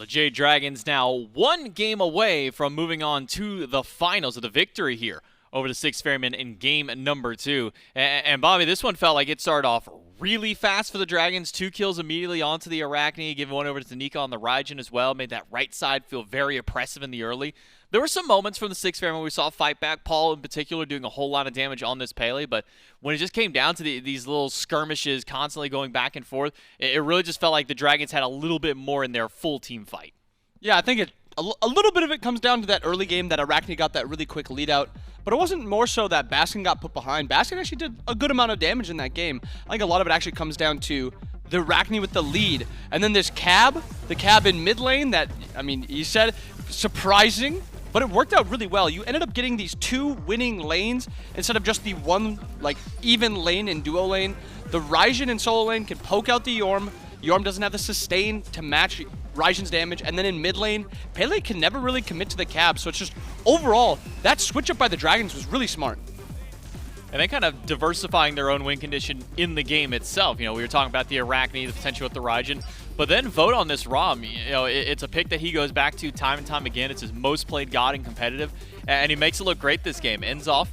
The Jade Dragons now one game away from moving on to the finals of the victory here over the Styx Ferrymen in game number 2. And Bobby, this one felt like it started off really fast for the Dragons. 2 kills immediately onto the Arachne, giving one over to Nika on the Raijin as well. Made that right side feel very oppressive in the early. There were some moments from the Styx Ferrymen where we saw fight back. Paul in particular doing a whole lot of damage on this Pele, but when it just came down to these little skirmishes constantly going back and forth, it really just felt like the Dragons had a little bit more in their full team fight. Yeah, I think a little bit of it comes down to that early game that Arachne got that really quick lead out, but it wasn't more so that Baskin got put behind. Baskin actually did a good amount of damage in that game. I think a lot of it actually comes down to the Arachne with the lead, and then this the cab in mid lane that, I mean, you said surprising, but it worked out really well. You ended up getting these 2 winning lanes instead of just the one, like, even lane in duo lane. The Raijin in solo lane can poke out the Yorm. Yorm doesn't have the sustain to match Raijin's damage, and then in mid lane, Pele can never really commit to the cab, so it's just, overall, that switch up by the Dragons was really smart. And then kind of diversifying their own win condition in the game itself. You know, we were talking about the Arachne, the potential with the Raijin, but then vote on this Ram. You know, it's a pick that he goes back to time and time again. It's his most played god in competitive, and he makes it look great this game. Ends off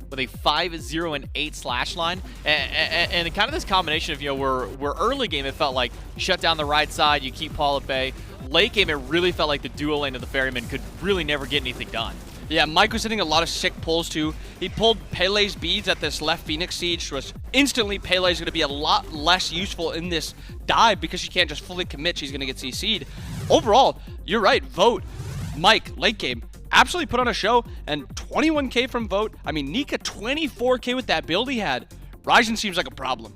with a 5-0-8 slash line, and kind of this combination of, you know, we're early game, it felt like shut down the right side, you keep Paul at bay. Late game, it really felt like the duo lane of the Ferrymen could really never get anything done. Yeah, Mike was hitting a lot of sick pulls too. He pulled Pele's beads at this left Phoenix Siege, was instantly Pele's going to be a lot less useful in this dive because she can't just fully commit, she's going to get CC'd. Overall, you're right, vote. Mike, late game, absolutely put on a show, and 21k from vote. I mean, Nika 24k with that build he had. Raijin seems like a problem.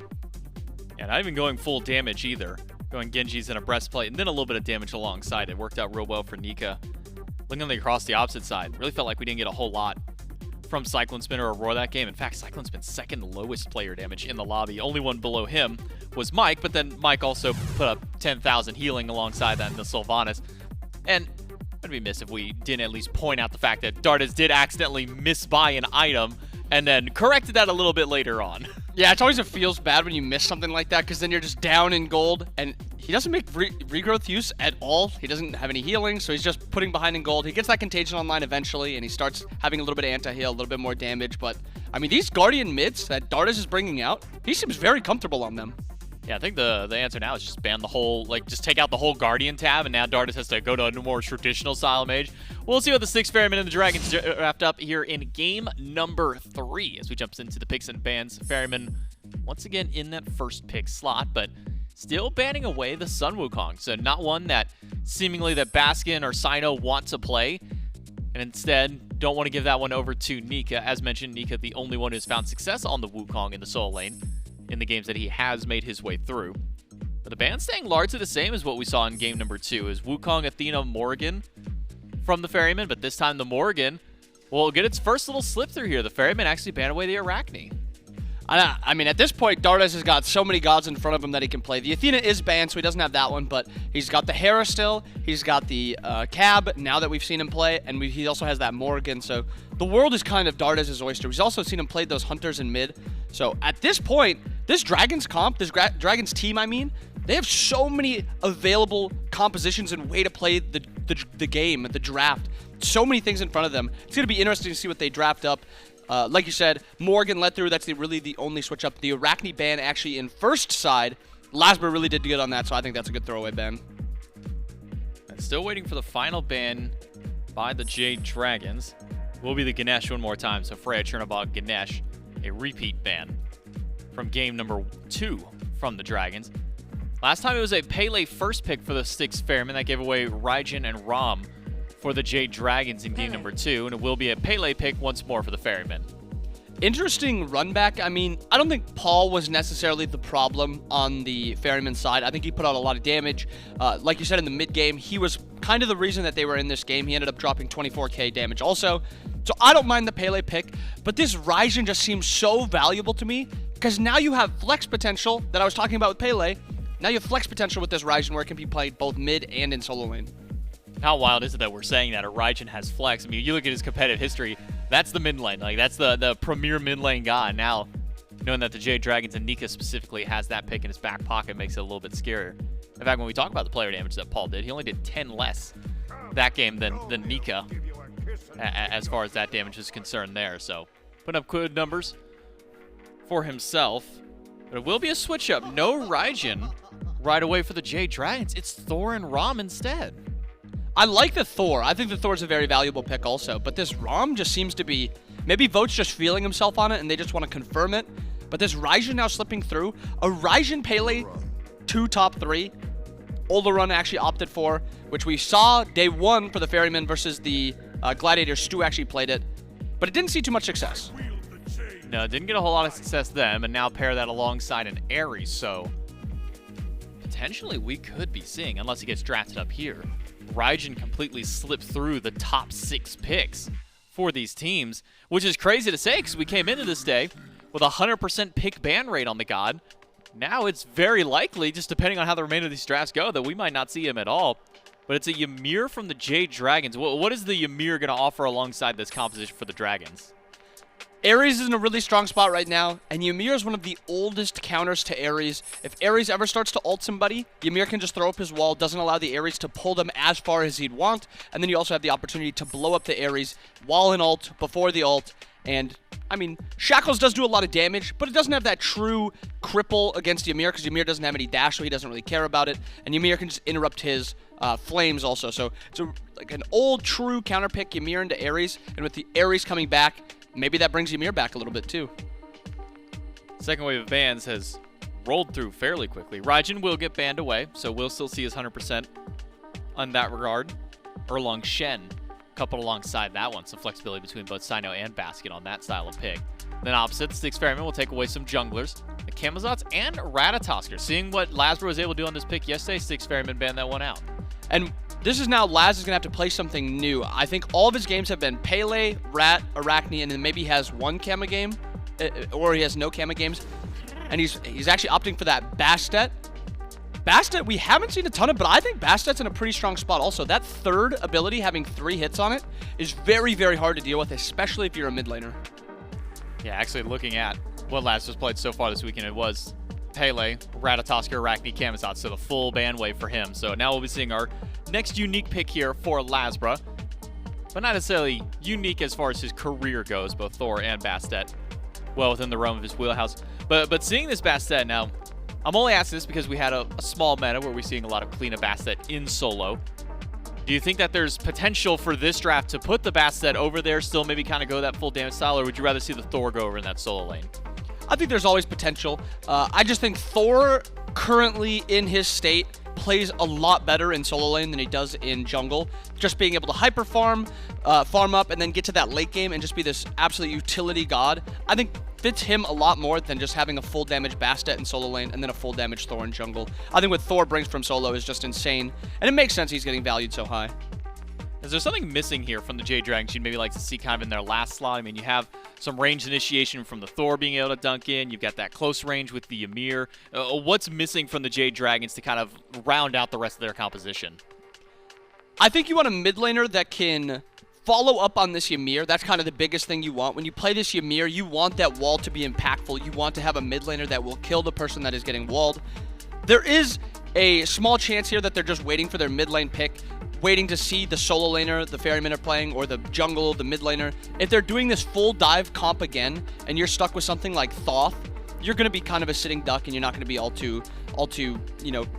Yeah, not even going full damage either. Going Genji's in a breastplate, and then a little bit of damage alongside. It worked out real well for Nika. Looking across the opposite side, really felt like we didn't get a whole lot from CycloneSpin or Aror that game. In fact, CycloneSpin's second lowest player damage in the lobby. Only one below him was Mike, but then Mike also put up 10,000 healing alongside that in the Sylvanus. And I'd be missed if we didn't at least point out the fact that Dardez did accidentally misbuy an item and then corrected that a little bit later on. Yeah, it's always feels bad when you miss something like that because then you're just down in gold, and he doesn't make regrowth use at all. He doesn't have any healing, so he's just putting behind in gold. He gets that contagion online eventually, and he starts having a little bit of anti-heal, a little bit more damage. But, I mean, these Guardian mids that Dardez is bringing out, he seems very comfortable on them. Yeah, I think the answer now is just ban the whole, just take out the whole Guardian tab, and now Dardez has to go to a more traditional style mage. We'll see what the Styx Ferrymen and the Dragons wrapped up here in game number 3 as we jump into the picks and bans. Ferrymen once again in that first pick slot, but still banning away the Sun Wukong. So not one that seemingly that Baskin or Cyno want to play, and instead don't want to give that one over to Nika. As mentioned, Nika the only one who's found success on the Wukong in the solo lane in the games that he has made his way through. But the ban staying largely the same as what we saw in game number 2 is Wukong, Athena, Morrigan from the Ferryman, but this time the Morrigan will get its first little slip through here. The Ferryman actually ban away the Arachne. I mean, at this point, Dardez has got so many gods in front of him that he can play. The Athena is banned, so he doesn't have that one, but he's got the Hera still. He's got the Cab, now that we've seen him play, and he also has that Morrigan, so the world is kind of Dardez's oyster. We've also seen him play those Hunters in mid. So at this point, this Dragons comp, this Dragons team, I mean, they have so many available compositions and way to play the game, the draft. So many things in front of them. It's going to be interesting to see what they draft up. Like you said, Morgan let through. That's really the only switch up. The Arachne ban actually in first side. LASBRA really did good on that, so I think that's a good throwaway ban. And still waiting for the final ban by the Jade Dragons. Will be the Ganesh one more time. So Freya Chernobog Ganesh, a repeat ban from game number 2 from the Dragons. Last time it was a Pele first pick for the Styx Ferrymen that gave away Raijin and Ram for the Jade Dragons in game number 2, and it will be a Pele pick once more for the Ferrymen. Interesting run back. I mean, I don't think Paul was necessarily the problem on the Ferryman side. I think he put out a lot of damage. Like you said in the mid game, he was kind of the reason that they were in this game. He ended up dropping 24k damage also. So I don't mind the Pele pick, but this Raijin just seems so valuable to me because now you have flex potential that I was talking about with Pele. Now you have flex potential with this Raijin where it can be played both mid and in solo lane. How wild is it that we're saying that a Raijin has flex? I mean, you look at his competitive history, that's the mid lane. Like, that's the premier mid lane guy. Now, knowing that the Jade Dragons and Nika specifically has that pick in his back pocket makes it a little bit scarier. In fact, when we talk about the player damage that Paul did, he only did 10 less that game than Nika as far as that damage is concerned there. So, putting up good numbers for himself. But it will be a switch up. No Raijin right away for the Jade Dragons. It's Thor and Ram instead. I like the Thor. I think the Thor's a very valuable pick also, but this Ram just seems to be, maybe Vote's just feeling himself on it and they just want to confirm it, but this Raijin now slipping through. A Raijin Pele 2 top 3. Olorun actually opted for, which we saw day 1 for the Ferryman versus the Gladiators. Stu actually played it, but it didn't see too much success. No, it didn't get a whole lot of success then, and now pair that alongside an Ares, so potentially we could be seeing, unless he gets drafted up here, Raijin completely slipped through the top 6 picks for these teams, which is crazy to say because we came into this day with a 100% pick ban rate on the god. Now it's very likely, just depending on how the remainder of these drafts go, that we might not see him at all. But it's a Ymir from the Jade Dragons. What is the Ymir going to offer alongside this composition for the Dragons? Ares is in a really strong spot right now, and Ymir is one of the oldest counters to Ares. If Ares ever starts to ult somebody, Ymir can just throw up his wall, doesn't allow the Ares to pull them as far as he'd want, and then you also have the opportunity to blow up the Ares while in ult, before the ult, and, I mean, Shackles does do a lot of damage, but it doesn't have that true cripple against Ymir, because Ymir doesn't have any dash, so he doesn't really care about it, and Ymir can just interrupt his flames also, so it's like an old, true counter pick, Ymir into Ares, and with the Ares coming back, maybe that brings Ymir back a little bit too. Second wave of bans has rolled through fairly quickly. Raijin will get banned away, so we'll still see his 100% on that regard. Erlong Shen coupled alongside that one. Some flexibility between both Cyno and Baskin on that style of pick. Then opposite, the Styx Ferrymen will take away some junglers. The Camazotz and Ratatosker. Seeing what LASBRA was able to do on this pick yesterday, Styx Ferrymen banned that one out. And this is now Laz is going to have to play something new. I think all of his games have been Pele, Rat, Arachne, and then maybe he has one Kama game, or he has no Kama games. And he's actually opting for that Bastet. Bastet, we haven't seen a ton of, but I think Bastet's in a pretty strong spot also. That third ability, having 3 hits on it, is very, very hard to deal with, especially if you're a mid laner. Yeah, actually looking at what LASBRA's played so far this weekend, it was Pele, Ratatoskr, Arachne, Camazotz, so the full ban wave for him. So now we'll be seeing our next unique pick here for LASBRA, but not necessarily unique as far as his career goes, both Thor and Bastet well within the realm of his wheelhouse. But seeing this Bastet now, I'm only asking this because we had a small meta where we're seeing a lot of clean up Bastet in solo. Do you think that there's potential for this draft to put the Bastet over there, still maybe kind of go that full damage style, or would you rather see the Thor go over in that solo lane? I think there's always potential. I just think Thor, currently in his state, plays a lot better in solo lane than he does in jungle. Just being able to hyper farm, farm up, and then get to that late game and just be this absolute utility god, I think fits him a lot more than just having a full damage Bastet in solo lane and then a full damage Thor in jungle. I think what Thor brings from solo is just insane, and it makes sense he's getting valued so high. Is there something missing here from the Jade Dragons you'd maybe like to see kind of in their last slot? I mean, you have some range initiation from the Thor being able to dunk in. You've got that close range with the Ymir. What's missing from the Jade Dragons to kind of round out the rest of their composition? I think you want a mid laner that can follow up on this Ymir. That's kind of the biggest thing you want. When you play this Ymir, you want that wall to be impactful. You want to have a mid laner that will kill the person that is getting walled. There is a small chance here that they're just waiting for their mid lane pick, waiting to see the solo laner the Ferrymen are playing, or the jungle, the mid laner. If they're doing this full dive comp again, and you're stuck with something like Thoth, you're going to be kind of a sitting duck, and you're not going to be all too,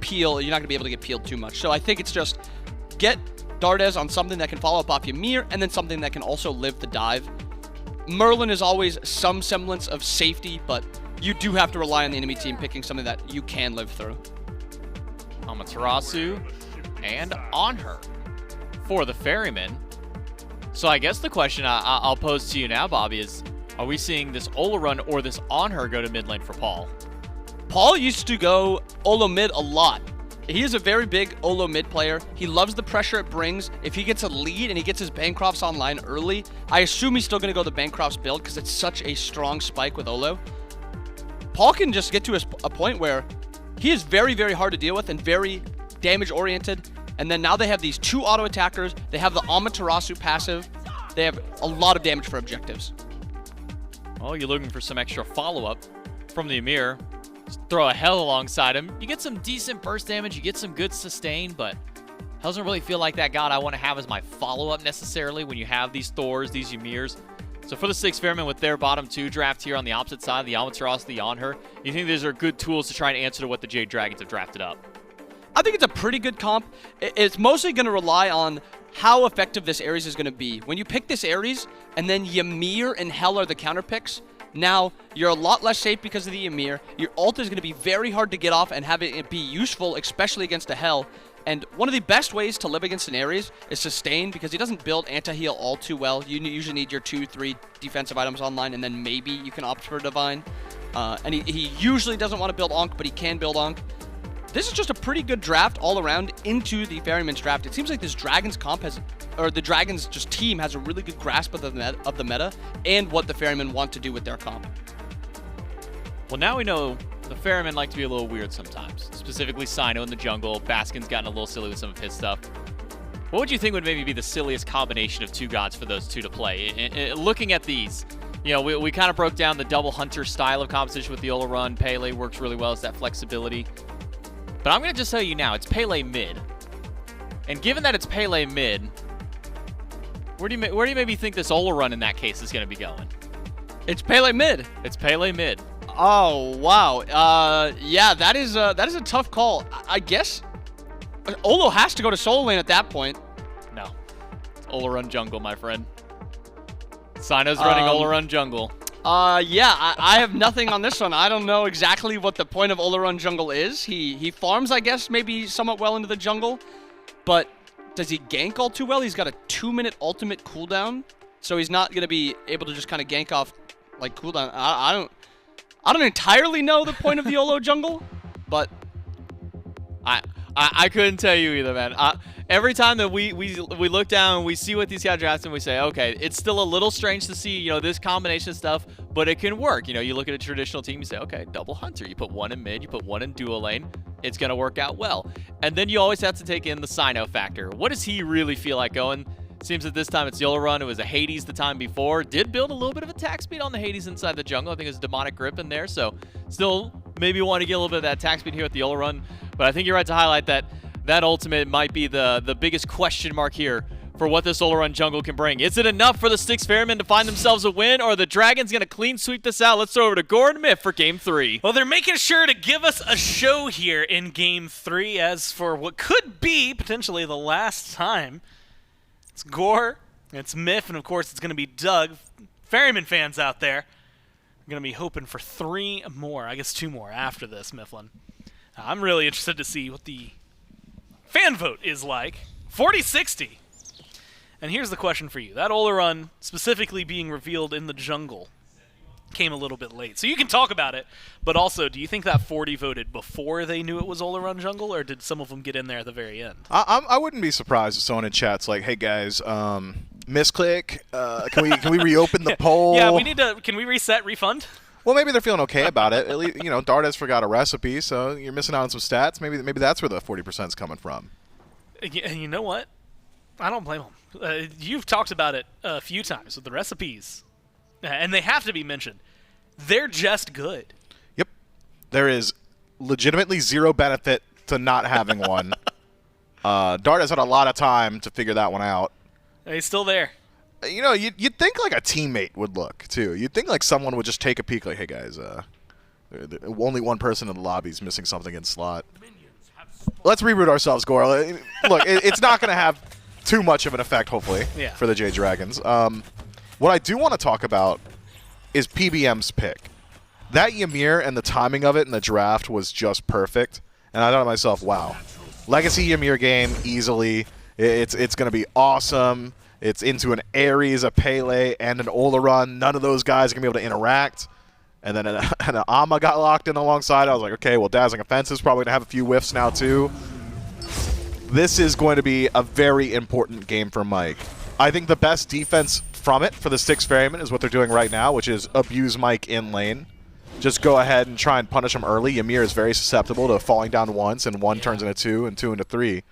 peel. You're not going to be able to get peeled too much. So I think it's just get Dardez on something that can follow up off Ymir, and then something that can also live the dive. Merlin is always some semblance of safety, but you do have to rely on the enemy team picking something that you can live through. Amaterasu and Anhur for the Ferrymen. So I guess the question I'll pose to you now, Bobby, is are we seeing this Olorun or this Anhur go to mid lane for Paul? Paul used to go Olo mid a lot. He is a very big Olo mid player. He loves the pressure it brings. If he gets a lead and he gets his Bancrofts online early, I assume he's still going to go the Bancrofts build because it's such a strong spike with Olo. Paul can just get to a point where he is very, very hard to deal with and very damage oriented, and then now they have these 2 auto attackers. They have the Amaterasu passive. They have a lot of damage for objectives. Oh, you're looking for some extra follow-up from the Ymir. Just throw a Hell alongside him. You get some decent burst damage, you get some good sustain, but doesn't really feel like that god I want to have as my follow-up necessarily when you have these Thors, these Ymirs. So for the Styx Ferrymen with their bottom 2 draft here on the opposite side, the Amaterasu, the Anhur, you think these are good tools to try and answer to what the Jade Dragons have drafted up? I think it's a pretty good comp. It's mostly going to rely on how effective this Ares is going to be. When you pick this Ares, and then Ymir and Hell are the counter picks, now you're a lot less safe because of the Ymir. Your ult is going to be very hard to get off and have it be useful, especially against a Hell. And one of the best ways to live against an Ares is sustain, because he doesn't build anti-heal all too well. You usually need your 2-3 defensive items online, and then maybe you can opt for Divine. And he usually doesn't want to build Ankh, but he can build Ankh. This is just a pretty good draft all around into the Ferryman's draft. It seems like this Dragons comp has, or the Dragons just team has a really good grasp of the meta and what the Ferrymen want to do with their comp. Well, now we know the Ferrymen like to be a little weird sometimes. Specifically Cyno in the jungle. Baskin's gotten a little silly with some of his stuff. What would you think would maybe be the silliest combination of 2 gods for those 2 to play? Looking at these, you know, we kind of broke down the double hunter style of composition with the Olorun. Pele works really well as that flexibility. But I'm going to just tell you now, it's Pele mid. And given that it's Pele mid, where do you maybe think this Olorun in that case is going to be going? It's Pele mid. It's Pele mid. Oh, wow. Yeah, that is a tough call. I guess Olo has to go to solo lane at that point. No. It's Olorun jungle, my friend. Cyno's running Olorun jungle. Yeah, I have nothing on this one. I don't know exactly what the point of Olorun jungle is. He farms, I guess, maybe somewhat well into the jungle, but does he gank all too well? He's got a 2-minute ultimate cooldown, so he's not going to be able to just kind of gank off, like, cooldown. I don't entirely know the point of the Olo jungle, but I couldn't tell you either, man. Every time that we look down and we see what these guys draft and we say, okay, it's still a little strange to see, you know, this combination of stuff, but it can work. You know, you look at a traditional team, you say, okay, double hunter. You put 1 in mid, you put 1 in dual lane. it's going to work out well. And then you always have to take in the Cyno factor. What does he really feel like going? Seems that this time it's the Olorun. It was a Hades the time before. Did build a little bit of attack speed on the Hades inside the jungle. I think it was Demonic Grip in there. So still maybe want to get a little bit of that attack speed here with the Olorun. But I think you're right to highlight that that ultimate might be the biggest question mark here for what this Olorun jungle can bring. Is it enough for the Styx Ferrymen to find themselves a win, or are the Dragons going to clean sweep this out? Let's throw over to Gore and Myth for Game 3. Well, they're making sure to give us a show here in Game 3 as for what could be potentially the last time. It's Gore, it's Myth, and of course it's going to be Doug. Ferryman fans out there are going to be hoping for 3 more, I guess 2 more after this, Mifflin. I'm really interested to see what the fan vote is like. 40-60. And here's the question for you. That Olorun specifically being revealed in the jungle came a little bit late. So you can talk about it, but also, do you think that 40 voted before they knew it was Olorun jungle, or did some of them get in there at the very end? I wouldn't be surprised if someone in chat's like, "Hey guys, misclick. Can we reopen the poll?" Yeah, we need to. Can we reset, refund? Well, maybe they're feeling okay about it. At least, Dardez forgot a recipe, so you're missing out on some stats. Maybe that's where the 40% is coming from. You know what? I don't blame them. You've talked about it a few times with the recipes, and they have to be mentioned. They're just good. Yep. There is legitimately zero benefit to not having one. Dardez had a lot of time to figure that one out. He's still there. You'd think like a teammate would look, too. You'd think like someone would just take a peek like, "Hey, guys, only one person in the lobby is missing something in slot. Let's reboot ourselves, Gore." Look, it's not going to have too much of an effect, hopefully, for the Jade Dragons. What I do want to talk about is PBM's pick. That Ymir and the timing of it in the draft was just perfect. And I thought to myself, wow, Legacy Ymir game, easily. It's going to be awesome. It's into an Ares, a Pele, and an Olorun. None of those guys are going to be able to interact. And then an Amma got locked in alongside. I was like, okay, well, Dazzling Offense is probably going to have a few whiffs now, too. This is going to be a very important game for Mike. I think the best defense from it for the Styx Ferrymen is what they're doing right now, which is abuse Mike in lane. Just go ahead and try and punish him early. Ymir is very susceptible to falling down once, and 1 turns into 2, and 2 into 3.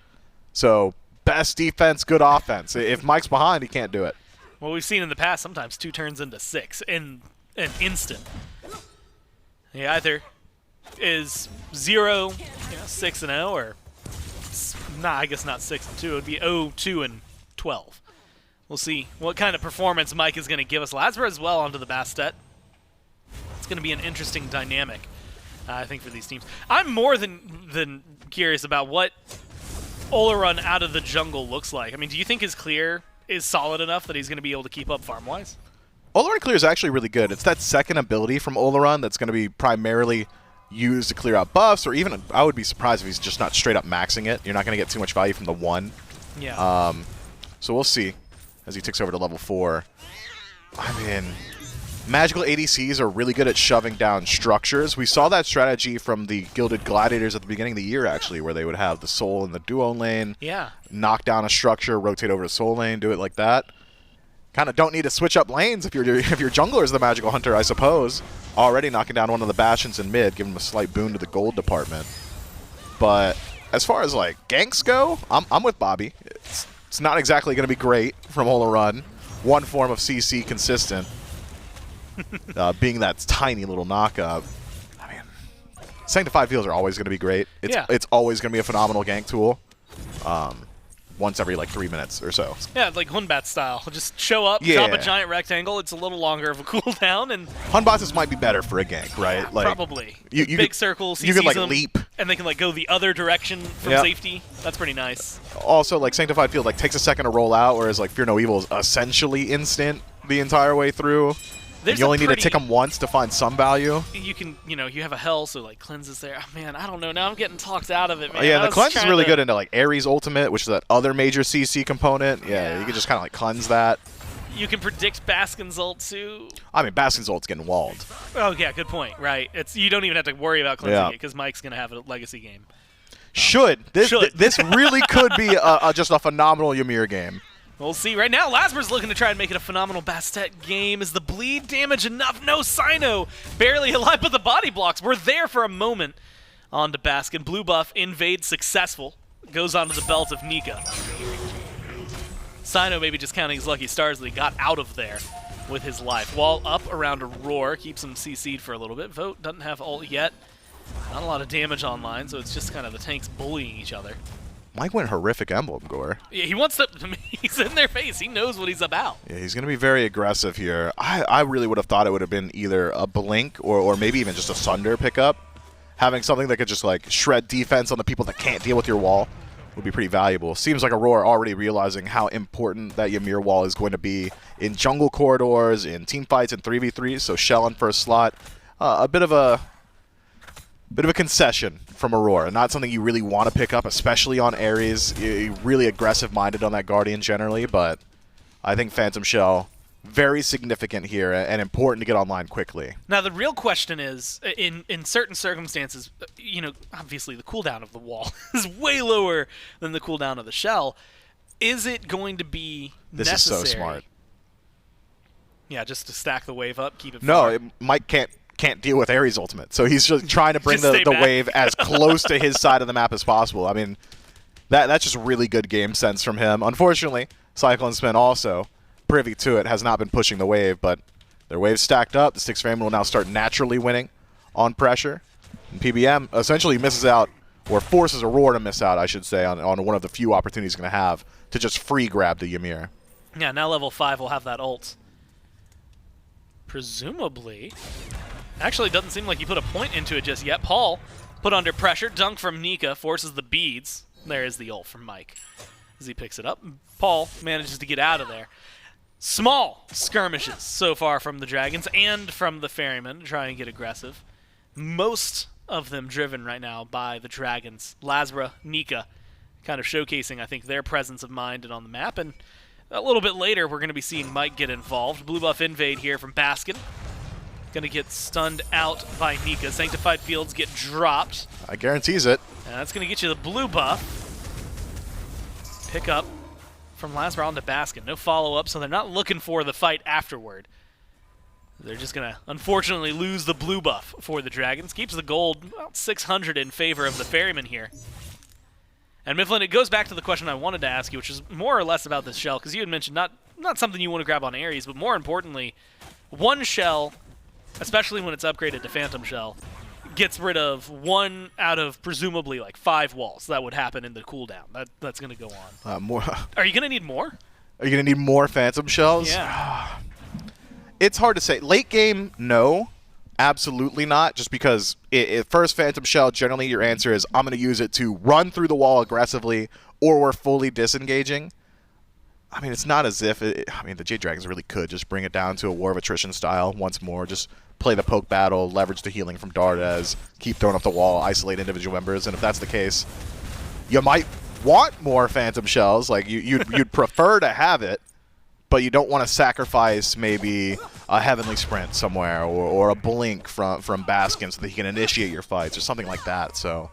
So, best defense, good offense. If Mike's behind, he can't do it. Well, we've seen in the past, sometimes 2 turns into 6 in an instant. He either is 0, 6-0, or I guess not 6-2. It would be 0-2 12. We'll see what kind of performance Mike is going to give us. LASBRA as well onto the Bastet. It's going to be an interesting dynamic, I think, for these teams. I'm more than curious about what Olorun out of the jungle looks like. I mean, do you think his clear is solid enough that he's going to be able to keep up farm-wise? Olorun clear is actually really good. It's that second ability from Olorun that's going to be primarily used to clear out buffs, or even, I would be surprised if he's just not straight up maxing it. You're not going to get too much value from the 1. Yeah. So we'll see as he ticks over to level 4. I mean, magical ADCs are really good at shoving down structures. We saw that strategy from the Gilded Gladiators at the beginning of the year, actually, where they would have the Soul in the duo lane, knock down a structure, rotate over to Soul lane, do it like that. Kind of don't need to switch up lanes if your jungler is the magical hunter, I suppose. Already knocking down one of the Bastions in mid, giving him a slight boon to the gold department. But as far as like ganks go, I'm with Bobby. It's not exactly going to be great from Olorun. One form of CC consistent, being that tiny little knockup. I mean, Sanctified Fields are always going to be great. It's always going to be a phenomenal gank tool. Once every like 3 minutes or so. Yeah, like Hunbat style. Just show up, drop a giant rectangle. It's a little longer of a cooldown, and Hunbots might be better for a gank, right? Like, probably. You big circles. You can like them, leap, and they can like go the other direction from safety. That's pretty nice. Also, like Sanctified Field like takes a second to roll out, whereas like Fear No Evil is essentially instant the entire way through. You only need to tick them once to find some value. You can, you have a hell, so like cleanses there. Oh, man, I don't know. Now I'm getting talked out of it, man. Yeah, the cleanse is really good into like Ares ultimate, which is that other major CC component. Yeah, you can just kind of like cleanse that. You can predict Baskin's ult too. I mean, Baskin's ult's getting walled. Oh yeah, good point. Right, you don't even have to worry about cleansing it because Mike's gonna have a legacy game. This really could be just a phenomenal Ymir game. We'll see. Right now, LASBRA's looking to try and make it a phenomenal Bastet game. Is the bleed damage enough? No, Cyno barely alive, but the body blocks were there for a moment. On to Baskin. Blue buff, invade successful. Goes onto the belt of Nika. Cyno maybe just counting his lucky stars that he got out of there with his life. Wall up around Aror, keeps him CC'd for a little bit. Vote doesn't have ult yet. Not a lot of damage online, so it's just kind of the tanks bullying each other. Mike went horrific emblem gore. Yeah, he wants to. He's in their face. He knows what he's about. Yeah, he's going to be very aggressive here. I really would have thought it would have been either a blink or maybe even just a Sunder pickup. Having something that could just like shred defense on the people that can't deal with your wall would be pretty valuable. Seems like Aror already realizing how important that Ymir wall is going to be in jungle corridors, in team fights, in 3v3. So Shell on first slot, a bit of a concession from Aror, and not something you really want to pick up, especially on Ares. Really aggressive-minded on that Guardian generally, but I think Phantom Shell very significant here and important to get online quickly. Now the real question is, in certain circumstances, you know, obviously the cooldown of the wall is way lower than the cooldown of the shell. Is it going to be This necessary? is so smart. Yeah, just to stack the wave up, keep it. No, Mike can't deal with Ares ultimate, so he's just trying to bring the wave as close to his side of the map as possible. I mean, that's just really good game sense from him. Unfortunately, CycloneSpin also privy to it, has not been pushing the wave, but their wave's stacked up. The Styx Ferrymen will now start naturally winning on pressure. And PBM essentially misses out, or forces Aror to miss out, I should say, on one of the few opportunities he's going to have to just free grab the Ymir. Yeah, now level 5 will have that ult. Presumably. Actually, doesn't seem like he put a point into it just yet. Paul put under pressure. Dunk from Nika forces the beads. There is the ult from Mike as he picks it up. Paul manages to get out of there. Small skirmishes so far from the Dragons and from the Ferrymen to try and get aggressive. Most of them driven right now by the Dragons. LASBRA, Nika, kind of showcasing, I think, their presence of mind and on the map. And a little bit later, we're going to be seeing Mike get involved. Blue buff invade here from Baskin. Going to get stunned out by Nika. Sanctified Fields get dropped. I guarantees it. And that's going to get you the blue buff. Pick up from LASBRA onto Baskin. No follow-up, so they're not looking for the fight afterward. They're just going to, unfortunately, lose the blue buff for the Dragons. Keeps the gold about 600 in favor of the Ferrymen here. And Mifflin, it goes back to the question I wanted to ask you, which is more or less about this shell, because you had mentioned not something you want to grab on Ares, but more importantly, one shell, especially when it's upgraded to Phantom Shell, gets rid of 1 out of presumably like 5 walls. That would happen in the cooldown. That's going to go on. More. Are you going to need more? Are you going to need more Phantom Shells? Yeah. It's hard to say. Late game, no. Absolutely not. Just because first Phantom Shell, generally your answer is, I'm going to use it to run through the wall aggressively, or we're fully disengaging. I mean, it's not as if the Jade Dragons really could just bring it down to a War of Attrition style once more. Just play the poke battle, leverage the healing from Dardez, keep throwing up the wall, isolate individual members, and if that's the case, you might want more Phantom Shells. Like you'd prefer to have it, but you don't want to sacrifice maybe a Heavenly Sprint somewhere or a Blink from Baskin so that he can initiate your fights or something like that. So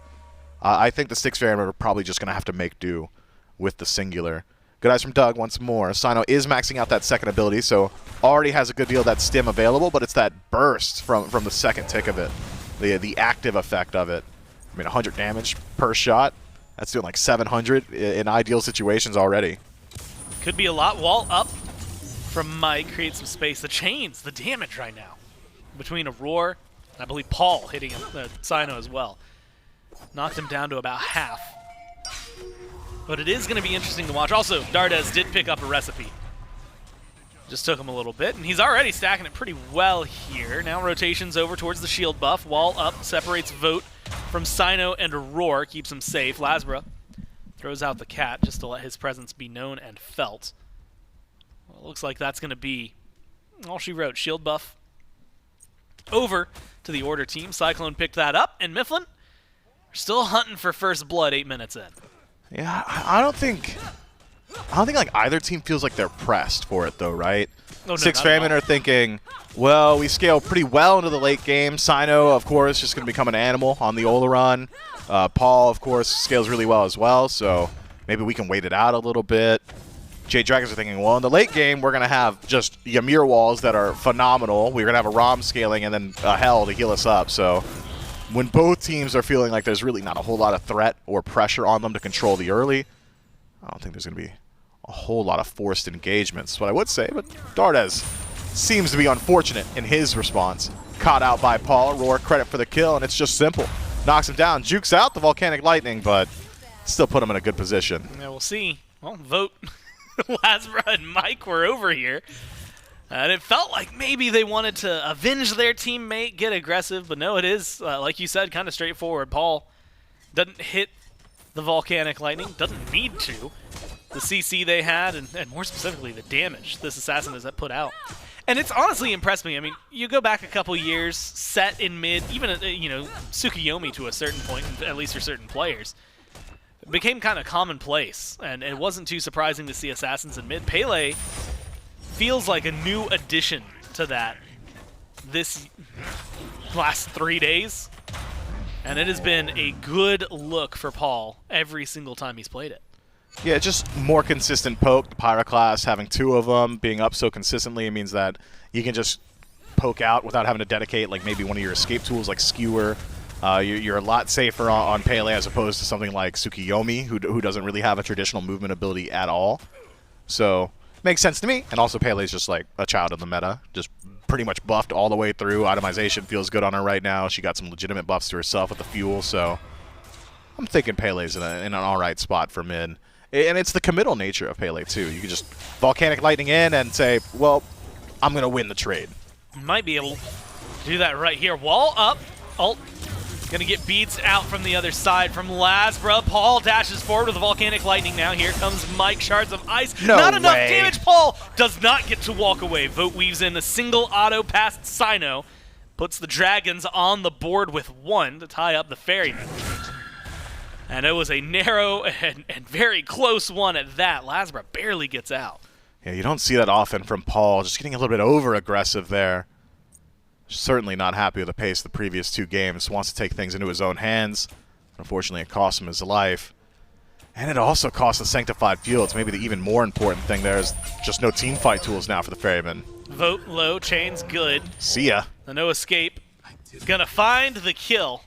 I think the Styx Ferrymen are probably just going to have to make do with the singular. Good eyes from Doug once more. Cyno is maxing out that second ability, so already has a good deal of that stim available, but it's that burst from the second tick of it, the active effect of it. I mean, 100 damage per shot. That's doing like 700 in ideal situations already. Could be a lot. Wall up from Mike, create some space. The chains, the damage right now between Aror and I believe Paul hitting Cyno as well. Knocked him down to about half. But it is going to be interesting to watch. Also, Dardez did pick up a recipe. Just took him a little bit, and he's already stacking it pretty well here. Now rotations over towards the shield buff. Wall up, separates Vote from Cyno and Aror, keeps him safe. LASBRA throws out the cat just to let his presence be known and felt. Well, it looks like that's going to be all she wrote. Shield buff over to the Order team. Cyclone picked that up, and Mifflin still hunting for first blood 8 minutes in. Yeah, I don't think like either team feels like they're pressed for it though, right? No, Styx Ferrymen are thinking, well, we scale pretty well into the late game. Cyno, of course, just going to become an animal on the Olorun. Paul, of course, scales really well as well, so maybe we can wait it out a little bit. Jade Dragons are thinking, well, in the late game, we're going to have just Ymir walls that are phenomenal. We're going to have a Rom scaling and then a Hell to heal us up, so when both teams are feeling like there's really not a whole lot of threat or pressure on them to control the early, I don't think there's going to be a whole lot of forced engagements. What I would say, but Dardez seems to be unfortunate in his response. Caught out by Paul. Aror credit for the kill, and it's just simple. Knocks him down, jukes out the Volcanic Lightning, but still put him in a good position. Yeah, we'll see. Well, vote. LASBRA and Mike were over here. And it felt like maybe they wanted to avenge their teammate, get aggressive, but no, it is, like you said, kind of straightforward. Paul doesn't hit the Volcanic Lightning, doesn't need to. The CC they had, and more specifically, the damage this assassin has put out. And it's honestly impressed me. I mean, you go back a couple years, set in mid, even, you know, Tsukuyomi to a certain point, at least for certain players. It became kind of commonplace, and it wasn't too surprising to see assassins in mid. Pele feels like a new addition to that this last 3 days, and it has been a good look for Paul every single time he's played it. Yeah, just more consistent poke. The Pyroclast, having 2 of them, being up so consistently, it means that you can just poke out without having to dedicate like maybe one of your escape tools like Skewer. You're a lot safer on Pele as opposed to something like Tsukuyomi, who doesn't really have a traditional movement ability at all. So, makes sense to me. And also Pele's just like a child of the meta, just pretty much buffed all the way through. Itemization feels good on her right now. She got some legitimate buffs to herself with the fuel, so I'm thinking Pele's in an alright spot for mid. And it's the committal nature of Pele, too. You can just Volcanic Lightning in and say, well, I'm going to win the trade. Might be able to do that right here. Wall up. Ult. Going to get beats out from the other side from LASBRA. Paul dashes forward with the Volcanic Lightning now. Here comes Mike. Shards of Ice. No Not enough way. damage. Paul does not get to walk away. Vote weaves in a single auto past Cyno. Puts the Dragons on the board with 1 to tie up the Ferrymen. And it was a narrow and very close one at that. LASBRA barely gets out. Yeah, you don't see that often from Paul. Just getting a little bit over-aggressive there. Certainly not happy with the pace of the previous 2 games. Wants to take things into his own hands. Unfortunately, it cost him his life. And it also cost the Sanctified Fields. Maybe the even more important thing there is just no team fight tools now for the Ferrymen. Vote low. Chain's good. See ya. The no escape. Gonna find the kill.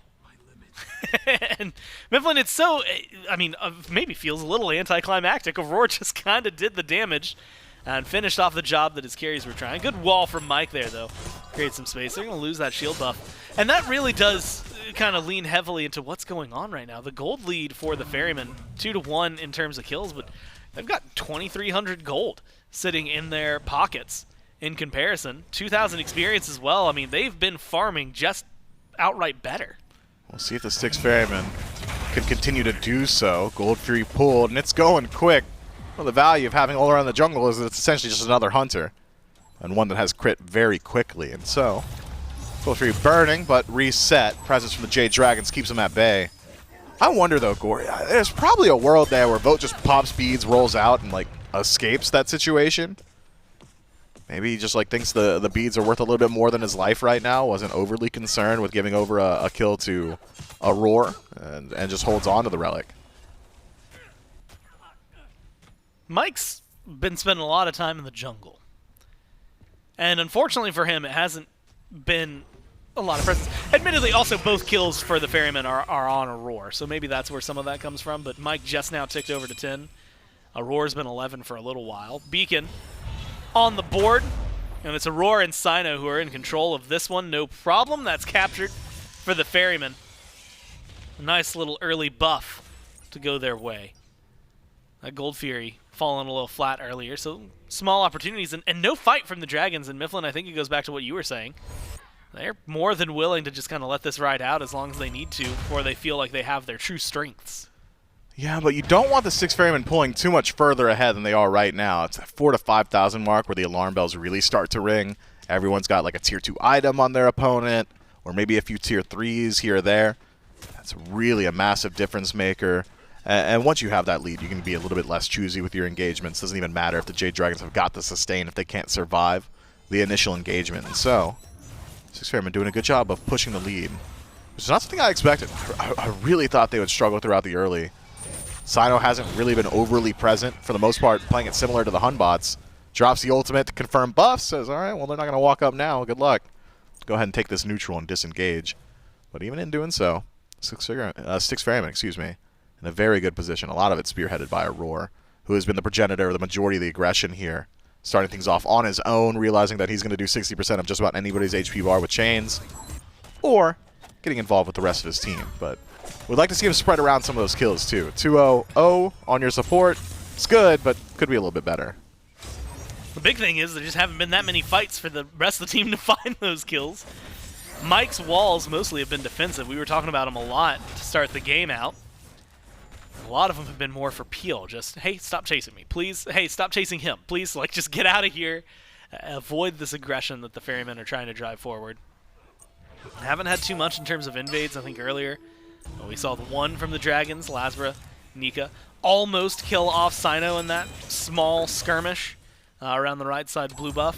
And Mifflin, it's so, I mean, maybe feels a little anticlimactic. Aror just kind of did the damage and finished off the job that his carries were trying. Good wall from Mike there, though. Create some space. They're going to lose that shield buff. And that really does kind of lean heavily into what's going on right now. The gold lead for the Ferrymen, 2-1 in terms of kills, but they've got 2,300 gold sitting in their pockets in comparison. 2,000 experience as well. I mean, they've been farming just outright better. We'll see if the Styx Ferrymen can continue to do so. Gold Fury pulled, and it's going quick. Well, the value of having Olorun in the jungle is that it's essentially just another hunter, and one that has crit very quickly. And so, Gold Fury burning, but reset. Presence from the Jade Dragons keeps them at bay. I wonder, though, Gory, there's probably a world there where Vote just pops beads, rolls out, and, like, escapes that situation. Maybe he just like thinks the beads are worth a little bit more than his life right now. Wasn't overly concerned with giving over a kill to Aror and just holds on to the relic. Mike's been spending a lot of time in the jungle. And unfortunately for him, it hasn't been a lot of presence. Admittedly, also both kills for the Ferrymen are on Aror, so maybe that's where some of that comes from. But Mike just now ticked over to 10. Aror's been 11 for a little while. Beacon on the board, and it's Aror and Cyno who are in control of this one. No problem. That's captured for the Ferrymen. A nice little early buff to go their way. That Gold Fury falling a little flat earlier, so small opportunities and no fight from the Dragons. And Mifflin, I think it goes back to what you were saying. They're more than willing to just kind of let this ride out as long as they need to before they feel like they have their true strengths. Yeah, but you don't want the Styx Ferrymen pulling too much further ahead than they are right now. It's that 4,000 to 5,000 mark where the alarm bells really start to ring. Everyone's got like a tier 2 item on their opponent, or maybe a few tier 3s here or there. That's really a massive difference maker. And once you have that lead, you can be a little bit less choosy with your engagements. Doesn't even matter if the Jade Dragons have got the sustain if they can't survive the initial engagement. And so, Styx Ferrymen doing a good job of pushing the lead. Which is not something I expected. I really thought they would struggle throughout the early. Cyno hasn't really been overly present, for the most part, playing it similar to the Hun bots. Drops the ultimate to confirm buffs, says, all right, well, they're not going to walk up now. Good luck. Go ahead and take this neutral and disengage. But even in doing so, Styx Ferrymen, excuse me, in a very good position. A lot of it spearheaded by Aror, who has been the progenitor of the majority of the aggression here. Starting things off on his own, realizing that he's going to do 60% of just about anybody's HP bar with chains, or getting involved with the rest of his team. But we'd like to see him spread around some of those kills too. 2-0-0 on your support. It's good, but could be a little bit better. The big thing is there just haven't been that many fights for the rest of the team to find those kills. Mike's walls mostly have been defensive. We were talking about him a lot to start the game out. A lot of them have been more for Peel. Just, hey, stop chasing me. Please, hey, stop chasing him. Please, like, just get out of here. Avoid this aggression that the Ferrymen are trying to drive forward. Haven't had too much in terms of invades, I think, earlier. We saw the one from the Dragons, LASBRA, Nika. Almost kill off Cyno in that small skirmish around the right side blue buff.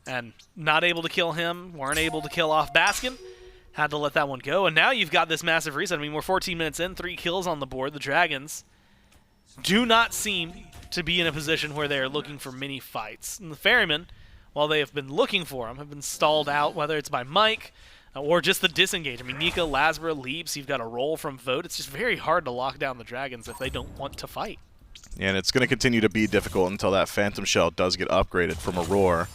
And not able to kill him, weren't able to kill off Baskin. Had to let that one go, and now you've got this massive reset. I mean, we're 14 minutes in, 3 kills on the board. The Dragons do not seem to be in a position where they are looking for many fights. And the Ferrymen, while they have been looking for them, have been stalled out, whether it's by Mike or just the disengage. I mean, Nika, LASBRA, Leaps, you've got a roll from Vote. It's just very hard to lock down the Dragons if they don't want to fight. Yeah, and it's going to continue to be difficult until that Phantom Shell does get upgraded from Aror.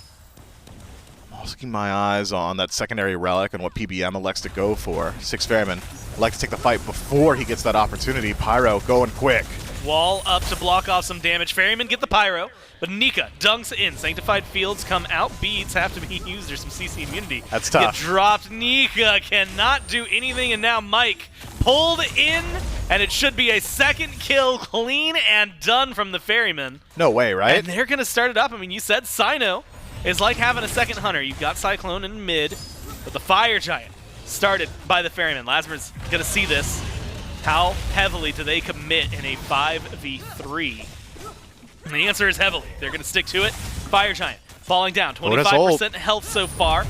Keeping my eyes on that secondary relic and what PBM elects to go for. Styx Ferrymen like to take the fight before he gets that opportunity. Pyro going quick. Wall up to block off some damage. Ferrymen get the Pyro, but Nika dunks in. Sanctified Fields come out. Beads have to be used. There's some CC immunity. That's tough. Get dropped. Nika cannot do anything, and now Mike pulled in, and it should be a second kill clean and done from the Ferrymen. No way, right? And they're going to start it up. I mean, you said Cyno is like having a second hunter. You've got Cyclone in mid, but the Fire Giant started by the Ferrymen. LASBRA's going to see this. How heavily do they commit in a 5v3? And the answer is heavily. They're going to stick to it. Fire Giant falling down. 25% health so far.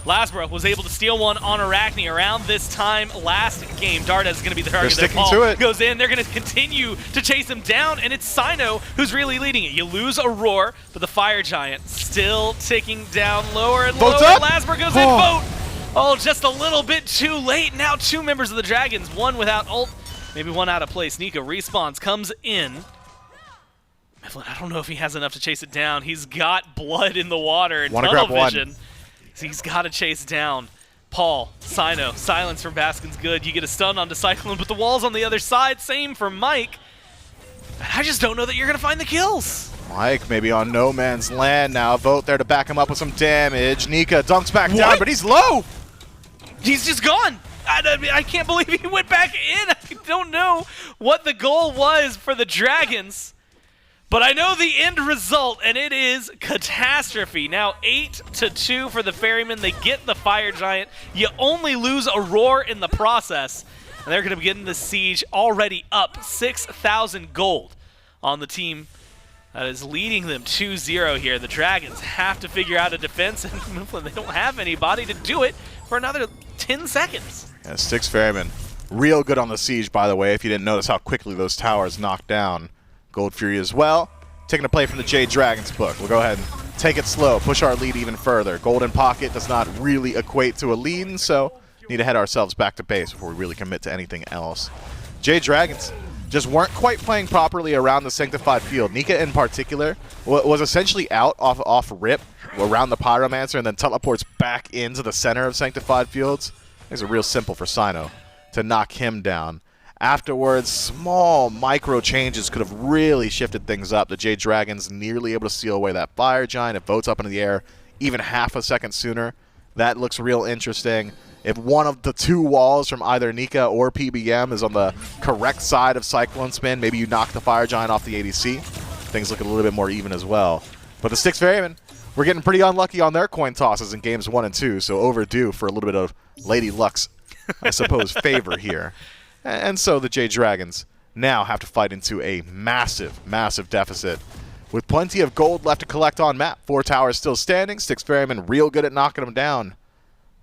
LASBRA was able to steal one on Arachne around this time last game. Dardez is going to be the target. They're sticking to it. Goes in. They're going to continue to chase him down, and it's Cyno who's really leading it. You lose Aror, but the Fire Giant still ticking down lower and lower. LASBRA goes in. Vote! Oh, just a little bit too late. Now 2 members of the Dragons, one without ult, maybe one out of place. Nika respawns, comes in. Mifflin, I don't know if he has enough to chase it down. He's got blood in the water and tunnel vision. So he's got to chase down Paul, Cyno. Silence from Baskin's good. You get a stun onto Cyclone, but the wall's on the other side. Same for Mike. I just don't know that you're going to find the kills. Mike maybe on no man's land now. Vote there to back him up with some damage. Nika dunks back down, but he's low. He's just gone. I can't believe he went back in. I don't know what the goal was for the Dragons. But I know the end result, and it is catastrophe. Now 8-2 for the Ferrymen. They get the Fire Giant. You only lose Aror in the process. And they're going to be getting the siege already up 6,000 gold on the team that is leading them 2-0 here. The Dragons have to figure out a defense, and they don't have anybody to do it for another 10 seconds. Yeah, Styx Ferrymen, real good on the siege, by the way, if you didn't notice how quickly those towers knocked down. Gold Fury as well. Taking a play from the Jade Dragons book. We'll go ahead and take it slow, push our lead even further. Golden Pocket does not really equate to a lead, so need to head ourselves back to base before we really commit to anything else. Jade Dragons just weren't quite playing properly around the Sanctified Field. Nika in particular was essentially out off rip around the Pyromancer and then teleports back into the center of Sanctified Fields. It's real simple for Cyno to knock him down. Afterwards, small micro changes could have really shifted things up. The Jade Dragons nearly able to steal away that Fire Giant. It votes up into the air even half a second sooner. That looks real interesting. If one of the 2 walls from either Nika or PBM is on the correct side of CycloneSpin, maybe you knock the Fire Giant off the ADC. Things look a little bit more even as well. But the Styx Ferrymen, we're getting pretty unlucky on their coin tosses in games 1 and 2, so overdue for a little bit of Lady Luck's, I suppose, favor here. And so the Jade Dragons now have to fight into a massive, massive deficit. With plenty of gold left to collect on map, 4 towers still standing, Styx Ferrymen real good at knocking them down.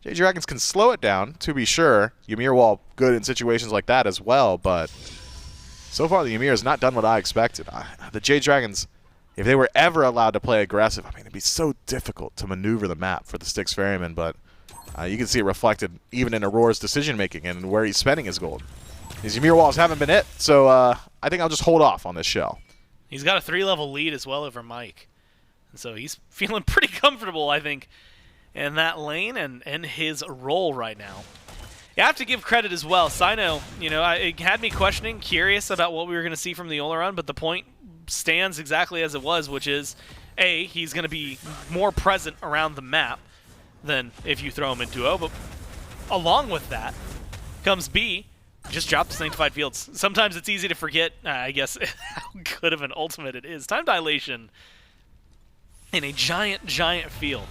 Jade Dragons can slow it down, to be sure. Ymir Wall good in situations like that as well, but so far the Ymir has not done what I expected. The Jade Dragons, if they were ever allowed to play aggressive, I mean, it'd be so difficult to maneuver the map for the Styx Ferrymen, but You can see it reflected even in Aror's decision-making and where he's spending his gold. His Ymir walls haven't been hit, so I think I'll just hold off on this shell. He's got a 3-level lead as well over Mike. And so he's feeling pretty comfortable, I think, in that lane and his role right now. You have to give credit as well. Cyno, you know, it had me questioning, curious about what we were going to see from the Olorun, but the point stands exactly as it was, which is, A, he's going to be more present around the map than if you throw him in duo, but along with that comes B, just drop the Sanctified Fields. Sometimes it's easy to forget, I guess, how good of an ultimate it is. Time dilation in a giant, giant field.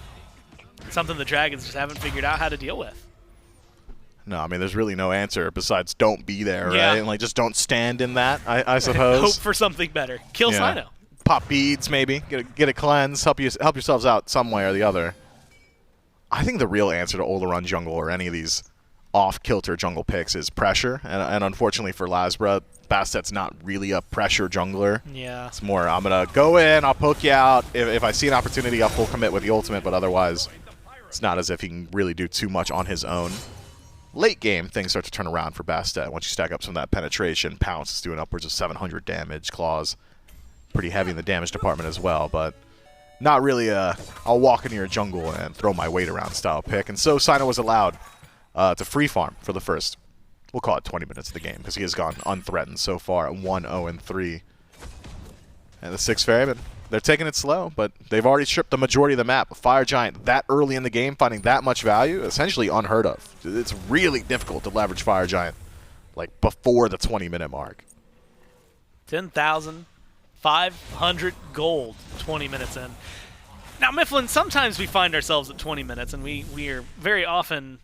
Something the Dragons just haven't figured out how to deal with. No, I mean, there's really no answer besides don't be there, Yeah. right? And, like, just don't stand in that, I suppose. Hope for something better. Kill Cyno. Pop beads, maybe. Get a cleanse. Help yourselves out some way or the other. I think the real answer to Olorun jungle or any of these off-kilter jungle picks is pressure. And unfortunately for LASBRA, Bastet's not really a pressure jungler. Yeah. It's more, I'm going to go in, I'll poke you out. If I see an opportunity, I'll full commit with the ultimate, but otherwise, it's not as if he can really do too much on his own. Late game, things start to turn around for Bastet. Once you stack up some of that penetration, Pounce is doing upwards of 700 damage. Claws, pretty heavy in the damage department as well, but not really I'll walk into your jungle and throw my weight around style pick. And so Cyno was allowed to free farm for the first, we'll call it 20 minutes of the game, because he has gone unthreatened so far at 1-0-3. And the Styx Ferrymen, they're taking it slow, but they've already stripped the majority of the map. A Fire Giant that early in the game, finding that much value, essentially unheard of. It's really difficult to leverage Fire Giant like before the 20-minute mark. 10,500 gold 20 minutes in. Now, Mifflin, sometimes we find ourselves at 20 minutes, and we are very often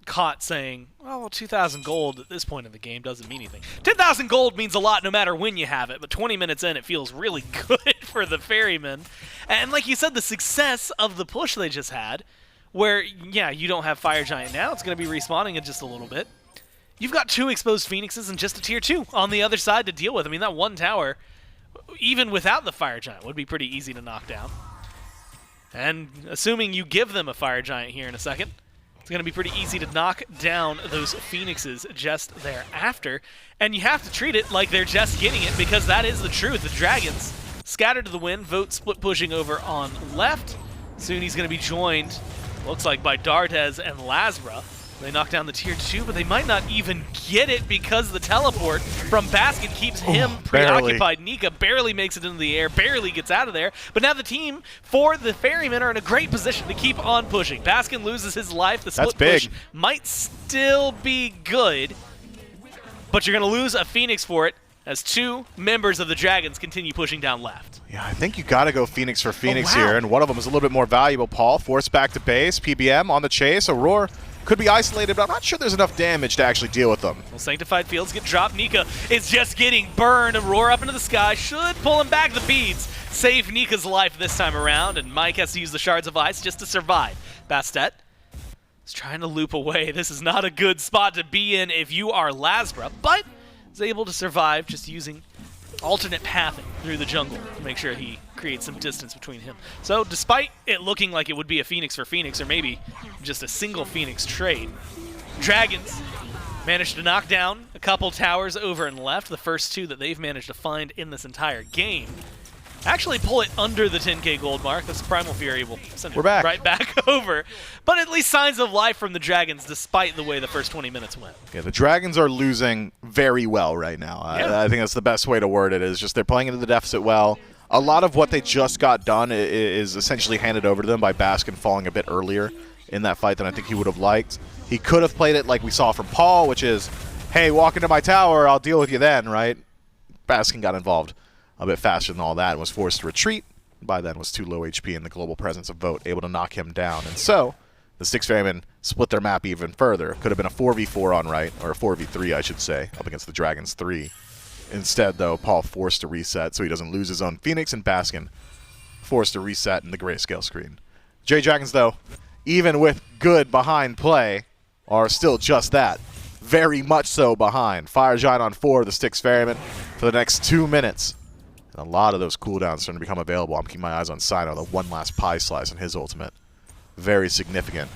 caught saying, well, 2,000 gold at this point in the game doesn't mean anything. 10,000 gold means a lot no matter when you have it, but 20 minutes in, it feels really good for the Ferrymen. And like you said, the success of the push they just had, where, yeah, you don't have Fire Giant now, it's going to be respawning in just a little bit. You've got 2 exposed Phoenixes and just a tier 2 on the other side to deal with. I mean, that one tower, even without the Fire Giant, would be pretty easy to knock down. And assuming you give them a Fire Giant here in a second, it's going to be pretty easy to knock down those Phoenixes just thereafter. And you have to treat it like they're just getting it, because that is the truth. The Dragons scattered to the wind, vote split pushing over on left. Soon he's going to be joined, looks like, by Dardez and LASBRA. They knock down the tier 2, but they might not even get it because the teleport from Baskin keeps him preoccupied. Nika barely makes it into the air, barely gets out of there. But now the team for the Ferrymen are in a great position to keep on pushing. Baskin loses his life. The split push might still be good, but you're going to lose a Phoenix for it as 2 members of the Dragons continue pushing down left. Yeah, I think you got to go Phoenix for Phoenix here, and one of them is a little bit more valuable. Paul forced back to base, PBM on the chase. Aror could be isolated, but I'm not sure there's enough damage to actually deal with them. Well, Sanctified Fields get dropped. Nika is just getting burned. Aror up into the sky. Should pull him back. The beads save Nika's life this time around, and Mike has to use the Shards of Ice just to survive. Bastet is trying to loop away. This is not a good spot to be in if you are LASBRA, but is able to survive just using alternate pathing through the jungle to make sure he creates some distance between him. So despite it looking like it would be a Phoenix for Phoenix, or maybe just a single Phoenix trade, Dragons managed to knock down a couple towers over and left, the first 2 that they've managed to find in this entire game. Actually pull it under the 10k gold mark. That's Primal Fury will send it right back over. But at least signs of life from the Dragons despite the way the first 20 minutes went. Yeah, the Dragons are losing very well right now. Yeah. I think that's the best way to word it, is just they're playing into the deficit well. A lot of what they just got done is essentially handed over to them by Baskin falling a bit earlier in that fight than I think he would have liked. He could have played it like we saw from Paul, which is, hey, walk into my tower, I'll deal with you then, right? Baskin got involved a bit faster than all that and was forced to retreat. By then was too low HP in the global presence of Vote, able to knock him down. And so the Styx Ferrymen split their map even further. Could have been a 4v4 on right, or a 4v3 I should say, up against the Dragons 3. Instead, though, Paul forced to reset so he doesn't lose his own Phoenix, and Baskin forced to reset in the grayscale screen. Jade Dragons, though, even with good behind play, are still just that. Very much so behind. Fire Giant on 4 of the Styx Ferrymen for the next 2 minutes. And a lot of those cooldowns starting to become available. I'm keeping my eyes on Cyno, the one last pie slice in his ultimate. Very significant.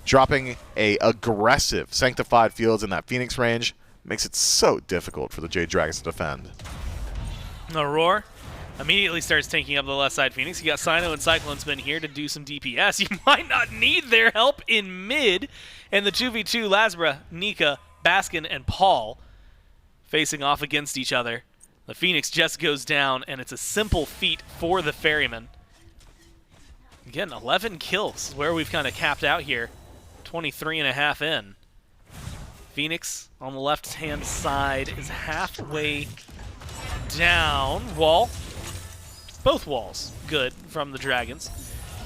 dropping a aggressive Sanctified Fields in that Phoenix range makes it so difficult for the Jade Dragons to defend. Aror immediately starts taking up the left side Phoenix. You got Cyno and CycloneSpin here to do some DPS. You might not need their help in mid. And the 2v2 LASBRA, Nika, Baskin, and Paul facing off against each other. The Phoenix just goes down, and it's a simple feat for the Ferrymen. Again, 11 kills is where we've kind of capped out here. 23.5 in. Phoenix on the left-hand side is halfway down. Wall. Both walls good from the Dragons.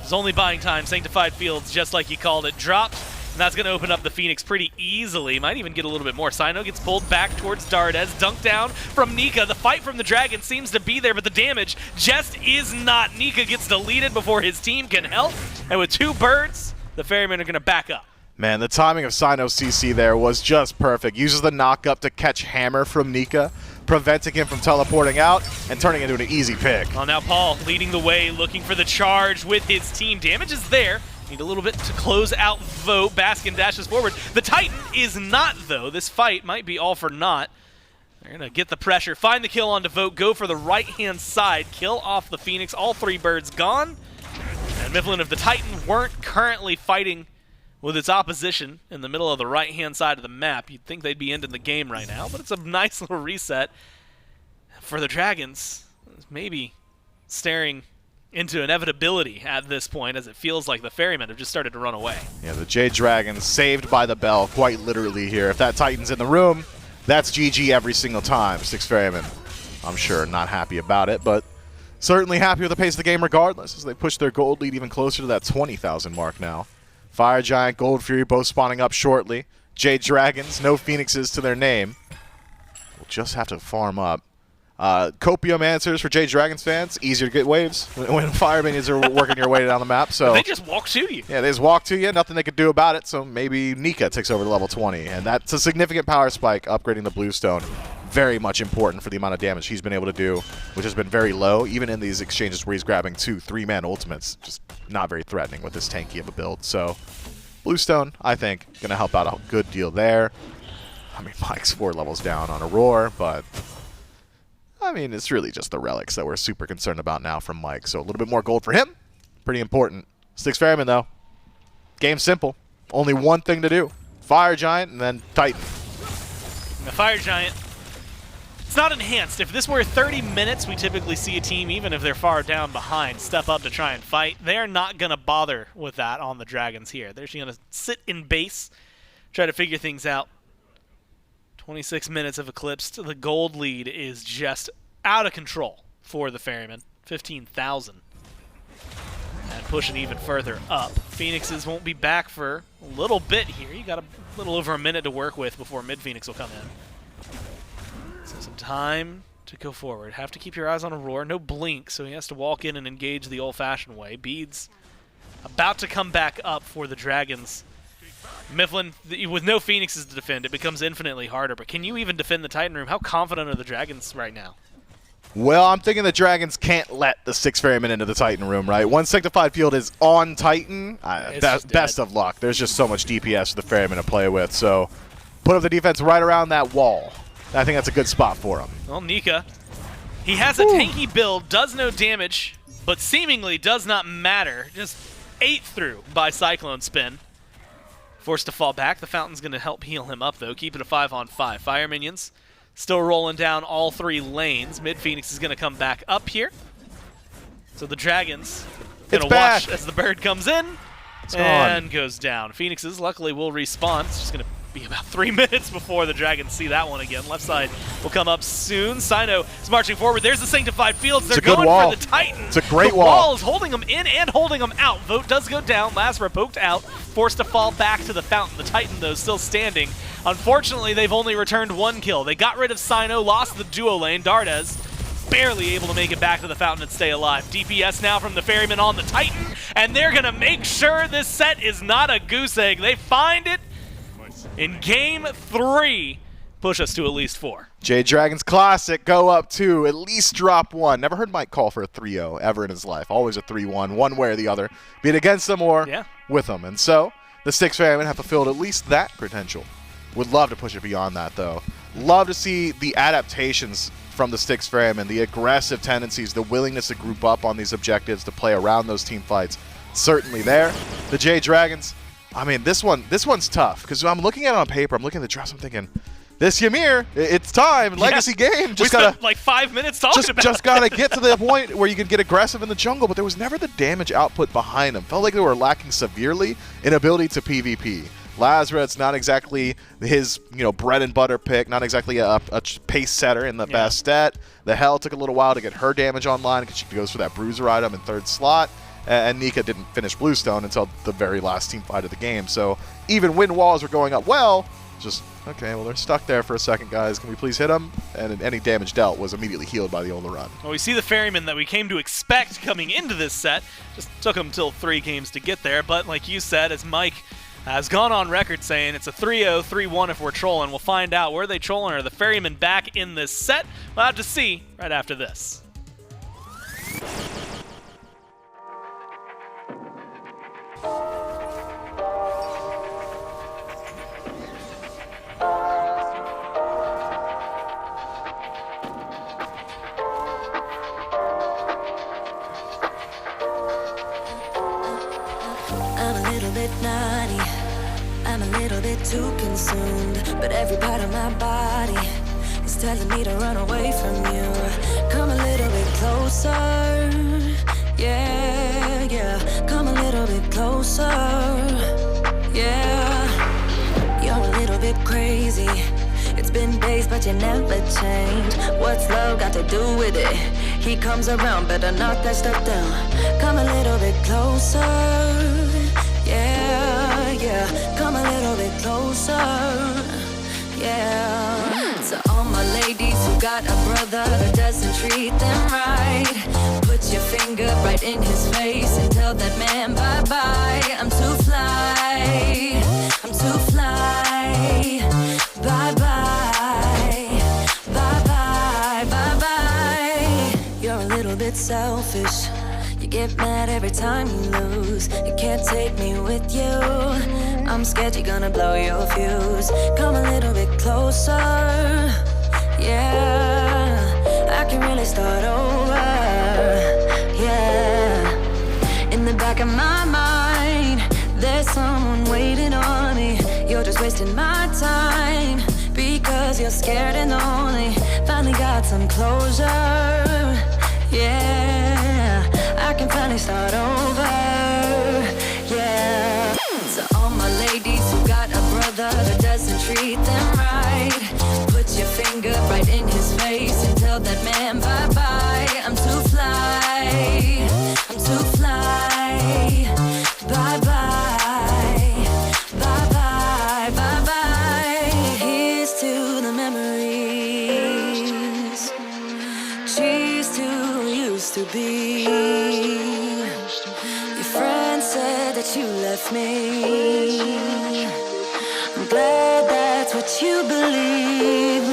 It's only buying time. Sanctified Fields, just like you called it, dropped. And that's going to open up the Phoenix pretty easily. Might even get a little bit more. Cyno gets pulled back towards Dardez. Dunked down from Nika. The fight from the Dragon seems to be there, but the damage just is not. Nika gets deleted before his team can help. And with 2 birds, the Ferrymen are going to back up. Man, the timing of Cyno's CC there was just perfect. Uses the knock-up to catch Hammer from Nika, preventing him from teleporting out and turning into an easy pick. Well, now Paul leading the way, looking for the charge with his team. Damage is there. Need a little bit to close out Vote. Baskin dashes forward. The Titan is not, though. This fight might be all for naught. They're going to get the pressure, find the kill on Vote, go for the right-hand side, kill off the Phoenix. All 3 birds gone. And Mifflin, if the Titan weren't currently fighting with its opposition in the middle of the right-hand side of the map, you'd think they'd be ending the game right now, but it's a nice little reset for the Dragons. Maybe staring into inevitability at this point, as it feels like the Ferrymen have just started to run away. Yeah, the Jade Dragons saved by the bell, quite literally here. If that Titan's in the room, that's GG every single time. Styx Ferrymen, I'm sure, not happy about it, but certainly happy with the pace of the game regardless, as they push their gold lead even closer to that 20,000 mark now. Fire Giant, Gold Fury both spawning up shortly. Jade Dragons, no Phoenixes to their name. We'll just have to farm up. Copium answers for Jade Dragons fans. Easier to get waves when Fire Minions are working your way down the map. So they just walk to you. Yeah, they just walk to you. Nothing they can do about it. So maybe Nika takes over to level 20. And that's a significant power spike, upgrading the Bluestone. Very much important for the amount of damage he's been able to do, which has been very low, even in these exchanges where he's grabbing 2 3-man ultimates. Just not very threatening with this tanky of a build. So Bluestone, I think, going to help out a good deal there. I mean, Mike's 4 levels down on Aror, but I mean, it's really just the relics that we're super concerned about now from Mike. So a little bit more gold for him. Pretty important. Styx Ferrymen, though. Game's simple. Only one thing to do. Fire Giant and then Titan. The Fire Giant, it's not enhanced. If this were 30 minutes, we typically see a team, even if they're far down behind, step up to try and fight. They're not going to bother with that on the Dragons here. They're just going to sit in base, try to figure things out. 26 minutes of Eclipsed. The gold lead is just out of control for the Ferrymen. 15,000. And pushing even further up. Phoenixes won't be back for a little bit here. You got a little over a minute to work with before mid-Phoenix will come in. So some time to go forward. Have to keep your eyes on Aror. No blink, so he has to walk in and engage the old-fashioned way. Beads about to come back up for the Dragons. Mifflin, with no Phoenixes to defend, it becomes infinitely harder. But can you even defend the Titan room? How confident are the Dragons right now? Well, I'm thinking the Dragons can't let the Styx Ferrymen into the Titan room, right? Once Sanctified Field is on Titan, best of luck. There's just so much DPS for the Ferrymen to play with. So put up the defense right around that wall. I think that's a good spot for him. Well, Nika, he has a tanky build, does no damage, but seemingly does not matter. Just ate through by CycloneSpin. Forced to fall back. The Fountain's going to help heal him up, though. Keep it a 5-on-5. Fire Minions still rolling down all 3 lanes. Mid-Phoenix is going to come back up here. So the Dragons going to watch as the bird comes in and goes down. Phoenixes, luckily, will respawn. It's just going to be about 3 minutes before the Dragons see that one again. Left side will come up soon. Cyno is marching forward. There's the Sanctified Fields. They're going for the Titan. It's a great wall. The wall is holding them in and holding them out. Vote does go down. LASBRA poked out, forced to fall back to the Fountain. The Titan, though, still standing. Unfortunately, they've only returned 1 kill. They got rid of Cyno, lost the duo lane. Dardez barely able to make it back to the Fountain and stay alive. DPS now from the Ferrymen on the Titan, and they're going to make sure this set is not a goose egg. They find it in game 3. Push us to at least 4. Jade Dragons Classic, go up 2, at least drop 1. Never heard Mike call for a 3-0 ever in his life. Always a 3-1, one way or the other. Be it against them or with them. And so the Styx Ferrymen have fulfilled at least that potential. Would love to push it beyond that, though. Love to see the adaptations from the Styx Ferrymen, the aggressive tendencies, the willingness to group up on these objectives, to play around those team fights. Certainly there. The Jade Dragons, I mean, this one's tough, because I'm looking at it on paper, I'm looking at the dress, I'm thinking, this Ymir, it's time, legacy game. Just we spent like 5 minutes talking about it. Just gotta get to the point where you can get aggressive in the jungle, but there was never the damage output behind them. Felt like they were lacking severely in ability to PvP. LASBRA, it's not exactly his, bread and butter pick, not exactly a pace setter in the best stat. The Hell took a little while to get her damage online because she goes for that bruiser item in 3rd slot. And Nika didn't finish Bluestone until the very last team fight of the game. So even when walls were going up well, just, okay, well, they're stuck there for a second, guys. Can we please hit them? And any damage dealt was immediately healed by the Olorun. Well, we see the Ferrymen that we came to expect coming into this set. Just took them till 3 games to get there. But like you said, as Mike has gone on record saying it's a 3-0, 3-1 if we're trolling. We'll find out where they trolling. Are the Ferrymen back in this set? We'll have to see right after this. I'm a little bit too consumed, but every part of my body is telling me to run away from you. Come a little bit closer, yeah, yeah. Come a little bit closer, yeah. You're a little bit crazy. It's been days, but you never change. What's love got to do with it? He comes around, better knock that stuff down. Come a little bit closer, yeah, yeah. Come a little bit closer, yeah. To all my ladies who got a brother that doesn't treat them right, put your finger right in his face and tell that man bye-bye. I'm too fly, I'm too fly. Bye-bye, bye-bye, bye-bye. You're a little bit selfish. You get mad every time you lose. You can't take me with you. I'm scared you're gonna blow your fuse. Come a little bit closer, yeah. I can really start over, yeah. In the back of my mind, there's someone waiting on me. You're just wasting my time because you're scared and lonely. Finally got some closure, yeah. I can finally start over, yeah. To all my ladies who got a brother that doesn't treat them right, put your finger right in his face and tell that man bye-bye. I'm too fly, I'm too fly. Bye-bye, bye-bye, bye-bye. Here's to the memories. Cheers to who used to be. Your friend said that you left me. I'm glad that's what you believe.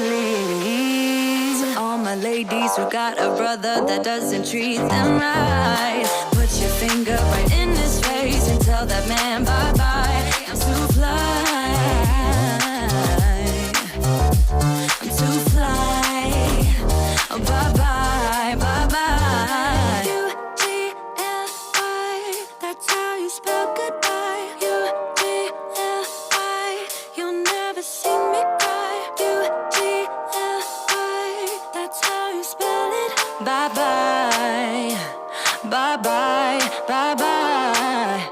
To all my ladies who got a brother that doesn't treat them right, put your finger right in his face and tell that man bye-bye. I'm too fly, I'm too fly. Oh, bye-bye, bye-bye. U-G-L-I, that's how you spell goodbye. U-G-L-I, you'll never see me cry. U-G-L-I, that's how you spell it. Bye-bye, bye-bye, bye-bye.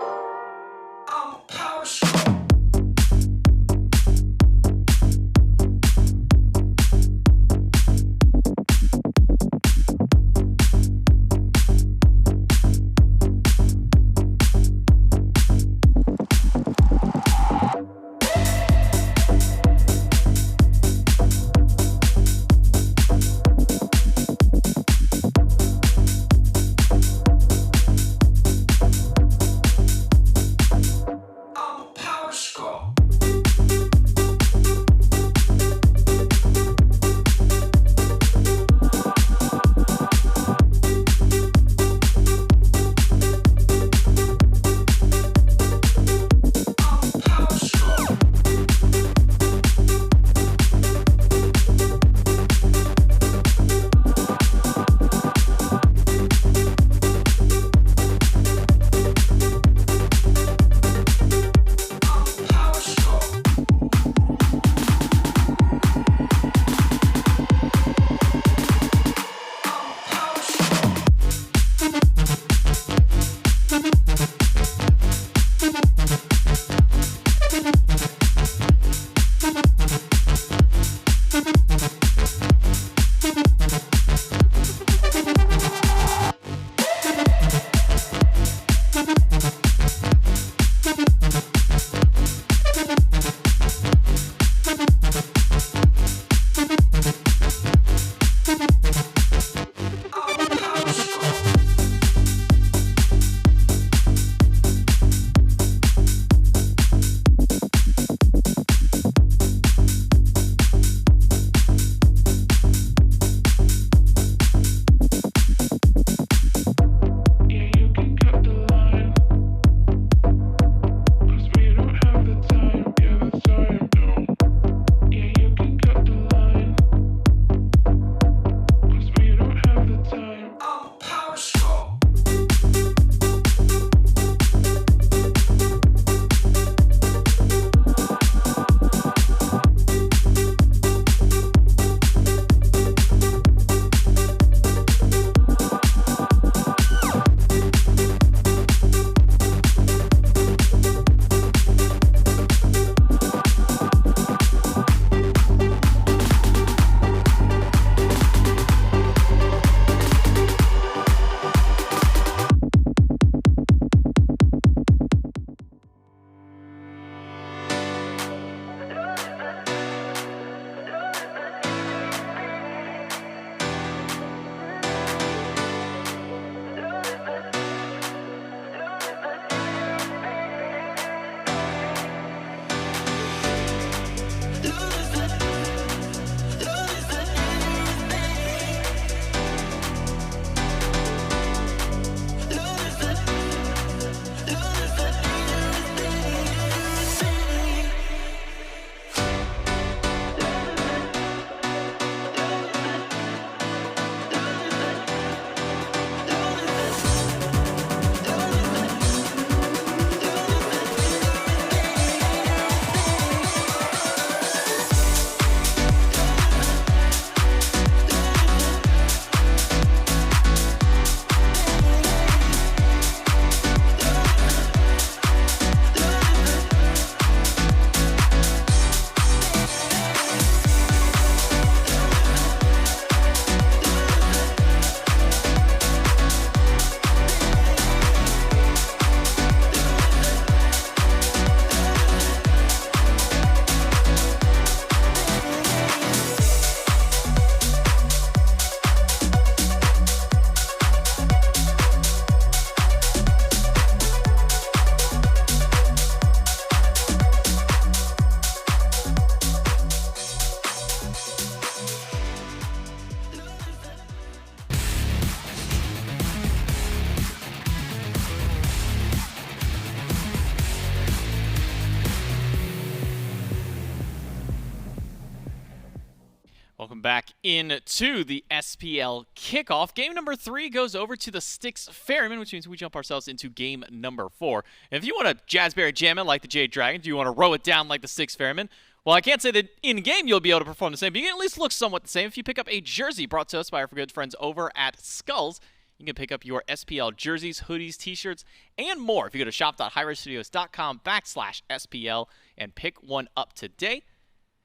back into the SPL kickoff. Game number 3 goes over to the Styx Ferrymen, which means we jump ourselves into game number 4. And if you want to Jazzberry jam it like the Jade Dragons, do you want to row it down like the Styx Ferrymen? Well, I can't say that in-game you'll be able to perform the same, but you can at least look somewhat the same if you pick up a jersey brought to us by our good friends over at Skulls. You can pick up your SPL jerseys, hoodies, t-shirts, and more if you go to shop.highrisestudios.com/SPL and pick one up today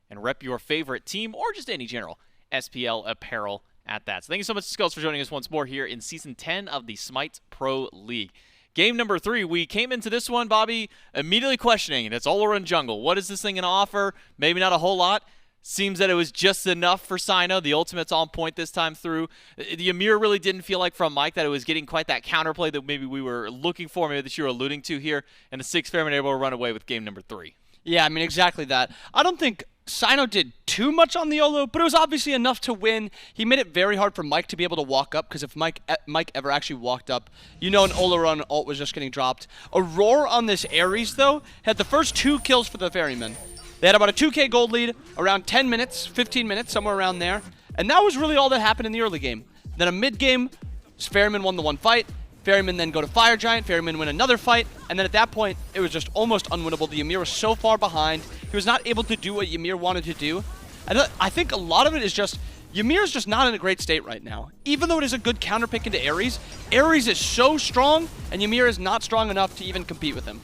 and rep your favorite team or just any general SPL apparel at that. So thank you so much to Skulls for joining us once more here in Season 10 of the SMITE Pro League. Game number 3, we came into this one, Bobby, immediately questioning it. It's Olorun jungle. What is this thing going to offer? Maybe not a whole lot. Seems that it was just enough for Cyno. The ultimate's on point this time through. The Ymir really didn't feel like from Mike that it was getting quite that counterplay that maybe we were looking for, maybe that you were alluding to here. And the Styx Ferrymen able to run away with game number 3. Yeah, I mean, exactly that. I don't think Cyno did too much on the Olo, but it was obviously enough to win. He made it very hard for Mike to be able to walk up, because if Mike ever actually walked up, you know an Olorun ult was just getting dropped. Aror on this Ares, though, had the first 2 kills for the Ferrymen. They had about a 2k gold lead, around 10 minutes, 15 minutes, somewhere around there. And that was really all that happened in the early game. Then a mid-game, Ferrymen won the one fight. Ferrymen then go to Fire Giant, Ferrymen win another fight, and then at that point, it was just almost unwinnable. The Ymir was so far behind, he was not able to do what Ymir wanted to do. And I think a lot of it is just, Ymir is just not in a great state right now. Even though it is a good counter pick into Ares, Ares is so strong, and Ymir is not strong enough to even compete with him.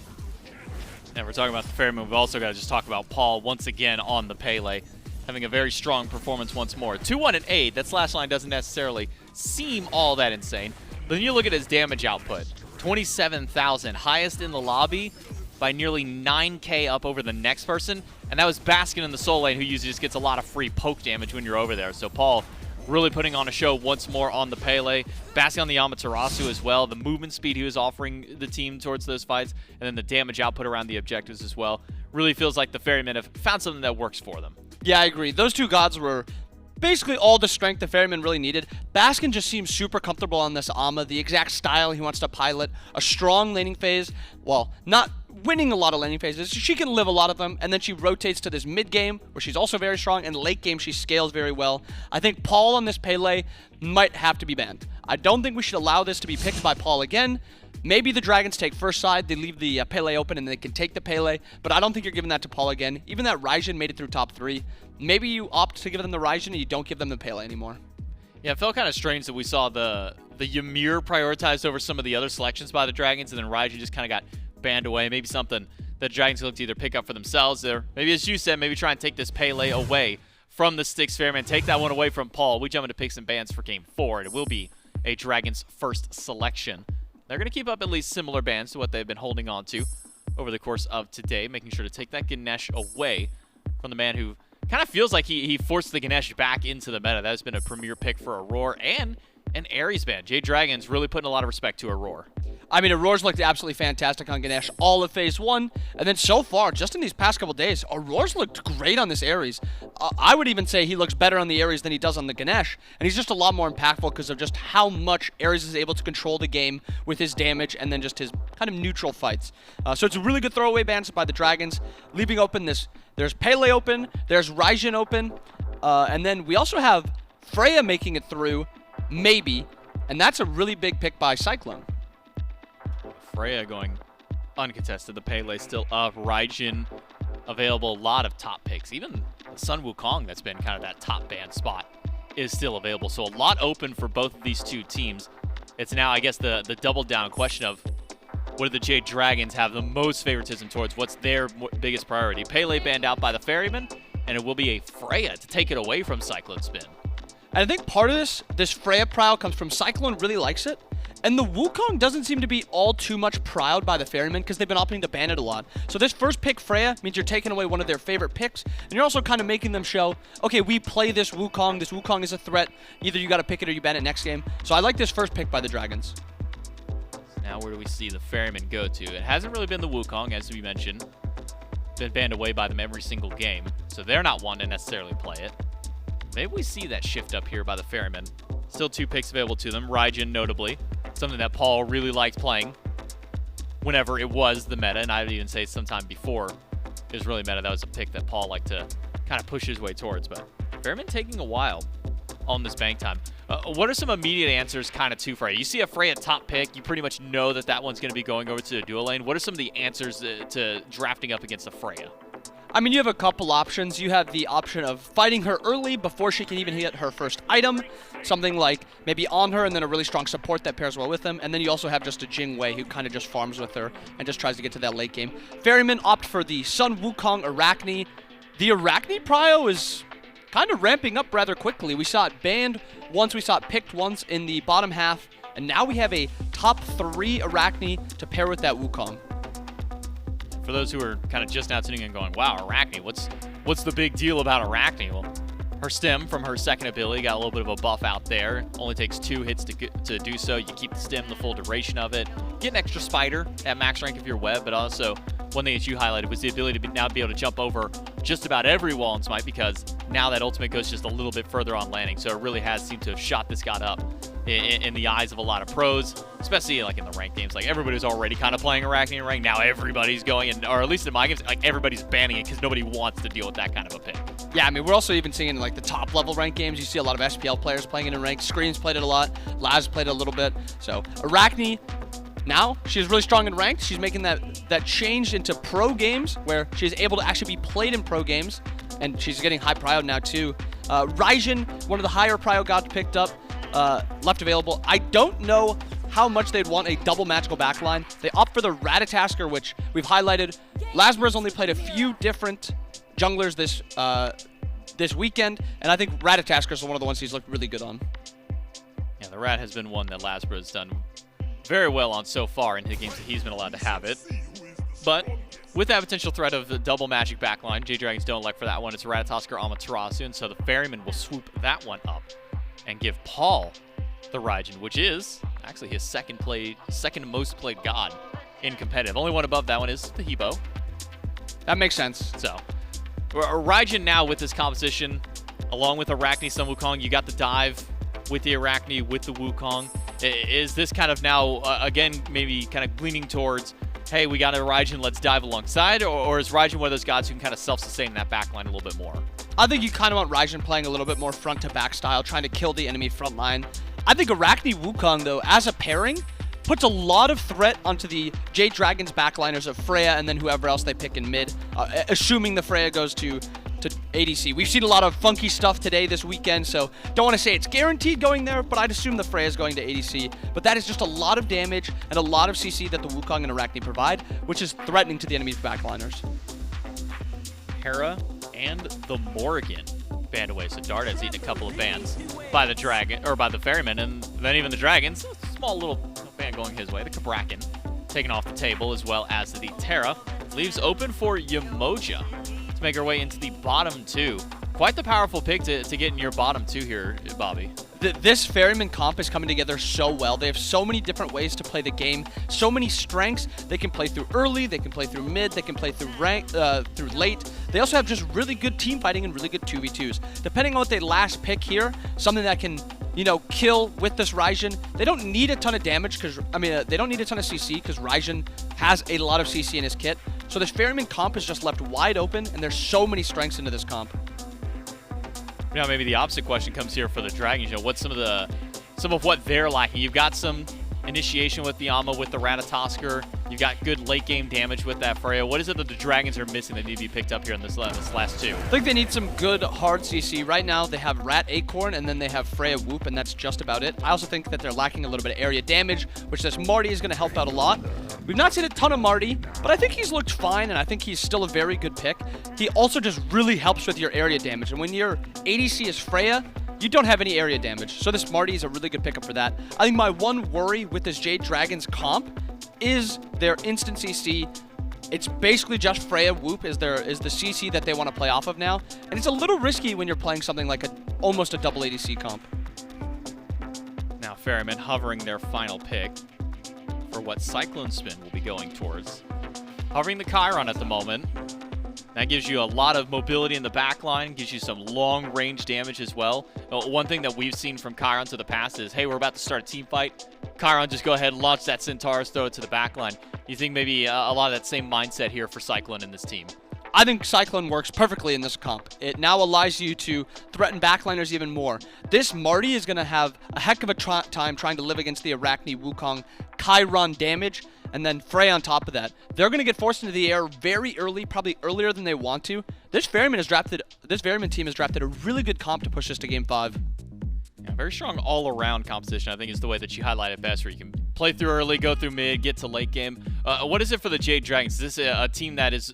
And we're talking about the Ferrymen. We've also got to just talk about Paul once again on the Pele, having a very strong performance once more. 2-1 and 8, that slash line doesn't necessarily seem all that insane. But then you look at his damage output, 27,000, highest in the lobby by nearly 9k up over the next person. And that was Baskin in the soul lane, who usually just gets a lot of free poke damage when you're over there. So Paul really putting on a show once more on the Pele. Baskin on the Amaterasu as well. The movement speed he was offering the team towards those fights, and then the damage output around the objectives as well. Really feels like the Ferrymen have found something that works for them. Yeah, I agree. Those 2 gods were basically all the strength the Ferrymen really needed. Baskin just seems super comfortable on this Ama, the exact style he wants to pilot, a strong laning phase, well, not winning a lot of laning phases. She can live a lot of them, and then she rotates to this mid game where she's also very strong, and late game she scales very well. I think Paul on this Pele might have to be banned. I don't think we should allow this to be picked by Paul again. Maybe the Dragons take first side, they leave the Pele open and they can take the Pele, but I don't think you're giving that to Paul again. Even that Raijin made it through top 3. Maybe you opt to give them the Raijin and you don't give them the Pele anymore. Yeah, it felt kind of strange that we saw the Ymir prioritized over some of the other selections by the Dragons, and then Raijin just kind of got banned away. Maybe something the Dragons look to either pick up for themselves, or maybe, as you said, maybe try and take this Pele away from the Styx Ferrymen. Take that one away from Paul. We jump into picks and bans for game 4, and it will be a Dragons first selection. They're going to keep up at least similar bans to what they've been holding on to over the course of today, making sure to take that Ganesh away from the man who kind of feels like he forced the Ganesh back into the meta. That has been a premier pick for Aror and an Ares ban. Jade Dragons really putting a lot of respect to Aror. I mean, Auror's looked absolutely fantastic on Ganesh all of Phase 1, and then so far, just in these past couple days, Auror's looked great on this Ares. I would even say he looks better on the Ares than he does on the Ganesh, and he's just a lot more impactful because of just how much Ares is able to control the game with his damage and then just his kind of neutral fights. So it's a really good throwaway ban by the Dragons, leaving open this. There's Pele open, there's Raijin open, and then we also have Freya making it through, maybe, and that's a really big pick by Cyclone. Freya going uncontested. The Pele still up. Raijin available. A lot of top picks. Even the Sun Wukong, that's been kind of that top band spot, is still available. So a lot open for both of these two teams. It's now, I guess, the double down question of what do the Jade Dragons have the most favoritism towards? What's their biggest priority? Pele banned out by the Ferrymen, and it will be a Freya to take it away from CycloneSpin. And I think part of this Freya prowl comes from Cyclone really likes it. And the Wukong doesn't seem to be all too much prowled by the Ferrymen because they've been opting to ban it a lot. So this first pick, Freya, means you're taking away one of their favorite picks, and you're also kind of making them show, okay, we play this Wukong. This Wukong is a threat. Either you got to pick it or you ban it next game. So I like this first pick by the Dragons. Now where do we see the Ferrymen go to? It hasn't really been the Wukong, as we mentioned. Been banned away by them every single game, so they're not one to necessarily play it. Maybe we see that shift up here by the Ferrymen. Still 2 picks available to them. Raijin, notably. Something that Paul really liked playing whenever it was the meta, and I would even say sometime before it was really meta. That was a pick that Paul liked to kind of push his way towards, but Ferrymen taking a while on this bank time. What are some immediate answers kind of to Freya? You see a Freya top pick, you pretty much know that that one's going to be going over to the dual lane. What are some of the answers to drafting up against a Freya? I mean, you have a couple options. You have the option of fighting her early before she can even get her first item. Something like maybe Anhur and then a really strong support that pairs well with them. And then you also have just a Jing Wei who kind of just farms with her and just tries to get to that late game. Ferrymen opt for the Sun Wukong Arachne. The Arachne prio is kind of ramping up rather quickly. We saw it banned once, we saw it picked once in the bottom half, and now we have a top 3 Arachne to pair with that Wukong. For those who are kind of just now tuning in going, wow, Arachne, what's the big deal about Arachne? Well, her stem from her second ability got a little bit of a buff out there. Only takes 2 hits to do so. You keep the stem the full duration of it. Get an extra spider at max rank if you're web, but also one thing that you highlighted was the ability to now be able to jump over just about every wall in Smite, because now that ultimate goes just a little bit further on landing. So it really has seemed to have shot this god up in the eyes of a lot of pros, especially like in the ranked games. Like everybody's already kind of playing Arachne in ranked. Now everybody's going, or at least in my games, like everybody's banning it because nobody wants to deal with that kind of a pick. Yeah, I mean, we're also even seeing in like the top level ranked games, you see a lot of SPL players playing it in ranked. Screams played it a lot. Laz played it a little bit. So Arachne, now she's really strong in ranked. She's making that change into pro games where she's able to actually be played in pro games, and she's getting high prio now too. Raijin, one of the higher prio gods picked up, left available. I don't know how much they'd want a double magical backline. They opt for the Ratatasker, which we've highlighted. LASBRA's only played a few different junglers this weekend, and I think Ratataskers are one of the ones he's looked really good on. Yeah, the Rat has been one that LASBRA has done very well on so far in the games that he's been allowed to have it. But with that potential threat of the double magic backline, Jade Dragons don't elect for that one. It's Ratatasker Amaterasu, and so the Ferrymen will swoop that one up and give Paul the Raijin, which is actually his second most played god in competitive. Only one above that one is the Hebo. That makes sense. So Raijin now with this composition, along with Arachne, Sun Wukong, you got the dive with the Arachne, with the Wukong. Is this kind of now, again, maybe kind of leaning towards, hey, we got a Raijin, let's dive alongside? Or is Raijin one of those gods who can kind of self-sustain that backline a little bit more? I think you kind of want Raijin playing a little bit more front-to-back style, trying to kill the enemy front line. I think Arachne Wukong, though, as a pairing, puts a lot of threat onto the Jade Dragons backliners of Freya and then whoever else they pick in mid, assuming the Freya goes to ADC. We've seen a lot of funky stuff today this weekend, so don't want to say it's guaranteed going there, but I'd assume the Freya is going to ADC. But that is just a lot of damage and a lot of CC that the Wukong and Arachne provide, which is threatening to the enemy's backliners. Terra and the Morrigan banned away, so Dardez eating a couple of bans by the Dragon, or by the Ferrymen, and then even the Dragons, a small little ban going his way. The Cabrakan taken off the table, as well as the Terra. Leaves open for Yemoja to make her way into the bottom 2. Quite the powerful pick to get in your bottom 2 here, Bobby. This Ferryman comp is coming together so well. They have so many different ways to play the game, so many strengths. They can play through early, they can play through mid, they can play through through late. They also have just really good team fighting and really good 2v2s. Depending on what they last pick here, something that can, you know, kill with this Raijin. They don't need a ton of damage because, they don't need a ton of CC because Raijin has a lot of CC in his kit. So this Ferryman comp is just left wide open, and there's so many strengths into this comp. Now maybe the opposite question comes here for the Dragons. You know, what's some of what they're lacking? You've got some initiation with the Amma, with the Ratatasker. You've got good late game damage with that Freya. What is it that the Dragons are missing that need to be picked up here in this last 2? I think they need some good hard CC. Right now they have Rat Acorn and then they have Freya Whoop, and that's just about it. I also think that they're lacking a little bit of area damage, which this Marty is going to help out a lot. We've not seen a ton of Marty, but I think he's looked fine, and I think he's still a very good pick. He also just really helps with your area damage, and when your ADC is Freya, you don't have any area damage. So this Marty is a really good pickup for that. I think my one worry with this Jade Dragons comp is their instant CC. It's basically just Freya Whoop is the CC that they want to play off of now. And it's a little risky when you're playing something like almost a double ADC comp. Now Ferrymen hovering their final pick for what CycloneSpin will be going towards. Hovering the Chiron at the moment. That gives you a lot of mobility in the backline, gives you some long-range damage as well. One thing that we've seen from Chiron to the past is, hey, we're about to start a team fight. Chiron, just go ahead and launch that Centaurus, throw it to the backline. You think maybe a lot of that same mindset here for Cyclone in this team? I think Cyclone works perfectly in this comp. It now allows you to threaten backliners even more. This Marty is going to have a heck of a time trying to live against the Arachne, Wukong, Chiron damage, and then Frey on top of that. They're going to get forced into the air very early, probably earlier than they want to. This Ferryman team has drafted a really good comp to push this to Game 5. Yeah, very strong all-around composition, I think, is the way that you highlight it best, where you can play through early, go through mid, get to late game. What is it for the Jade Dragons? Is this a team that is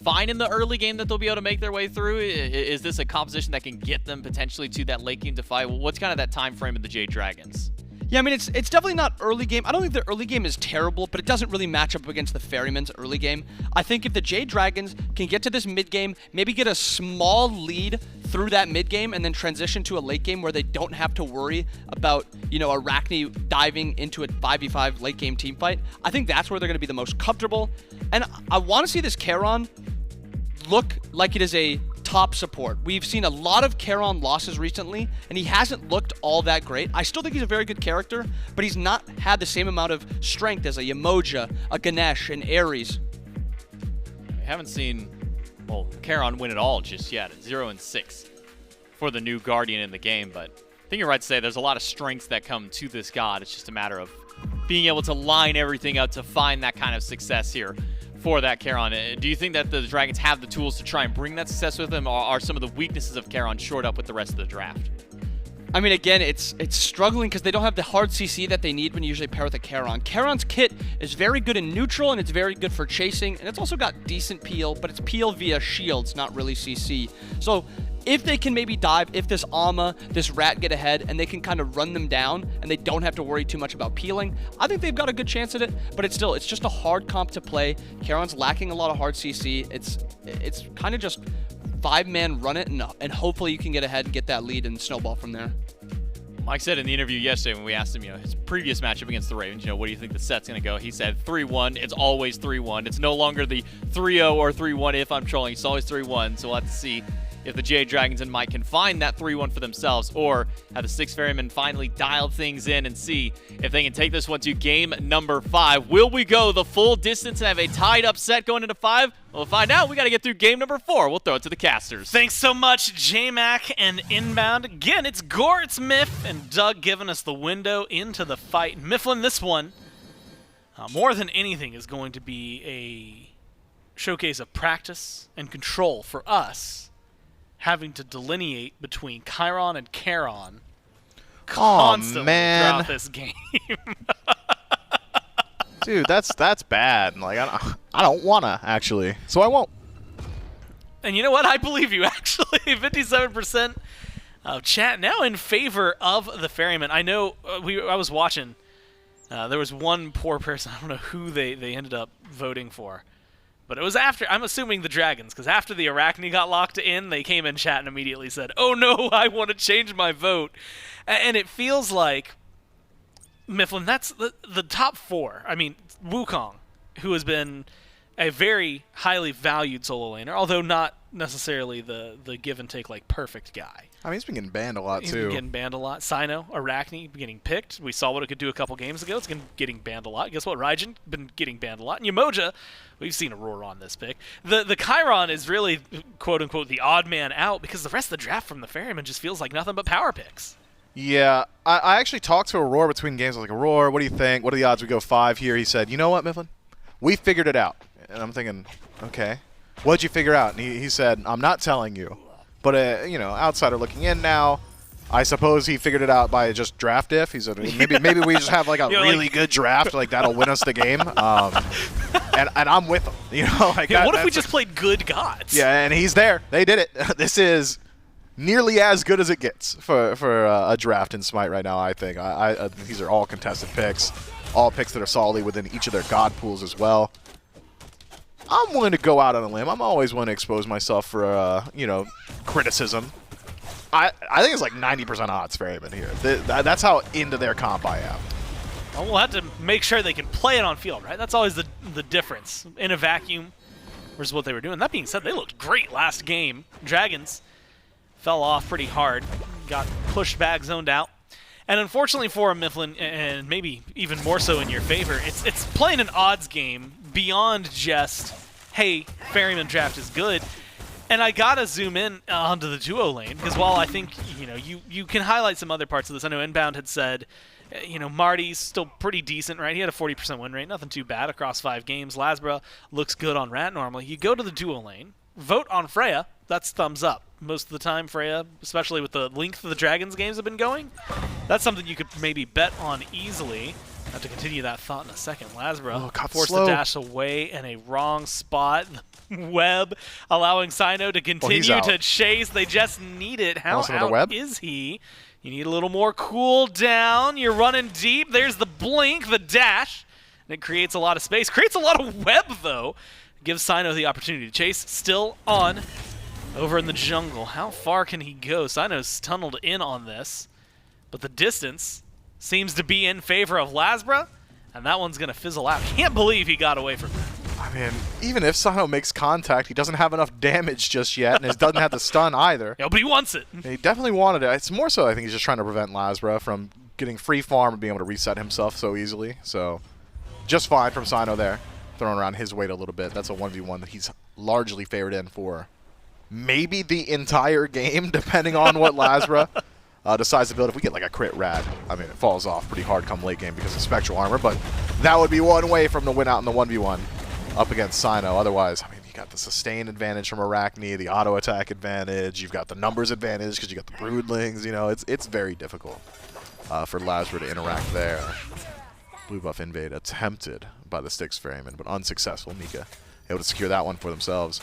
fine in the early game that they'll be able to make their way through? Is this a composition that can get them potentially to that late game to fight? What's kind of that time frame of the Jade Dragons? Yeah, I mean, it's definitely not early game. I don't think the early game is terrible, but it doesn't really match up against the Ferrymen's early game. I think if the Jade Dragons can get to this mid game, maybe get a small lead through that mid game, and then transition to a late game where they don't have to worry about, Arachne diving into a 5v5 late game team fight, I think that's where they're going to be the most comfortable. And I want to see this Charon look like it is a top support. We've seen a lot of Charon losses recently, and he hasn't looked all that great. I still think he's a very good character, but he's not had the same amount of strength as a Yemoja, a Ganesh, and Ares. We haven't seen, Charon win it all just yet. 0-6 for the new Guardian in the game, but I think you're right to say there's a lot of strengths that come to this god. It's just a matter of being able to line everything up to find that kind of success here for that Charon. Do you think that the Dragons have the tools to try and bring that success with them, or are some of the weaknesses of Charon shored up with the rest of the draft? I mean, again, it's struggling because they don't have the hard CC that they need when you usually pair with a Charon. Charon's kit is very good in neutral, and it's very good for chasing, and it's also got decent peel, but it's peel via shields, not really CC. So if they can maybe dive, if this this rat get ahead, and they can kind of run them down, and they don't have to worry too much about peeling, I think they've got a good chance at it, but it's just a hard comp to play. Charon's lacking a lot of hard CC. It's kind of just 5-man run it, and hopefully you can get ahead and get that lead and snowball from there. Mike said in the interview yesterday when we asked him, his previous matchup against the Ravens, what do you think the set's going to go? He said 3-1. It's always 3-1. It's no longer the 3-0 or 3-1 if I'm trolling. It's always 3-1, so we'll have to see if the Jade Dragons and Mike can find that 3-1 for themselves, or have the Styx Ferrymen finally dial things in and see if they can take this one to game number 5. Will we go the full distance and have a tied up set going into 5? We'll find out. We got to get through game number 4. We'll throw it to the casters. Thanks so much, J-Mac and Inbound. Again, it's Gore, it's Miff, and Doug giving us the window into the fight. Mifflin, this one, more than anything, is going to be a showcase of practice and control for us, having to delineate between Chiron and Charon constantly throughout this game. Dude, that's bad. Like I don't wanna actually, so I won't. And you know what? I believe you actually. 57% of chat now in favor of the Ferryman. I know I was watching. There was one poor person. I don't know who they ended up voting for. But it was after, I'm assuming the Dragons, because after the Arachne got locked in, they came in chat and immediately said, oh no, I want to change my vote. And it feels like, Mifflin, that's the top 4. I mean, Wukong, who has been a very highly valued solo laner, although not necessarily the give and take, like, perfect guy. I mean, he's been getting banned a lot, He's too. been getting banned a lot. Cyno, Arachne, getting picked. We saw what it could do a couple games ago. It's been getting banned a lot. Guess what? Raijin, been getting banned a lot. And Yemoja, we've seen Aror on this pick. The Chiron is really, quote-unquote, the odd man out, because the rest of the draft from the Ferryman just feels like nothing but power picks. Yeah, I actually talked to Aror between games. I was like, Aror, what do you think? What are the odds we go 5 here? He said, you know what, Mifflin? We figured it out. And I'm thinking, okay. What'd you figure out? And he said, I'm not telling you. But, outsider looking in now, I suppose he figured it out by just draft diff. He said, maybe we just have like a really good draft, like that'll win us the game. And I'm with him. What if we just played good gods? Yeah, and he's there. They did it. This is nearly as good as it gets for a draft in Smite right now, I think. These are all contested picks, all picks that are solidly within each of their god pools as well. I'm willing to go out on a limb. I'm always willing to expose myself for, criticism. I think it's like 90% odds Ferryman here. That's how into their comp I am. Well, we'll have to make sure they can play it on field, right? That's always the difference in a vacuum versus what they were doing. That being said, they looked great last game. Dragons fell off pretty hard, got pushed back, zoned out. And unfortunately for Mifflin, and maybe even more so in your favor, it's playing an odds game beyond just, hey, Ferryman draft is good. And I gotta zoom in onto the duo lane, because while I think, you can highlight some other parts of this. I know Inbound had said, Marty's still pretty decent, right? He had a 40% win rate, nothing too bad across 5 games. LASBRA looks good on Rat normally. You go to the duo lane, vote on Freya, that's thumbs up. Most of the time, Freya, especially with the length of the Dragons games have been going, that's something you could maybe bet on easily. I have to continue that thought in a second. LASBRA forced the dash away in a wrong spot. Web allowing Cyno to continue to chase. They just need it. How out is he? You need a little more cooldown. You're running deep. There's the blink, the dash. And it creates a lot of space. Creates a lot of web, though. Gives Cyno the opportunity to chase. Still on over in the jungle. How far can he go? Cyno's tunneled in on this. But the distance seems to be in favor of LASBRA. And that one's going to fizzle out. Can't believe he got away from that. I mean, even if Cyno makes contact, he doesn't have enough damage just yet, and he doesn't have the stun either. Yeah, but he wants it. He definitely wanted it. It's more so I think he's just trying to prevent LASBRA from getting free farm and being able to reset himself so easily. So, just fine from Cyno there. Throwing around his weight a little bit. That's a 1v1 that he's largely favored in for maybe the entire game, depending on what LASBRA decides to build. If we get like a crit Rad, I mean, it falls off pretty hard come late game because of Spectral Armor, but that would be one way from the win out in the 1v1. Up against Cyno. Otherwise, I mean, you got the sustain advantage from Arachne, the auto attack advantage, you've got the numbers advantage because you got the broodlings. It's very difficult for LASBRA to interact there. Blue buff invade attempted by the Styx Ferrymen, but unsuccessful. Nika able to secure that one for themselves.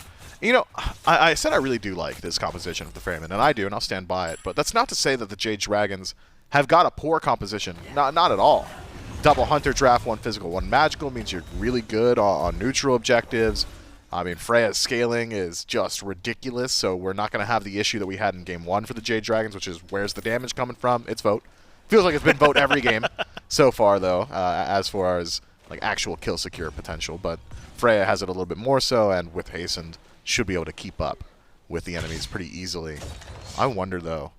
I said I really do like this composition of the Ferrymen, and I do, and I'll stand by it. But that's not to say that the Jade Dragons have got a poor composition. Not at all. Double Hunter draft, 1 physical, 1 magical means you're really good on neutral objectives. I mean, Freya's scaling is just ridiculous, so we're not going to have the issue that we had in Game 1 for the Jade Dragons, which is where's the damage coming from? It's vote. Feels like it's been vote every game so far, though, as far as like actual kill secure potential. But Freya has it a little bit more so, and with Hastened, should be able to keep up with the enemies pretty easily. I wonder, though,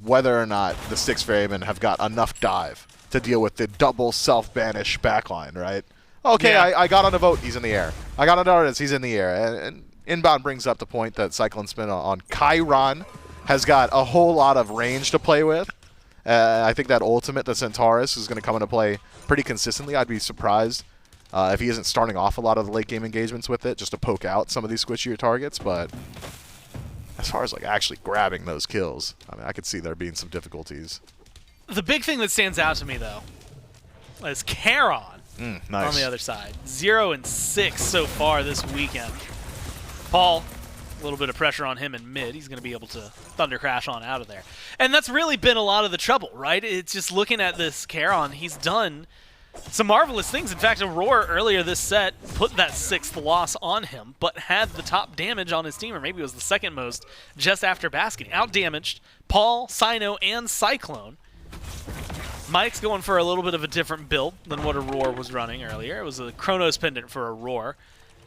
whether or not the Styx Ferrymen have got enough dive to deal with the double self-banish backline, right? Okay, yeah. I got on a vote, he's in the air. I got on Dardez, he's in the air. And Inbound brings up the point that CycloneSpin on Charon has got a whole lot of range to play with. I think that ultimate, the Centaurus, is going to come into play pretty consistently. I'd be surprised if he isn't starting off a lot of the late game engagements with it, just to poke out some of these squishier targets. But as far as like actually grabbing those kills, I mean, I could see there being some difficulties. The big thing that stands out to me, though, is Charon nice. On the other side. 0 and 6 so far this weekend. Paul, a little bit of pressure on him in mid. He's going to be able to Thunder Crash on out of there. And that's really been a lot of the trouble, right? It's just looking at this Charon. He's done some marvelous things. In fact, Aror earlier this set put that 6th loss on him, but had the top damage on his team, or maybe it was the second most, just after Baskin. Out-damaged Paul, Cyno, and Cyclone. Mike's going for a little bit of a different build than what Aror was running earlier. It was a Chronos pendant for Aror,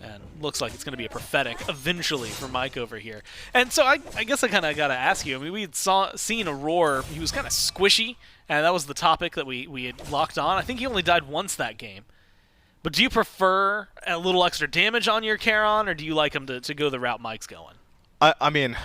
and looks like it's going to be a prophetic eventually for Mike over here. And so I guess I kind of got to ask you, I mean, we had seen Aror, he was kind of squishy, and that was the topic that we had locked on. I think he only died once that game. But do you prefer a little extra damage on your Charon, or do you like him to go the route Mike's going? I mean,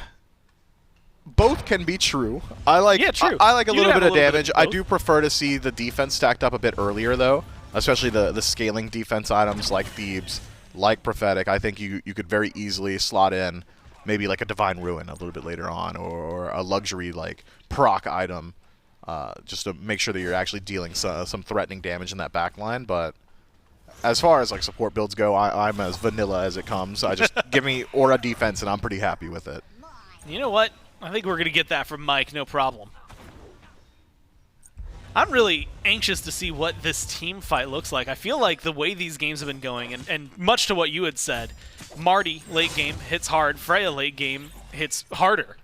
both can be true. I like true. I like a little bit of damage. I do prefer to see the defense stacked up a bit earlier, though, especially the scaling defense items like Thebes, like Prophetic. I think you could very easily slot in maybe like a Divine Ruin a little bit later on, or a luxury like proc item, just to make sure that you're actually dealing some threatening damage in that backline. But as far as like support builds go, I'm as vanilla as it comes. I just give me aura defense and I'm pretty happy with it. You know what? I think we're going to get that from Mike, no problem. I'm really anxious to see what this team fight looks like. I feel like the way these games have been going, and much to what you had said, Marty late game hits hard, Freya late game hits harder.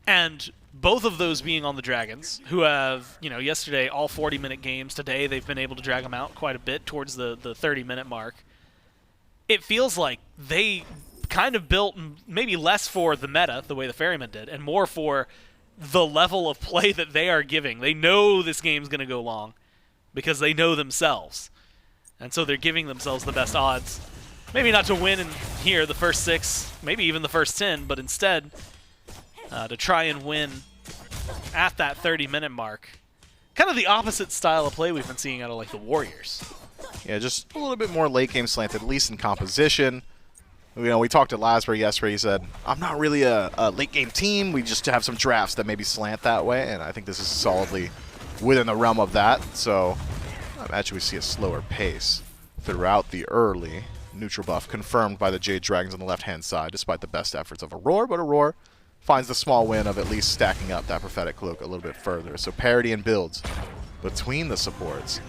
And both of those being on the Dragons, who have, yesterday all 40-minute games. Today they've been able to drag them out quite a bit towards the 30-minute mark. It feels like they kind of built maybe less for the meta, the way the Ferrymen did, and more for the level of play that they are giving. They know this game's going to go long because they know themselves. And so they're giving themselves the best odds Maybe not to win in here the first 6, maybe even the first 10, but instead to try and win at that 30-minute mark. Kind of the opposite style of play we've been seeing out of like the Warriors. Yeah, just a little bit more late game slanted, at least in composition. You know, we talked to LASBRA yesterday. He said, I'm not really a late game team. We just have some drafts that maybe slant that way, and I think this is solidly within the realm of that. So I imagine we see a slower pace throughout the early. Neutral buff confirmed by the Jade Dragons on the left-hand side, despite the best efforts of Aror, but Aror finds the small win of at least stacking up that Prophetic Cloak a little bit further. So parity and builds between the supports.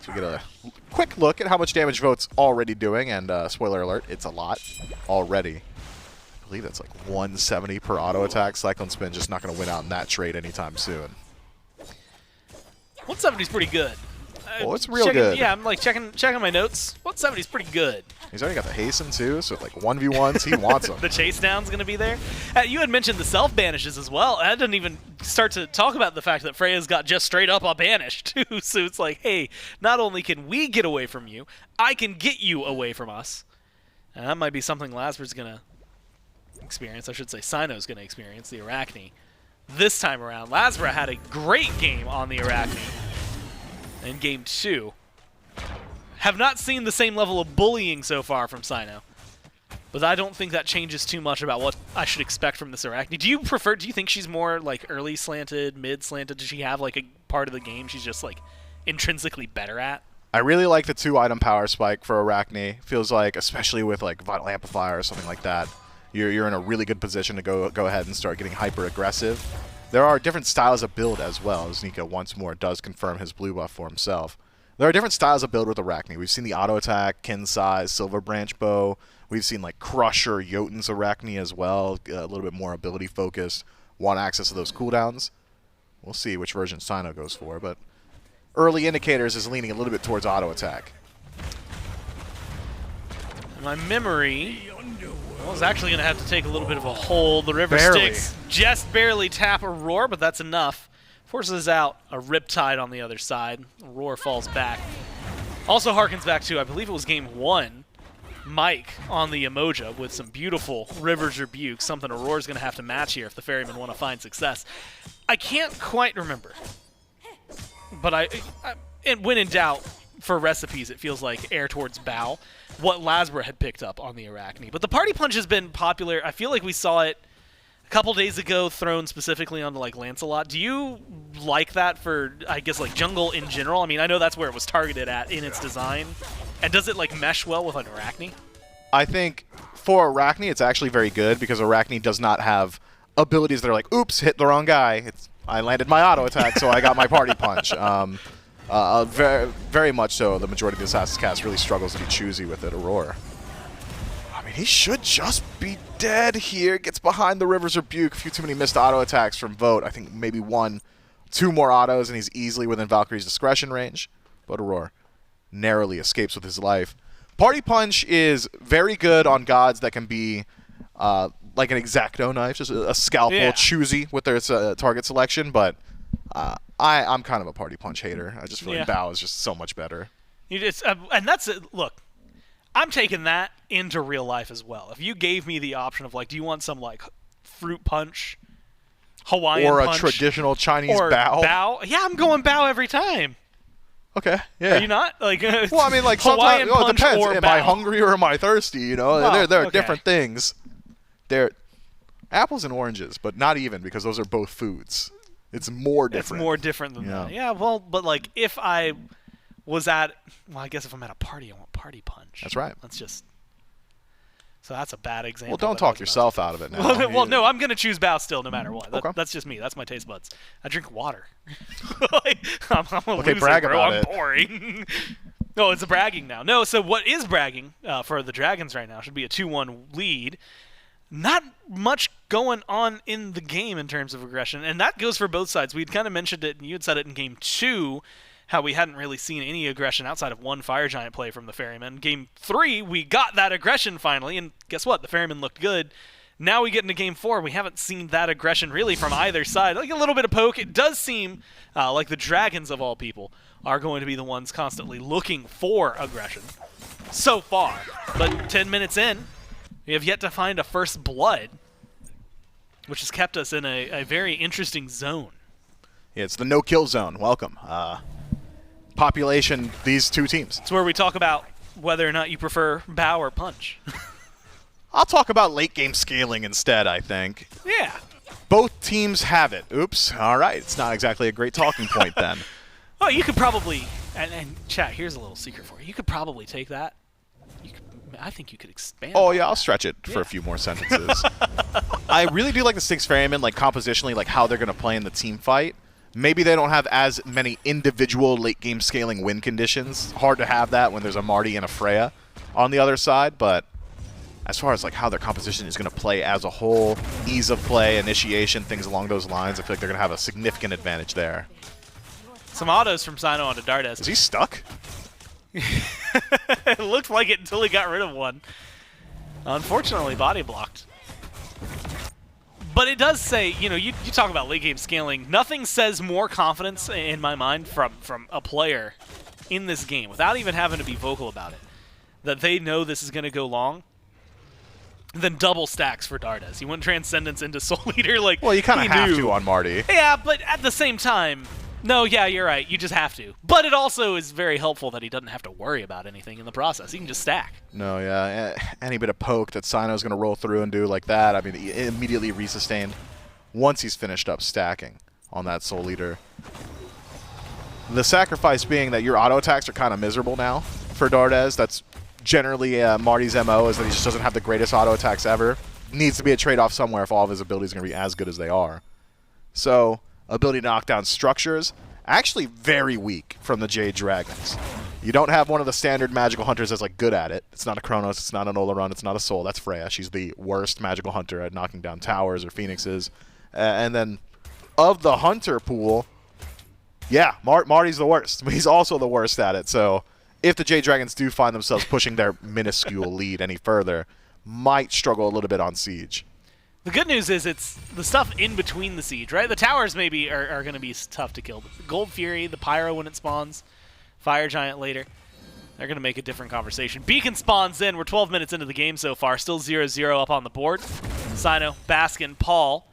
So we get a quick look at how much damage Vote's already doing, and spoiler alert, it's a lot already. I believe that's like 170 per auto attack. CycloneSpin just not going to win out in that trade anytime soon. 170's pretty good. Oh, it's real good. Yeah, I'm like checking my notes. 170's pretty good. He's already got the hasten too, so like 1v1s, he wants them. The chase down's going to be there. You had mentioned the self-banishes as well. I didn't even start to talk about the fact that Freya's got just straight up a banish too. So it's like, hey, not only can we get away from you, I can get you away from us. And that might be something LASBRA's going to experience. I should say Cyno's going to experience, the Arachne. This time around, LASBRA had a great game on the Arachne in Game 2. Have not seen the same level of bullying so far from Cyno. But I don't think that changes too much about what I should expect from this Arachne. Do you think she's more like early slanted, mid slanted? Does she have like a part of the game she's just like intrinsically better at? I really like the 2-item power spike for Arachne. Feels like, especially with like Vital Amplifier or something like that, you're in a really good position to go ahead and start getting hyper aggressive. There are different styles of build as well, as Nika once more does confirm his blue buff for himself. There are different styles of build with Arachne. We've seen the auto attack, kin size, silver branch bow. We've seen like Crusher, Jotun's Arachne as well, a little bit more ability focused, want access to those cooldowns. We'll see which version Cyno goes for, but early indicators is leaning a little bit towards auto attack. My memory was actually going to have to take a little bit of a hold. The River Styx just barely tap Aror, but that's enough. Forces out a Riptide on the other side. Aror falls back. Also harkens back to, I believe it was Game 1, Mike on the Yemoja with some beautiful River's Rebuke, something Auror's going to have to match here if the Ferrymen want to find success. I can't quite remember, but when in doubt, for recipes, it feels like air towards bow, what LASBRA had picked up on the Arachne. But the Party Punch has been popular. I feel like we saw it a couple days ago thrown specifically onto like Lancelot. Do you like that for, I guess, like jungle in general? I mean, I know that's where it was targeted at in its design. And does it like mesh well with an Arachne? I think for Arachne, it's actually very good because Arachne does not have abilities that are like, oops, hit the wrong guy. I landed my auto attack, so I got my Party Punch. Very, very much so, the majority of the Assassin's Cast really struggles to be choosy with it. Aror, I mean, he should just be dead here. Gets behind the River's Rebuke. A few too many missed auto attacks from Vote. I think maybe 1, 2 more autos, and he's easily within Valkyrie's discretion range. But Aror narrowly escapes with his life. Party Punch is very good on gods that can be like an Exacto knife, just a scalpel, choosy with their target selection, but I'm kind of a Party Punch hater. I just feel like Bow is just so much better. And that's it. Look, I'm taking that into real life as well. If you gave me the option of like, do you want some like fruit punch, Hawaiian or punch, a traditional Chinese or Bow? Yeah, I'm going Bow every time. Okay, yeah. Are you not? Like, well, I mean, like Hawaiian sometimes it depends. or Am Bow? I hungry or am I thirsty? You know, Well, there are okay. different things. They're apples and oranges, but not even because those are both foods. It's more different. It's more different than that. Yeah, well, but like if I was at, well, I guess if I'm at a party, I want Party Punch. That's right. That's just, so that's a bad example. Well, don't talk yourself out of it now. Well, no, I'm going to choose Bow still no matter what. Okay. That's just me. That's my taste buds. I drink water. I'm a Okay, loser, brag bro. about I'm it. boring. No, it's a bragging now. No, so what is bragging for the Dragons right now should be a 2-1 lead. Not much going on in the game in terms of aggression, and that goes for both sides. We'd kind of mentioned it, and you had said it in Game 2, how we hadn't really seen any aggression outside of one Fire Giant play from the Ferrymen. Game 3, we got that aggression finally, and guess what? The Ferrymen looked good. Now we get into Game 4, we haven't seen that aggression really from either side. Like a little bit of poke. It does seem like the Dragons, of all people, are going to be the ones constantly looking for aggression. so far. But 10 minutes in, we have yet to find a first blood, which has kept us in a very interesting zone. Yeah, it's the no-kill zone. Welcome. Population, these two teams. It's where we talk about whether or not you prefer bow or punch. I'll talk about late-game scaling instead, I think. Yeah. Both teams have it. Oops. All right. It's not exactly a great talking point then. Oh, you could probably, and chat, here's a little secret for you. You could probably take that. I think you could expand. Oh, yeah, I'll stretch it for a few more sentences. I really do like the Styx Ferrymen, like compositionally, like how they're going to play in the team fight. Maybe they don't have as many individual late-game scaling win conditions. Hard to have that when there's a Marty and a Freya on the other side, but as far as like how their composition is going to play as a whole, ease of play, initiation, things along those lines, I feel like they're going to have a significant advantage there. Some autos from Cyno onto Dardez. Is he stuck? It looked like it until he got rid of one. Unfortunately, body blocked. But it does say, you know, you talk about late game scaling. Nothing says more confidence in my mind from a player in this game, without even having to be vocal about it, that they know this is going to go long, than double stacks for Dardez. He went Transcendence into Soul Eater. Like, well, you kind of have knew. to on Marty. Yeah, but at the same time, no, yeah, you're right. You just have to. But it also is very helpful that he doesn't have to worry about anything in the process. He can just stack. No, yeah. Any bit of poke that Cyno's going to roll through and do like that, I mean, he immediately resustained once he's finished up stacking on that Soul Eater. The sacrifice being that your auto attacks are kind of miserable now for Dardez. That's generally Marty's MO, is that he just doesn't have the greatest auto attacks ever. Needs to be a trade-off somewhere if all of his abilities are going to be as good as they are. So, ability to knock down structures, actually very weak from the Jade Dragons. You don't have one of the standard magical hunters that's like good at it. It's not a Kronos, it's not an Olorun, it's not a Soul. That's Freya. She's the worst magical hunter at knocking down towers or phoenixes. And then of the hunter pool, yeah, Marty's the worst. But he's also the worst at it. So if the Jade Dragons do find themselves pushing their minuscule lead any further, might struggle a little bit on Siege. The good news is it's the stuff in between the Siege, right? The towers maybe are going to be tough to kill. But the Gold Fury, the Pyro when it spawns, Fire Giant later, they're going to make a different conversation. Beacon spawns in. We're 12 minutes into the game so far. Still 0-0 up on the board. Cyno, Baskin, Paul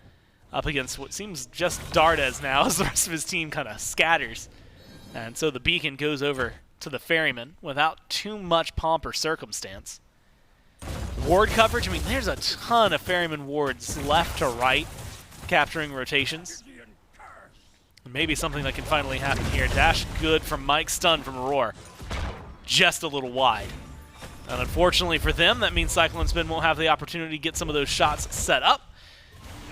up against what seems just Dardez now as the rest of his team kind of scatters. And so the Beacon goes over to the Ferryman without too much pomp or circumstance. Ward coverage, I mean, there's a ton of Ferryman wards left to right, capturing rotations. Maybe something that can finally happen here. Dash good from Mike, stun from Aror. Just a little wide. And unfortunately for them, that means CycloneSpin won't have the opportunity to get some of those shots set up.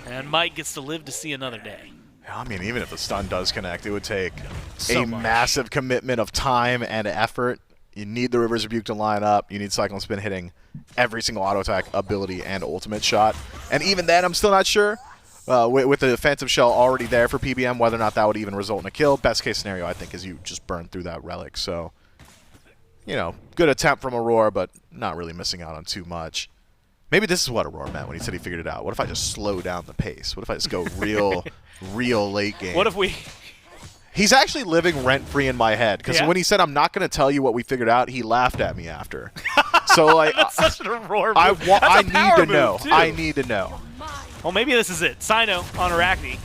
And Mike gets to live to see another day. I mean, even if the stun does connect, it would take So a much. massive commitment of time and effort. You need the River's Rebuke to line up. You need CycloneSpin hitting every single auto attack, ability, and ultimate shot. And even then, I'm still not sure. With the Phantom Shell already there for PBM, whether or not that would even result in a kill. Best case scenario, I think, is you just burn through that relic. So, you know, good attempt from Aror, but not really missing out on too much. Maybe this is what Aror meant when he said he figured it out. What if I just slow down the pace? What if I just go real late game? What if we... He's actually living rent-free in my head, because when he said, I'm not going to tell you what we figured out, he laughed at me after. So, like, That's such an Aror move. I That's a power need to move, know. too. I need to know. Well, maybe this is it. Cyno on Arachne.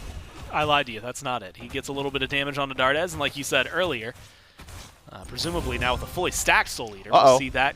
I lied to you. That's not it. He gets a little bit of damage onto Dardez, and like you said earlier, presumably now with a fully stacked Soul Eater, we'll see that.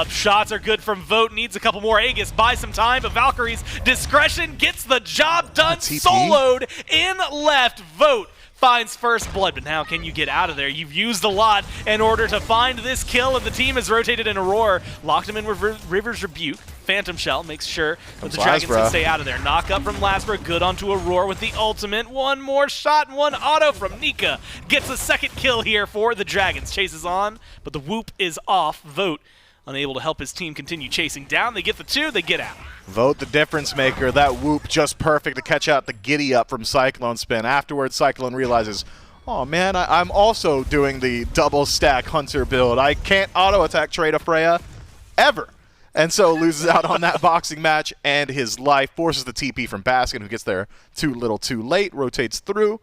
Shots are good from Vote. Needs a couple more Aegis. Buy some time, but Valkyrie's discretion gets the job done. Soloed in left. Vote finds first blood, but now can you get out of there? You've used a lot in order to find this kill, and the team has rotated in Aror, locked him in River's Rebuke. Phantom Shell makes sure that the Dragons can stay out of there. Knock up from LASBRA, good onto Aror with the ultimate. One more shot and one auto from Nika. Gets a second kill here for the Dragons. Chases on, but the whoop is off. Vote unable to help his team continue chasing down. They get the two, they get out. Vote the difference maker. That whoop just perfect to catch out the giddy up from CycloneSpin. Afterwards, Cyclone realizes, oh man, I'm also doing the double stack Hunter build. I can't auto attack trade a Freya ever. And so loses out on that boxing match and his life. Forces the TP from Baskin, who gets there too little too late. Rotates through.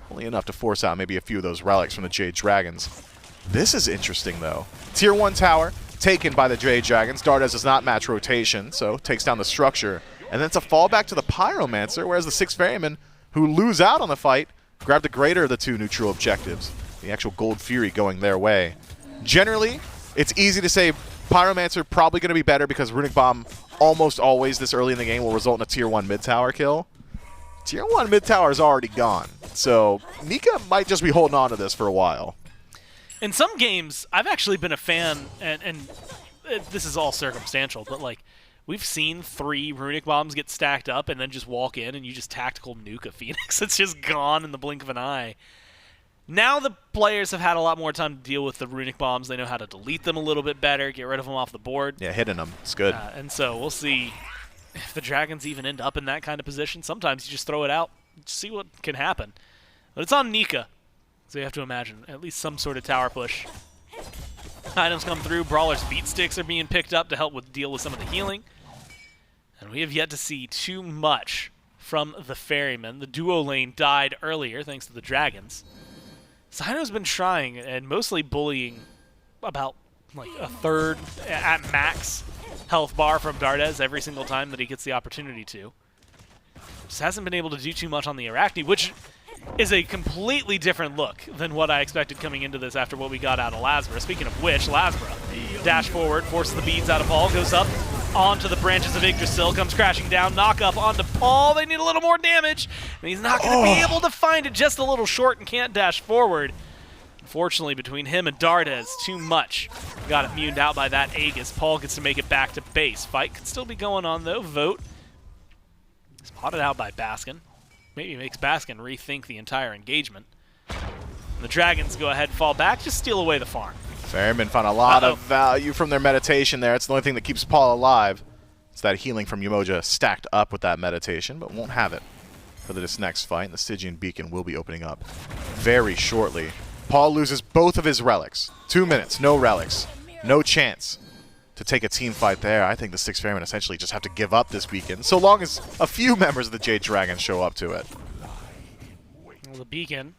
Only enough to force out maybe a few of those relics from the Jade Dragons. This is interesting, though. Tier 1 tower. taken by the Jade Dragons. Dardez does not match rotation, so takes down the structure. And then it's a fallback to the Pyromancer, whereas the Styx Ferrymen, who lose out on the fight, grab the greater of the two neutral objectives. The actual Gold Fury going their way. Generally, it's easy to say Pyromancer probably going to be better because Runic Bomb almost always this early in the game will result in a Tier 1 mid-tower kill. Tier 1 mid-tower is already gone, so Nika might just be holding on to this for a while. In some games, I've actually been a fan, and this is all circumstantial, but like, we've seen 3 Runic Bombs get stacked up and then just walk in and you just tactical nuke a Phoenix. It's just gone in the blink of an eye. Now the players have had a lot more time to deal with the Runic Bombs. They know how to delete them a little bit better, get rid of them off the board. Yeah, hitting them. It's good. And so we'll see if the Dragons even end up in that kind of position. Sometimes you just throw it out, see what can happen. But it's on Nika, so you have to imagine at least some sort of tower push. Items come through. Brawler's beat sticks are being picked up to help deal with some of the healing. And we have yet to see too much from the Ferrymen. The duo lane died earlier thanks to the Dragons. Cyno's been trying and mostly bullying about like a third at max health bar from Dardez every single time that he gets the opportunity to. Just hasn't been able to do too much on the Arachne, which is a completely different look than what I expected coming into this after what we got out of LASBRA. Speaking of which, LASBRA dash forward, forces the beads out of Paul, goes up onto the branches of Yggdrasil, comes crashing down, knock up onto Paul. They need a little more damage, and he's not going to be able to find it, just a little short and can't dash forward. Unfortunately, between him and Dardez, too much. Got immuned out by that Aegis. Paul gets to make it back to base. Fight could still be going on, though. Vote spotted out by Baskin. Maybe makes Baskin rethink the entire engagement. And the Dragons go ahead and fall back, just steal away the farm. Ferrymen found a lot of value from their meditation there. It's the only thing that keeps Paul alive. It's that healing from Yemoja stacked up with that meditation, but won't have it for this next fight. The Stygian Beacon will be opening up very shortly. Paul loses both of his relics. 2 minutes, no relics. No chance to take a team fight there. I think the Styx Ferrymen essentially just have to give up this beacon, so long as a few members of the Jade Dragons show up to it. Well, the beacon,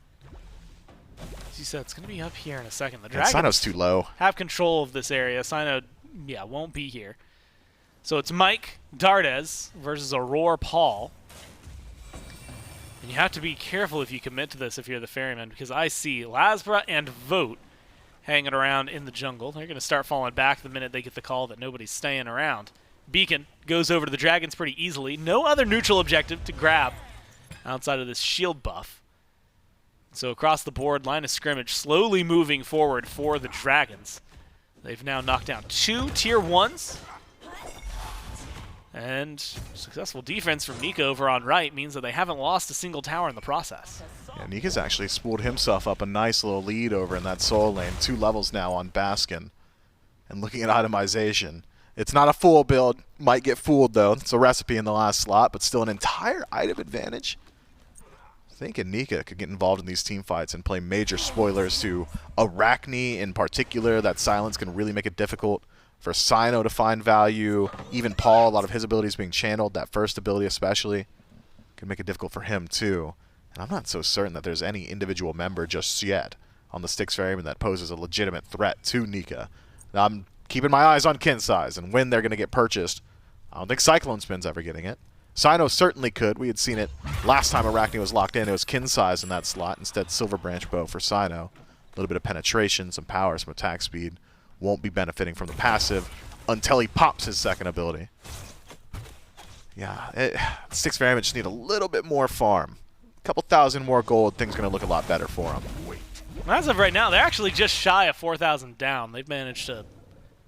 as you said, it's going to be up here in a second. The And Dragons Cyno's too low. have control of this area. Cyno, yeah, won't be here. So it's Mike, Dardez versus Aror, Paul. And you have to be careful if you commit to this if you're the Ferryman, because I see LASBRA and Vote hanging around in the jungle. They're going to start falling back the minute they get the call that nobody's staying around. Beacon goes over to the Dragons pretty easily. No other neutral objective to grab outside of this shield buff. So across the board, line of scrimmage slowly moving forward for the Dragons. They've now knocked down 2 Tier 1s. And successful defense from Nika over on right means that they haven't lost a single tower in the process. Yeah, Nika's actually spooled himself up a nice little lead over in that soul lane. 2 levels now on Baskin. And looking at itemization, it's not a full build. Might get fooled, though. It's a recipe in the last slot, but still an entire item advantage. Thinking Nika could get involved in these team fights and play major spoilers to Arachne in particular. That silence can really make it difficult for Cyno to find value. Even Paul, a lot of his abilities being channeled, that first ability especially, can make it difficult for him too. And I'm not so certain that there's any individual member just yet on the Styx Ferrymen that poses a legitimate threat to Nika. Now, I'm keeping my eyes on kin size and when they're going to get purchased. I don't think CycloneSpin's ever getting it. Cyno certainly could. We had seen it last time Arachne was locked in. It was kin size in that slot. Instead, Silver Branch Bow for Cyno. A little bit of penetration, some power, some attack speed. Won't be benefiting from the passive until he pops his second ability. Yeah, Styx Ferrymen just need a little bit more farm. A couple thousand more gold, things going to look a lot better for him. As of right now, they're actually just shy of 4,000 down. They've managed to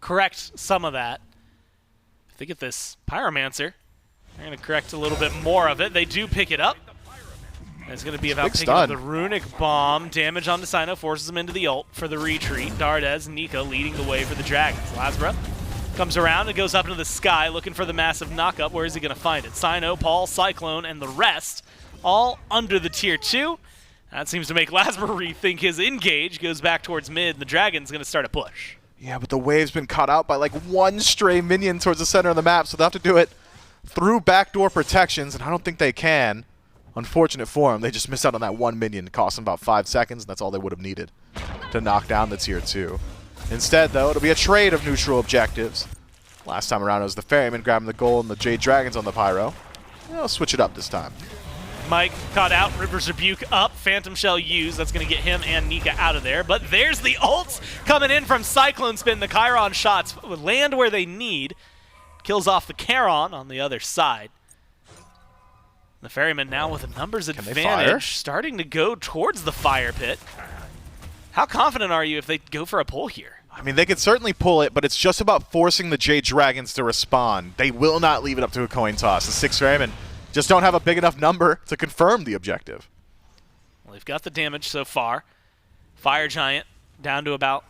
correct some of that. If they get this Pyromancer, they're going to correct a little bit more of it. They do pick it up. It's going to be about picking up the Runic Bomb. Damage onto Cyno forces him into the ult for the retreat. Dardez and Nika leading the way for the Dragons. LASBRA comes around and goes up into the sky looking for the massive knock-up. Where is he going to find it? Cyno, Paul, Cyclone, and the rest all under the Tier 2. That seems to make LASBRA rethink his engage. Goes back towards mid, and the Dragon's going to start a push. Yeah, but the wave's been caught out by like one stray minion towards the center of the map, so they'll have to do it through backdoor protections, and I don't think they can. Unfortunate for them, they just missed out on that one minion. It cost them about 5 seconds, and that's all they would have needed to knock down the Tier 2. Instead, though, it'll be a trade of neutral objectives. Last time around, it was the Ferrymen grabbing the gold and the Jade Dragons on the Pyro. I'll switch it up this time. Mike caught out, River's Rebuke up, Phantom Shell used. That's going to get him and Nika out of there. But there's the ults coming in from CycloneSpin. The Chiron shots land where they need. Kills off the Charon on the other side. The Ferrymen now with a numbers advantage, starting to go towards the fire pit. How confident are you if they go for a pull here? I mean, they could certainly pull it, but it's just about forcing the Jade Dragons to respond. They will not leave it up to a coin toss. The Styx Ferrymen just don't have a big enough number to confirm the objective. Well, they've got the damage so far. Fire Giant down to about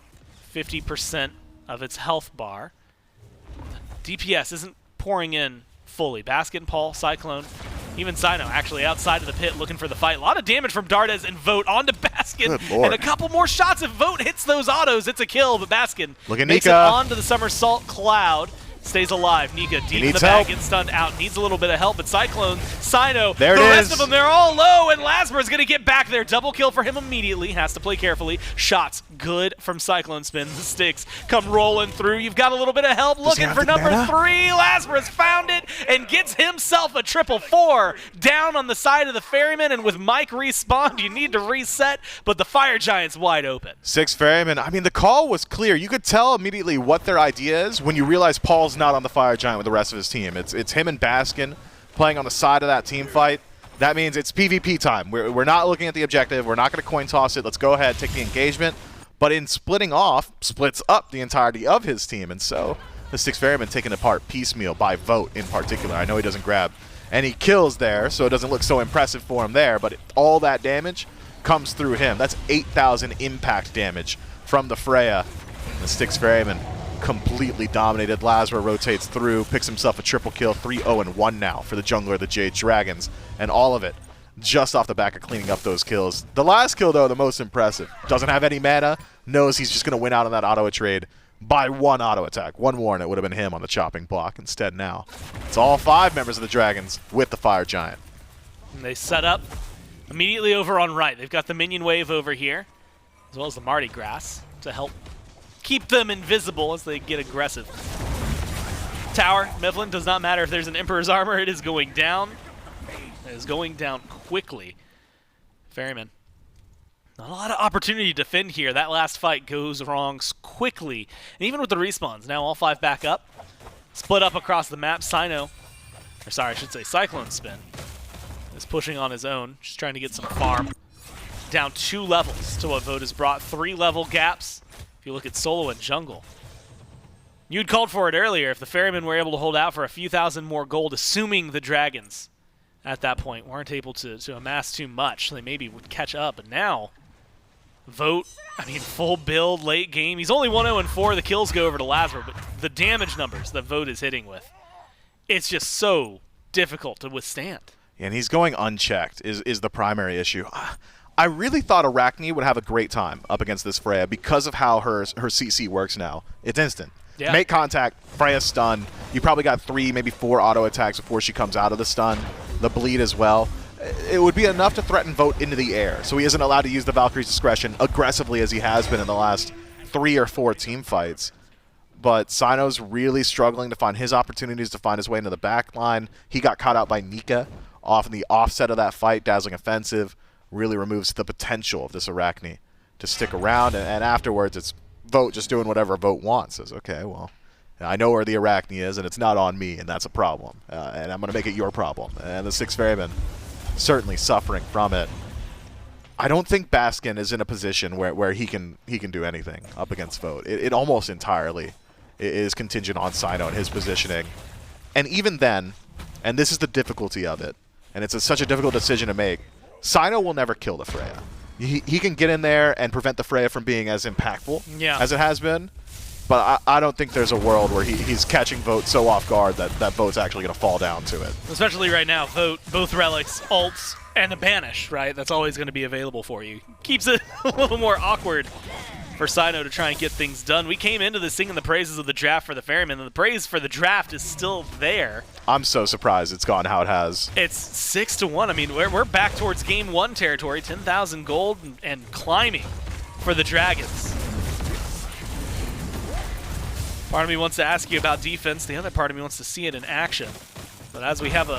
50% of its health bar. DPS isn't pouring in fully. Baskin, Paul, Cyclone, even Cyno actually outside of the pit looking for the fight. A lot of damage from Dardez and Vote onto Baskin. And a couple more shots. If Vote hits those autos, it's a kill, but Baskin makes it onto the Somersault Cloud. Stays alive. Nika deep in the bag, gets stunned out. Needs a little bit of help, but Cyclone, Cyno, the rest of them, they're all low, and LASBRA is going to get back there. Double kill for him immediately. Has to play carefully. Shots good from CycloneSpin. The Styx come rolling through. You've got a little bit of help looking for number 3. LASBRA's found it and gets himself a 4-4 down on the side of the Ferryman, and with Mike respawned, you need to reset, but the Fire Giant's wide open. Styx Ferrymen, I mean, the call was clear. You could tell immediately what their idea is when you realize Paul's not on the Fire Giant with the rest of his team. It's him and Baskin playing on the side of that team fight. That means it's PvP time. We're not looking at the objective. We're not going to coin toss it. Let's go ahead, take the engagement. But in splitting off, splits up the entirety of his team. And so the Styx Ferrymen taken apart piecemeal by Vote in particular. I know he doesn't grab any kills there, so it doesn't look so impressive for him there. But all that damage comes through him. That's 8,000 impact damage from the Freya. The Styx Ferrymen completely dominated. LASBRA rotates through, picks himself a triple kill, 3-0-1 now for the jungler, the Jade Dragons, and all of it just off the back of cleaning up those kills. The last kill, though, the most impressive. Doesn't have any mana, knows he's just going to win out on that auto trade by 1 auto attack. 1 more, and it would have been him on the chopping block. Instead now, it's all 5 members of the Dragons with the Fire Giant. And they set up immediately over on right. They've got the minion wave over here, as well as the Mardi Gras to help keep them invisible as they get aggressive. Tower, Mifflin, does not matter if there's an Emperor's Armor, it is going down. It is going down quickly. Ferryman, not a lot of opportunity to defend here. That last fight goes wrong quickly. And even with the respawns, now all 5 back up. Split up across the map. Cyno, or sorry, I should say CycloneSpin, is pushing on his own, just trying to get some farm. Down 2 levels to what Vote has brought. 3 level gaps. If you look at solo and jungle. You'd called for it earlier. If the Ferrymen were able to hold out for a few thousand more gold, assuming the Dragons at that point weren't able to amass too much, they maybe would catch up. But now, Vote, I mean, full build, late game. He's only 1-0-4. The kills go over to LASBRA, but the damage numbers that Vote is hitting with, it's just so difficult to withstand. Yeah, and he's going unchecked is the primary issue. I really thought Arachne would have a great time up against this Freya because of how her CC works now. It's instant. Yeah. Make contact, Freya's stunned. You probably got 3, maybe 4 auto attacks before she comes out of the stun. The bleed as well. It would be enough to threaten Vote into the air, so he isn't allowed to use the Valkyrie's discretion aggressively as he has been in the last 3 or 4 team fights. But Cyno's really struggling to find his opportunities to find his way into the back line. He got caught out by Nika off in the offset of that fight, dazzling offensive. Really removes the potential of this Arachne to stick around, and afterwards it's Vote just doing whatever Vote wants. Says, okay, well, I know where the Arachne is, and it's not on me, and that's a problem, and I'm going to make it your problem. And the Styx Ferrymen certainly suffering from it. I don't think Baskin is in a position where he can do anything up against Vote. It almost entirely is contingent on Cyno and his positioning. And even then, and this is the difficulty of it, and it's such a difficult decision to make, Cyno will never kill the Freya. He can get in there and prevent the Freya from being as impactful as it has been, but I don't think there's a world where he's catching Vote so off guard that Vote's actually going to fall down to it. Especially right now, Vote, both relics, ults, and a banish, right? That's always going to be available for you. Keeps it a little more awkward for Cyno to try and get things done. We came into this singing the praises of the draft for the Ferrymen, and the praise for the draft is still there. I'm so surprised it's gone how it has. It's 6-1. I mean, we're back towards Game 1 territory, 10,000 gold and climbing for the Dragons. Part of me wants to ask you about defense. The other part of me wants to see it in action. But as we have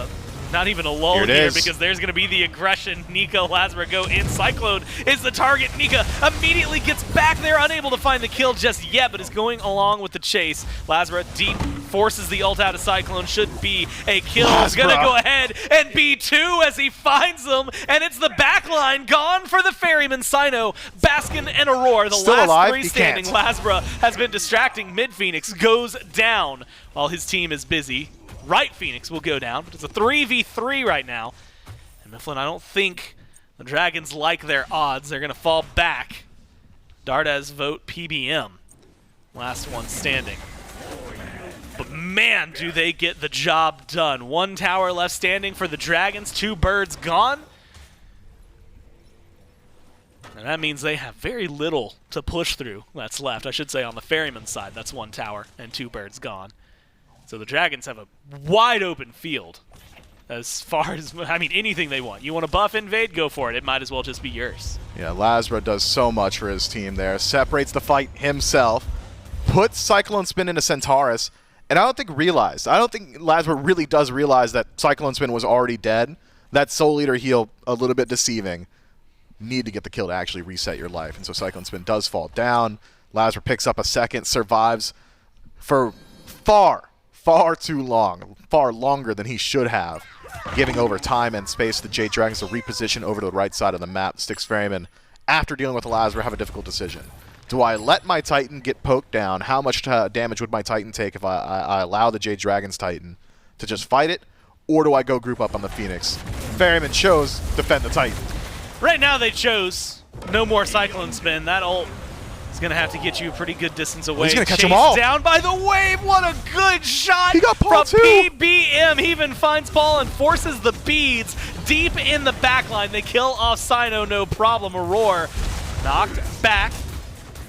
not even a lull here because there's going to be the aggression. Nika, LASBRA go in. Cyclone is the target. Nika immediately gets back there, unable to find the kill just yet, but is going along with the chase. LASBRA deep forces the ult out of Cyclone. Should be a kill. He's going to go ahead and be 2 as he finds them, and it's the backline gone for the Ferrymen. Cyno, Baskin, and Aror, the Still last alive? 3 He standing. can't. LASBRA has been distracting. Mid Phoenix goes down while his team is busy. Right Phoenix will go down, but it's a 3v3 right now. And Mifflin, I don't think the Dragons like their odds. They're going to fall back. Dardez vote PBM. Last one standing. But man, do they get the job done. 1 tower left standing for the Dragons, 2 birds gone. And that means they have very little to push through that's left. I should say on the Ferryman side, that's 1 tower and 2 birds gone. So the Dragons have a wide open field as far as, I mean, anything they want. You want to buff invade? Go for it. It might as well just be yours. Yeah, LASBRA does so much for his team there. Separates the fight himself. Puts CycloneSpin into Centaurus. And I don't think LASBRA really does realize that CycloneSpin was already dead. That Soul Eater heal a little bit deceiving. Need to get the kill to actually reset your life. And so CycloneSpin does fall down. LASBRA picks up a second, survives for far too long, far longer than he should have, giving over time and space to the Jade Dragons to reposition over to the right side of the map. Styx Ferrymen, after dealing with LASBRA, have a difficult decision. Do I let my Titan get poked down? How much damage would my Titan take if I allow the Jade Dragons Titan to just fight it? Or do I go group up on the Phoenix? Ferrymen chose defend the Titan. Right now they chose no more CycloneSpin. That ult is going to have to get you a pretty good distance away. He's going to catch Chased them all. Down by the wave. What a good shot He got Paul from too. PBM. He even finds Paul and forces the beads deep in the backline. They kill off Cyno, no problem. Aror knocked back.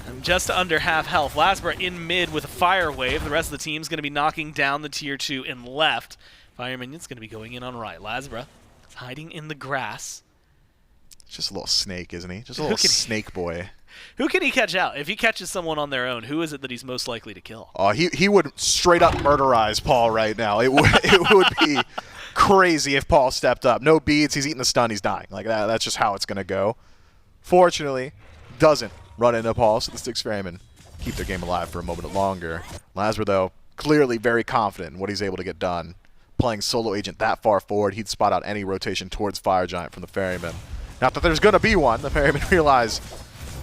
And just under half health. LASBRA in mid with a fire wave. The rest of the team's going to be knocking down the tier 2 in left. Fire Minion's going to be going in on right. LASBRA is hiding in the grass. Just a little snake, isn't he? Just a little snake boy. Who can he catch out? If he catches someone on their own, who is it that he's most likely to kill? Oh, he would straight up murderize Paul right now. It would be crazy if Paul stepped up. No beads, he's eating the stun, he's dying. Like that's just how it's gonna go. Fortunately, doesn't run into Paul, so the Styx Ferrymen keep their game alive for a moment longer. LASBRA, though, clearly very confident in what he's able to get done. Playing solo agent that far forward, he'd spot out any rotation towards Fire Giant from the Ferrymen. Not that there's gonna be one, the Ferrymen realize,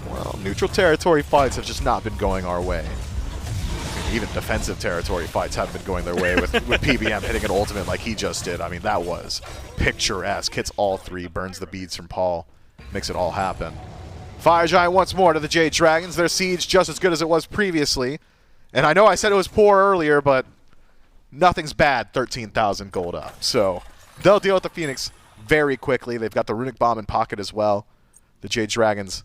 well, neutral territory fights have just not been going our way. I mean, even defensive territory fights haven't been going their way with PBM hitting an ultimate like he just did. I mean, that was picturesque. Hits all 3, burns the beads from Paul, makes it all happen. Fire Giant once more to the Jade Dragons. Their siege just as good as it was previously. And I know I said it was poor earlier, but nothing's bad 13,000 gold up. So they'll deal with the Phoenix very quickly. They've got the Runic Bomb in pocket as well. The Jade Dragons,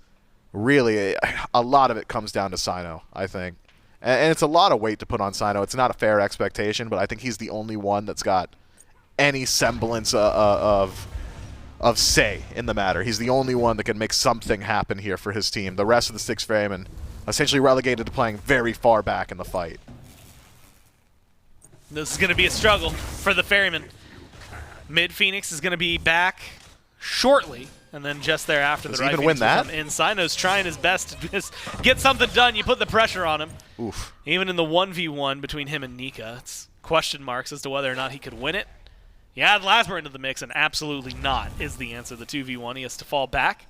really, a lot of it comes down to Cyno, I think. And it's a lot of weight to put on Cyno. It's not a fair expectation, but I think he's the only one that's got any semblance of say in the matter. He's the only one that can make something happen here for his team. The rest of the Styx Ferrymen essentially relegated to playing very far back in the fight. This is going to be a struggle for the Ferrymen. Mid Phoenix is going to be back shortly, and then just thereafter Does the he right even Phoenix win that? will come in. Cyno's trying his best to just get something done. You put the pressure on him. Oof. Even in the 1v1 between him and Nika, it's question marks as to whether or not he could win it. You add LASBRA into the mix, and absolutely not is the answer. The 2v1, he has to fall back.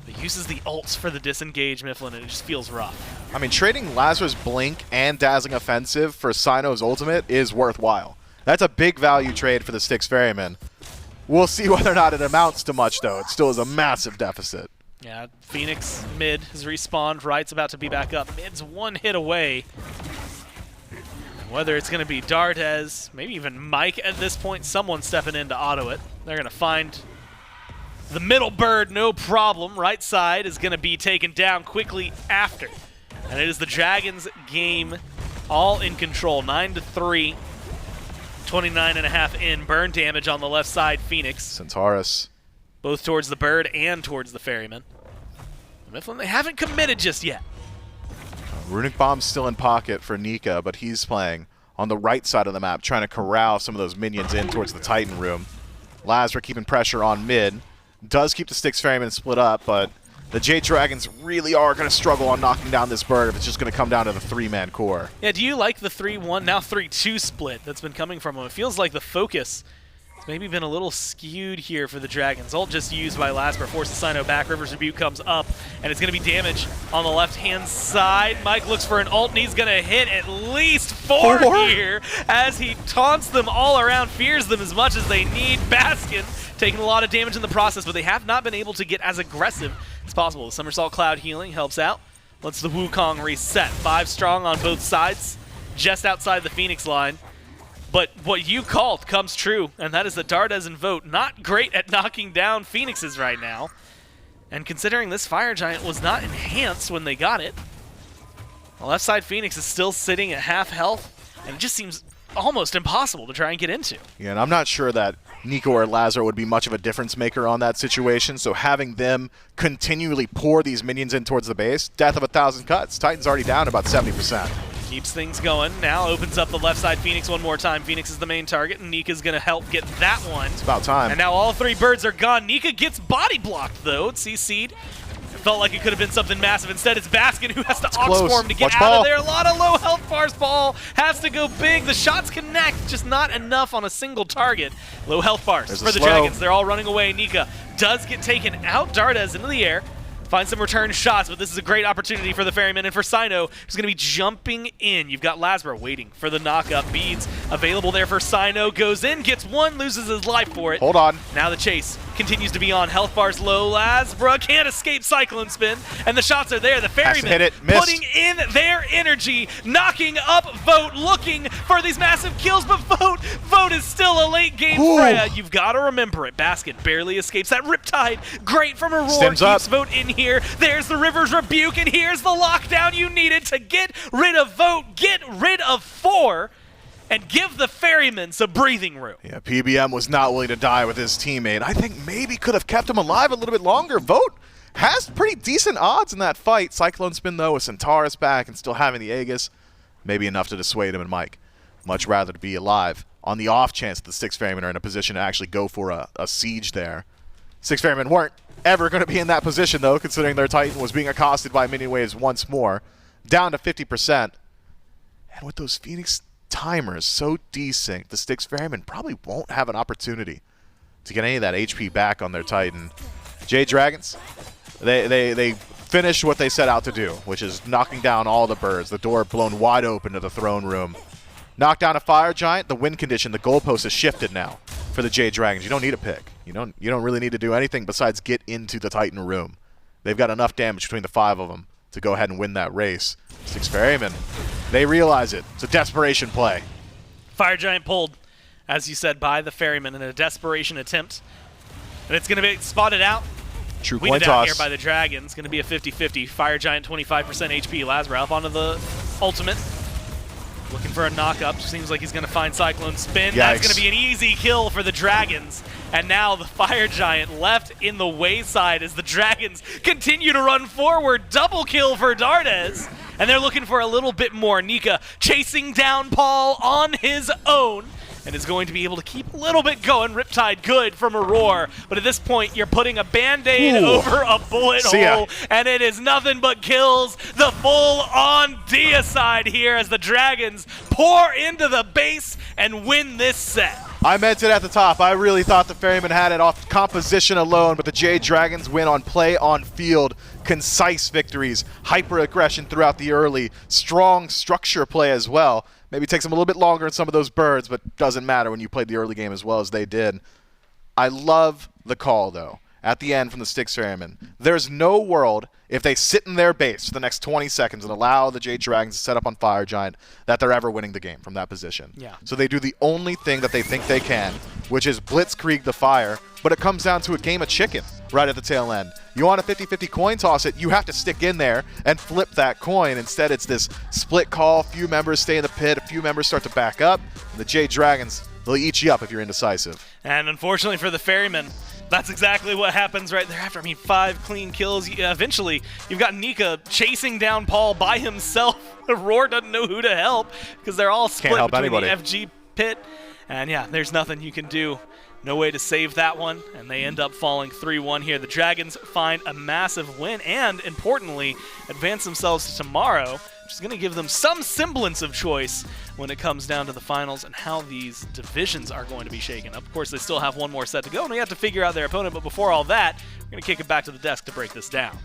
But uses the ults for the disengage, Mifflin, and it just feels rough. I mean, trading LASBRA's Blink and Dazzling Offensive for Cyno's ultimate is worthwhile. That's a big value trade for the Styx Ferrymen. We'll see whether or not it amounts to much, though. It still is a massive deficit. Yeah, Phoenix mid has respawned. Right's about to be back up. Mid's 1 hit away. Whether it's going to be Dardez, maybe even Mike at this point, someone stepping in to auto it. They're going to find the middle bird, no problem. Right side is going to be taken down quickly after. And it is the Dragons game all in control. 9-3. 29.5 in. Burn damage on the left side, Phoenix. Centaurus. Both towards the bird and towards the Ferryman. Mifflin, they haven't committed just yet. Runic Bomb's still in pocket for Nika, but he's playing on the right side of the map, trying to corral some of those minions in towards the Titan room. LASBRA keeping pressure on mid. Does keep the Styx Ferrymen split up, but the Jade Dragons really are going to struggle on knocking down this bird if it's just going to come down to the 3-man core. Yeah, do you like the 3-1, now 3-2 split that's been coming from them? It feels like the focus has maybe been a little skewed here for the Dragons. Ult just used by LASBRA, forces Cyno back, River's Rebuke comes up, and it's going to be damage on the left-hand side. Mike looks for an ult, and he's going to hit at least 4 here as he taunts them all around, fears them as much as they need. Baskin taking a lot of damage in the process, but they have not been able to get as aggressive as possible. The Somersault Cloud healing helps out. Lets the Wukong reset. 5 strong on both sides, just outside the Phoenix line. But what you called comes true, and that is the Dardez and Vote. Not great at knocking down Phoenixes right now. And considering this Fire Giant was not enhanced when they got it, the left side Phoenix is still sitting at half health, and it just seems almost impossible to try and get into. Yeah, and I'm not sure that Nika or LASBRA would be much of a difference maker on that situation, so having them continually pour these minions in towards the base, death of 1,000 cuts. Titan's already down about 70%. Keeps things going. Now opens up the left side Phoenix one more time. Phoenix is the main target, and Nika's going to help get that one. It's about time. And now all 3 birds are gone. Nika gets body blocked, though. It's CC'd. Felt like it could have been something massive. Instead, it's Baskin who has to Oxform to get out of there. A lot of low health bars. Ball has to go big. The shots connect, just not enough on a single target. Low health bars for the Dragons. They're all running away. Nika does get taken out. Dardez into the air. Find some return shots, but this is a great opportunity for the Ferryman and for Cyno, who's going to be jumping in. You've got LASBRA waiting for the knock-up. Beads available there for Cyno. Goes in, gets 1, loses his life for it. Hold on. Now the chase continues to be on. Health bars low. LASBRA can't escape CycloneSpin, and the shots are there. The Ferryman putting in their energy, knocking up Vote, looking for these massive kills, but Vote is still a late-game Freya. You've got to remember it. Basket barely escapes that Riptide. Great from Aror. Keeps Vote in here. There's the River's Rebuke, and here's the lockdown you needed to get rid of Vote, get rid of 4, and give the Ferrymen some breathing room. Yeah, PBM was not willing to die with his teammate. I think maybe could have kept him alive a little bit longer. Vote has pretty decent odds in that fight. CycloneSpin, though, with Centaurus back and still having the Aegis, maybe enough to dissuade him and Mike. Much rather to be alive on the off chance that the Styx Ferrymen are in a position to actually go for a siege there. Styx Ferrymen weren't ever going to be in that position, though, considering their Titan was being accosted by minion waves once more. Down to 50%. And with those Phoenix timers so desynced, the Styx Ferrymen probably won't have an opportunity to get any of that HP back on their Titan. Jade Dragons, they finished what they set out to do, which is knocking down all the birds. The door blown wide open to the throne room. Knock down a Fire Giant. The win condition, the goalpost has shifted now for the Jade Dragons. You don't need a pick. You don't really need to do anything besides get into the Titan room. They've got enough damage between the 5 of them to go ahead and win that race. Styx Ferrymen, they realize it. It's a desperation play. Fire Giant pulled, as you said, by the Ferryman in a desperation attempt. And it's going to be spotted out. True coin Weeded out toss. here by the Dragons. Going to be a 50-50. Fire Giant 25% HP. LASBRA up onto the ultimate. Looking for a knock-up. Seems like he's going to find CycloneSpin. That's going to be an easy kill for the Dragons. And now the Fire Giant left in the wayside as the Dragons continue to run forward. Double kill for Dardez. And they're looking for a little bit more. Nika chasing down Paul on his own. And is going to be able to keep a little bit going. Riptide good from Aror. But at this point, you're putting a Band-Aid over a bullet hole. And it is nothing but kills. The full-on deicide here as the Dragons pour into the base and win this set. I meant it at the top. I really thought the Ferryman had it off composition alone, but the Jade Dragons win on play on field. Concise victories, hyper-aggression throughout the early, strong structure play as well. Maybe takes them a little bit longer in some of those birds, but doesn't matter when you played the early game as well as they did. I love the call, though, at the end from the Styx Ferrymen. There's no world, if they sit in their base for the next 20 seconds and allow the Jade Dragons to set up on Fire Giant, that they're ever winning the game from that position. Yeah. So they do the only thing that they think they can, which is blitzkrieg the fire, but it comes down to a game of chicken right at the tail end. You want a 50-50 coin toss it, you have to stick in there and flip that coin. Instead, it's this split call. Few members stay in the pit, a few members start to back up. And the Jade Dragons, they'll eat you up if you're indecisive. And unfortunately for the Ferrymen, That's exactly what happens right there after. I mean, 5 clean kills. Eventually, you've got Nika chasing down Paul by himself. Aror doesn't know who to help because they're all split between anybody. the FG pit. And yeah, there's nothing you can do. No way to save that one, and they end up falling 3-1 here. The Dragons find a massive win and, importantly, advance themselves to tomorrow, which is going to give them some semblance of choice when it comes down to the finals and how these divisions are going to be shaken up. Of course, they still have one more set to go, and we have to figure out their opponent, but before all that, we're going to kick it back to the desk to break this down.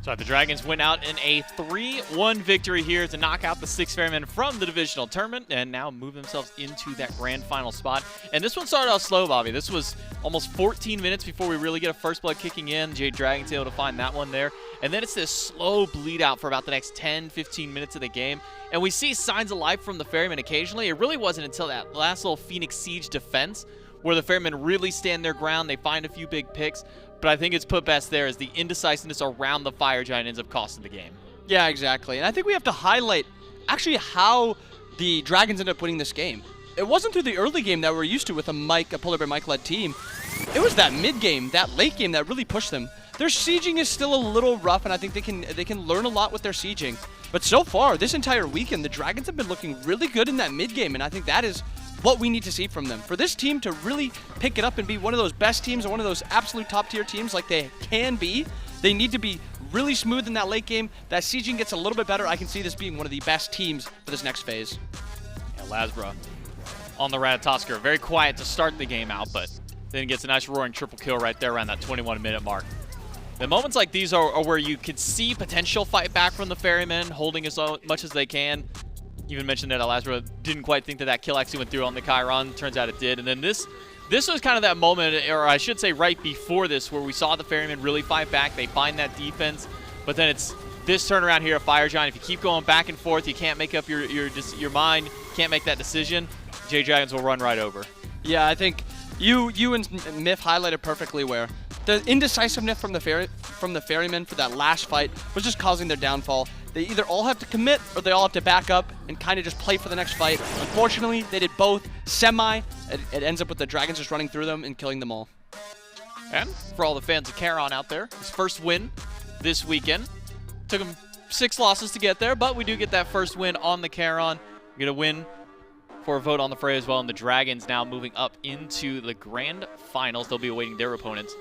So the Dragons went out in a 3-1 victory here to knock out the Styx Ferrymen from the divisional tournament and now move themselves into that grand final spot. And this one started out slow, Bobby. This was almost 14 minutes before we really get a first blood kicking in. Jade Dragons able to find that one there. And then it's this slow bleed out for about the next 10, 15 minutes of the game. And we see signs of life from the Ferrymen occasionally. It really wasn't until that last little Phoenix Siege defense where the Ferrymen really stand their ground. They find a few big picks. But I think it's put best there as the indecisiveness around the Fire Giant ends up costing the game. Yeah, exactly. And I think we have to highlight actually how the Dragons ended up winning this game. It wasn't through the early game that we're used to with a PolarBearMike-led team. It was that mid game, that late game that really pushed them. Their sieging is still a little rough, and I think they can learn a lot with their sieging. But so far, this entire weekend, the Dragons have been looking really good in that mid game, and I think that is what we need to see from them. For this team to really pick it up and be one of those best teams and one of those absolute top-tier teams like they can be, they need to be really smooth in that late game. That sieging gets a little bit better. I can see this being one of the best teams for this next phase. Yeah, LASBRA on the Ratatosker. Very quiet to start the game out, but then gets a nice roaring triple kill right there around that 21-minute mark. The moments like these are where you could see potential fight back from the Ferrymen, holding as much as they can. Even mentioned that LASBRA didn't quite think that kill actually went through on the Charon. Turns out it did. And then this was kind of that moment, or I should say right before this, where we saw the Ferrymen really fight back. They find that defense. But then it's this turnaround here at Fire Giant. If you keep going back and forth, you can't make up your mind, can't make that decision, Jade Dragons will run right over. Yeah, I think you and Myth highlighted perfectly where the indecisiveness from the Ferrymen for that last fight was just causing their downfall. They either all have to commit or they all have to back up and kind of just play for the next fight. Unfortunately, they did both semi. It ends up with the Dragons just running through them and killing them all. And for all the fans of Charon out there, his first win this weekend. Took him 6 losses to get there, but we do get that first win on the Charon. We get a win for a vote on the fray as well, and the Dragons now moving up into the grand finals. They'll be awaiting their opponents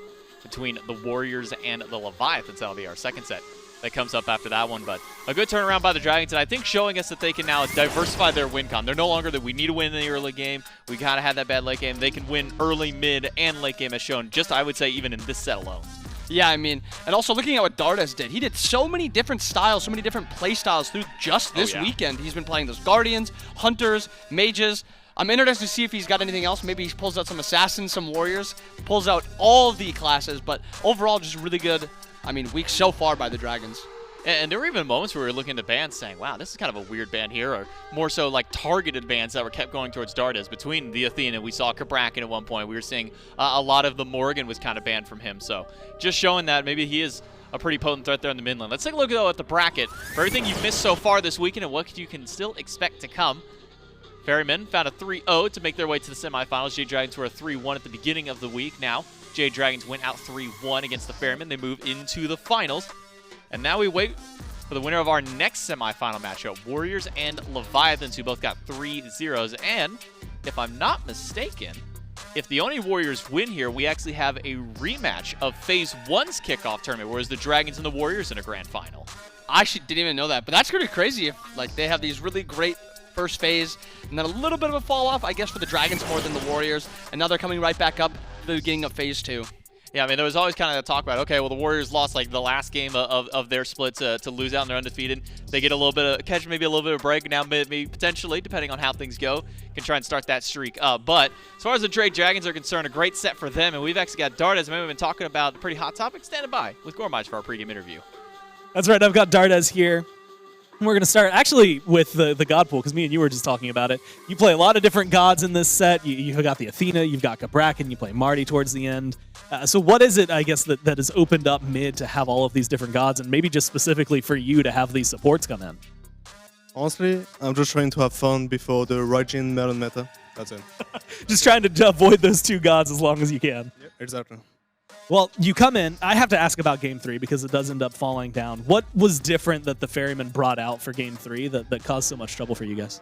between the Warriors and the Leviathans. That'll be our second set that comes up after that one. But a good turnaround by the Dragons, and I think showing us that they can now diversify their win con. They're no longer that we need to win in the early game. We kind of had that bad late game. They can win early, mid, and late game as shown, just I would say even in this set alone. Yeah, I mean, and also looking at what Dardez did, he did so many different styles, so many different play styles through just this weekend. He's been playing those Guardians, Hunters, Mages. I'm interested to see if he's got anything else. Maybe he pulls out some Assassins, some Warriors, pulls out all the classes, but overall just really good, I mean, week so far by the Dragons. And there were even moments where we were looking at bans saying, wow, this is kind of a weird ban here, or more so like targeted bans that were kept going towards Dardez. Between the Athena, we saw Cabrakan at one point. We were seeing a lot of the Morgan was kind of banned from him. So just showing that maybe he is a pretty potent threat there in the midland. Let's take a look, though, at the bracket. For everything you've missed so far this weekend and what you can still expect to come. Ferrymen found a 3-0 to make their way to the semifinals. Jade Dragons were a 3-1 at the beginning of the week. Now, Jade Dragons went out 3-1 against the Ferrymen. They move into the finals. And now we wait for the winner of our next semifinal matchup, Warriors and Leviathans, who both got 3-0s. And if I'm not mistaken, if the only Warriors win here, we actually have a rematch of Phase 1's kickoff tournament, whereas the Dragons and the Warriors in a grand final. I actually didn't even know that, but that's pretty crazy if like they have these really great first phase and then a little bit of a fall off, I guess, for the Dragons more than the Warriors, and now they're coming right back up to the beginning of Phase 2. Yeah, I mean, there was always kind of the talk about, okay, well, the Warriors lost like the last game of their split to lose out and they're undefeated. They get a little bit of catch, maybe a little bit of break, and now maybe potentially, depending on how things go, can try and start that streak up. But as far as the Jade Dragons are concerned, a great set for them, and we've actually got Dardez, maybe we've been talking about a pretty hot topic, standing by with Gormage for our pregame interview. That's right, I've got Dardez here. We're going to start actually with the god pool, because me and you were just talking about it. You play a lot of different gods in this set. You've got the Athena, you've got Cabrakan, you play Marty towards the end. So what is it, I guess, that has opened up mid to have all of these different gods, and maybe just specifically for you to have these supports come in? Honestly, I'm just trying to have fun before the Raijin melon meta. That's it. Just trying to avoid those two gods as long as you can. Yeah, exactly. Well, you come in. I have to ask about Game 3 because it does end up falling down. What was different that the Ferrymen brought out for Game 3 that caused so much trouble for you guys?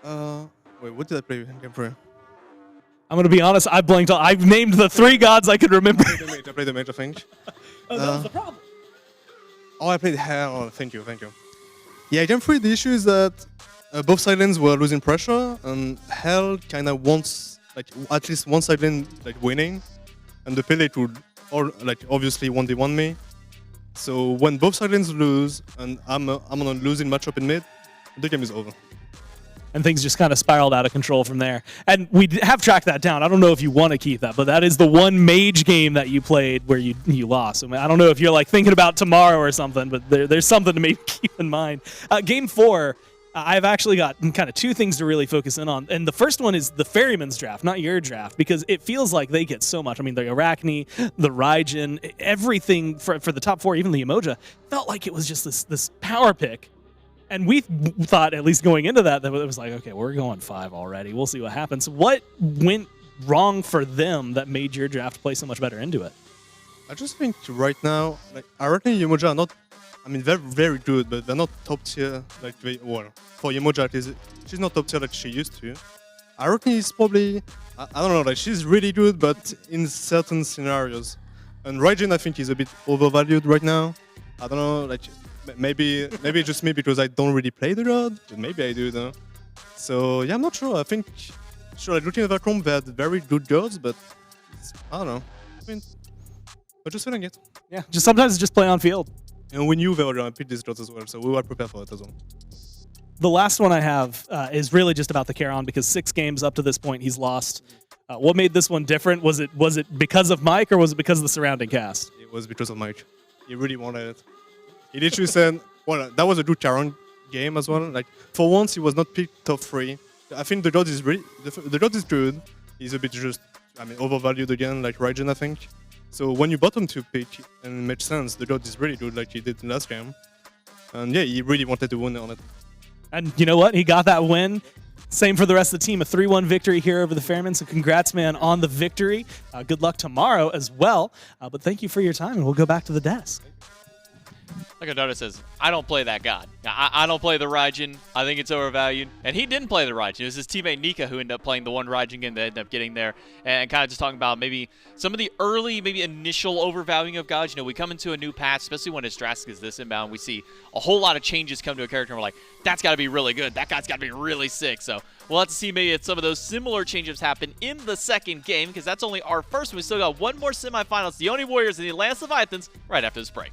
Wait, what did I play in Game 3? I'm going to be honest. I blanked. I've named the 3 gods I could remember. I played the mage, I think. Oh, that was the problem. Oh, I played Hell. Oh, thank you. Yeah, Game 3, the issue is that both side lanes were losing pressure, and Hell kind of wants, like, at least one side lane like winning, and the Pele would, obviously 1v1 me. So when both side lanes lose, and I'm on a losing matchup in mid, the game is over. And things just kind of spiraled out of control from there. And we have tracked that down. I don't know if you want to keep that, but that is the one mage game that you played where you lost. I mean, I don't know if you're like thinking about tomorrow or something, but there's something to maybe keep in mind. Game 4, I've actually got kind of 2 things to really focus in on. And the first one is the Ferryman's draft, not your draft, because it feels like they get so much. I mean, the Arachne, the Raijin, everything for the top 4, even the Yemoja, felt like it was just this power pick. And we thought, at least going into that it was like, okay, we're going 5 already. We'll see what happens. What went wrong for them that made your draft play so much better into it? I just think right now, like, Arachne and Yemoja are not, I mean, they're very good, but they're not top tier, like, for Yemoja at least, she's not top tier like she used to. Arachne is probably, I don't know, like, she's really good, but in certain scenarios. And Raijin, I think, is a bit overvalued right now. I don't know, like, maybe just me because I don't really play the god, but maybe I do though. So yeah, I'm not sure. I think, sure, like, looking at that comp, they had very good gods, but I don't know. I mean, I'm just feeling it. Yeah, just sometimes just play on field. And we knew they were going to pick these gods as well, so we were prepared for it as well. The last one I have is really just about the Charon because 6 games up to this point he's lost. What made this one different? Was it because of Mike or was it because of the surrounding cast? It was because of Mike. He really wanted it. He literally said, well, that was a good Charon game as well. Like, for once, he was not picked top 3. I think the god is really, the god is good. He's a bit just, I mean, overvalued again, like Raijin, I think. So when you bottom 2 pick, and it makes sense, the god is really good, like he did in last game. And yeah, he really wanted to win on it. And you know what? He got that win. Same for the rest of the team. A 3-1 victory here over the Ferrymen. So congrats, man, on the victory. Good luck tomorrow as well. But thank you for your time, and we'll go back to the desk. Like Dardez says, I don't play that god. I don't play the Raijin. I think it's overvalued. And he didn't play the Raijin. It was his teammate Nika who ended up playing the one Raijin game that ended up getting there. And kind of just talking about maybe some of the early, maybe initial overvaluing of gods. You know, we come into a new patch, especially when it's drastic as this inbound. We see a whole lot of changes come to a character and we're like, that's got to be really good. That god's got to be really sick. So we'll have to see maybe if some of those similar changes happen in the second game because that's only our first one. We still got one more semifinals. The Oni Warriors and the Lance Leviathans right after this break.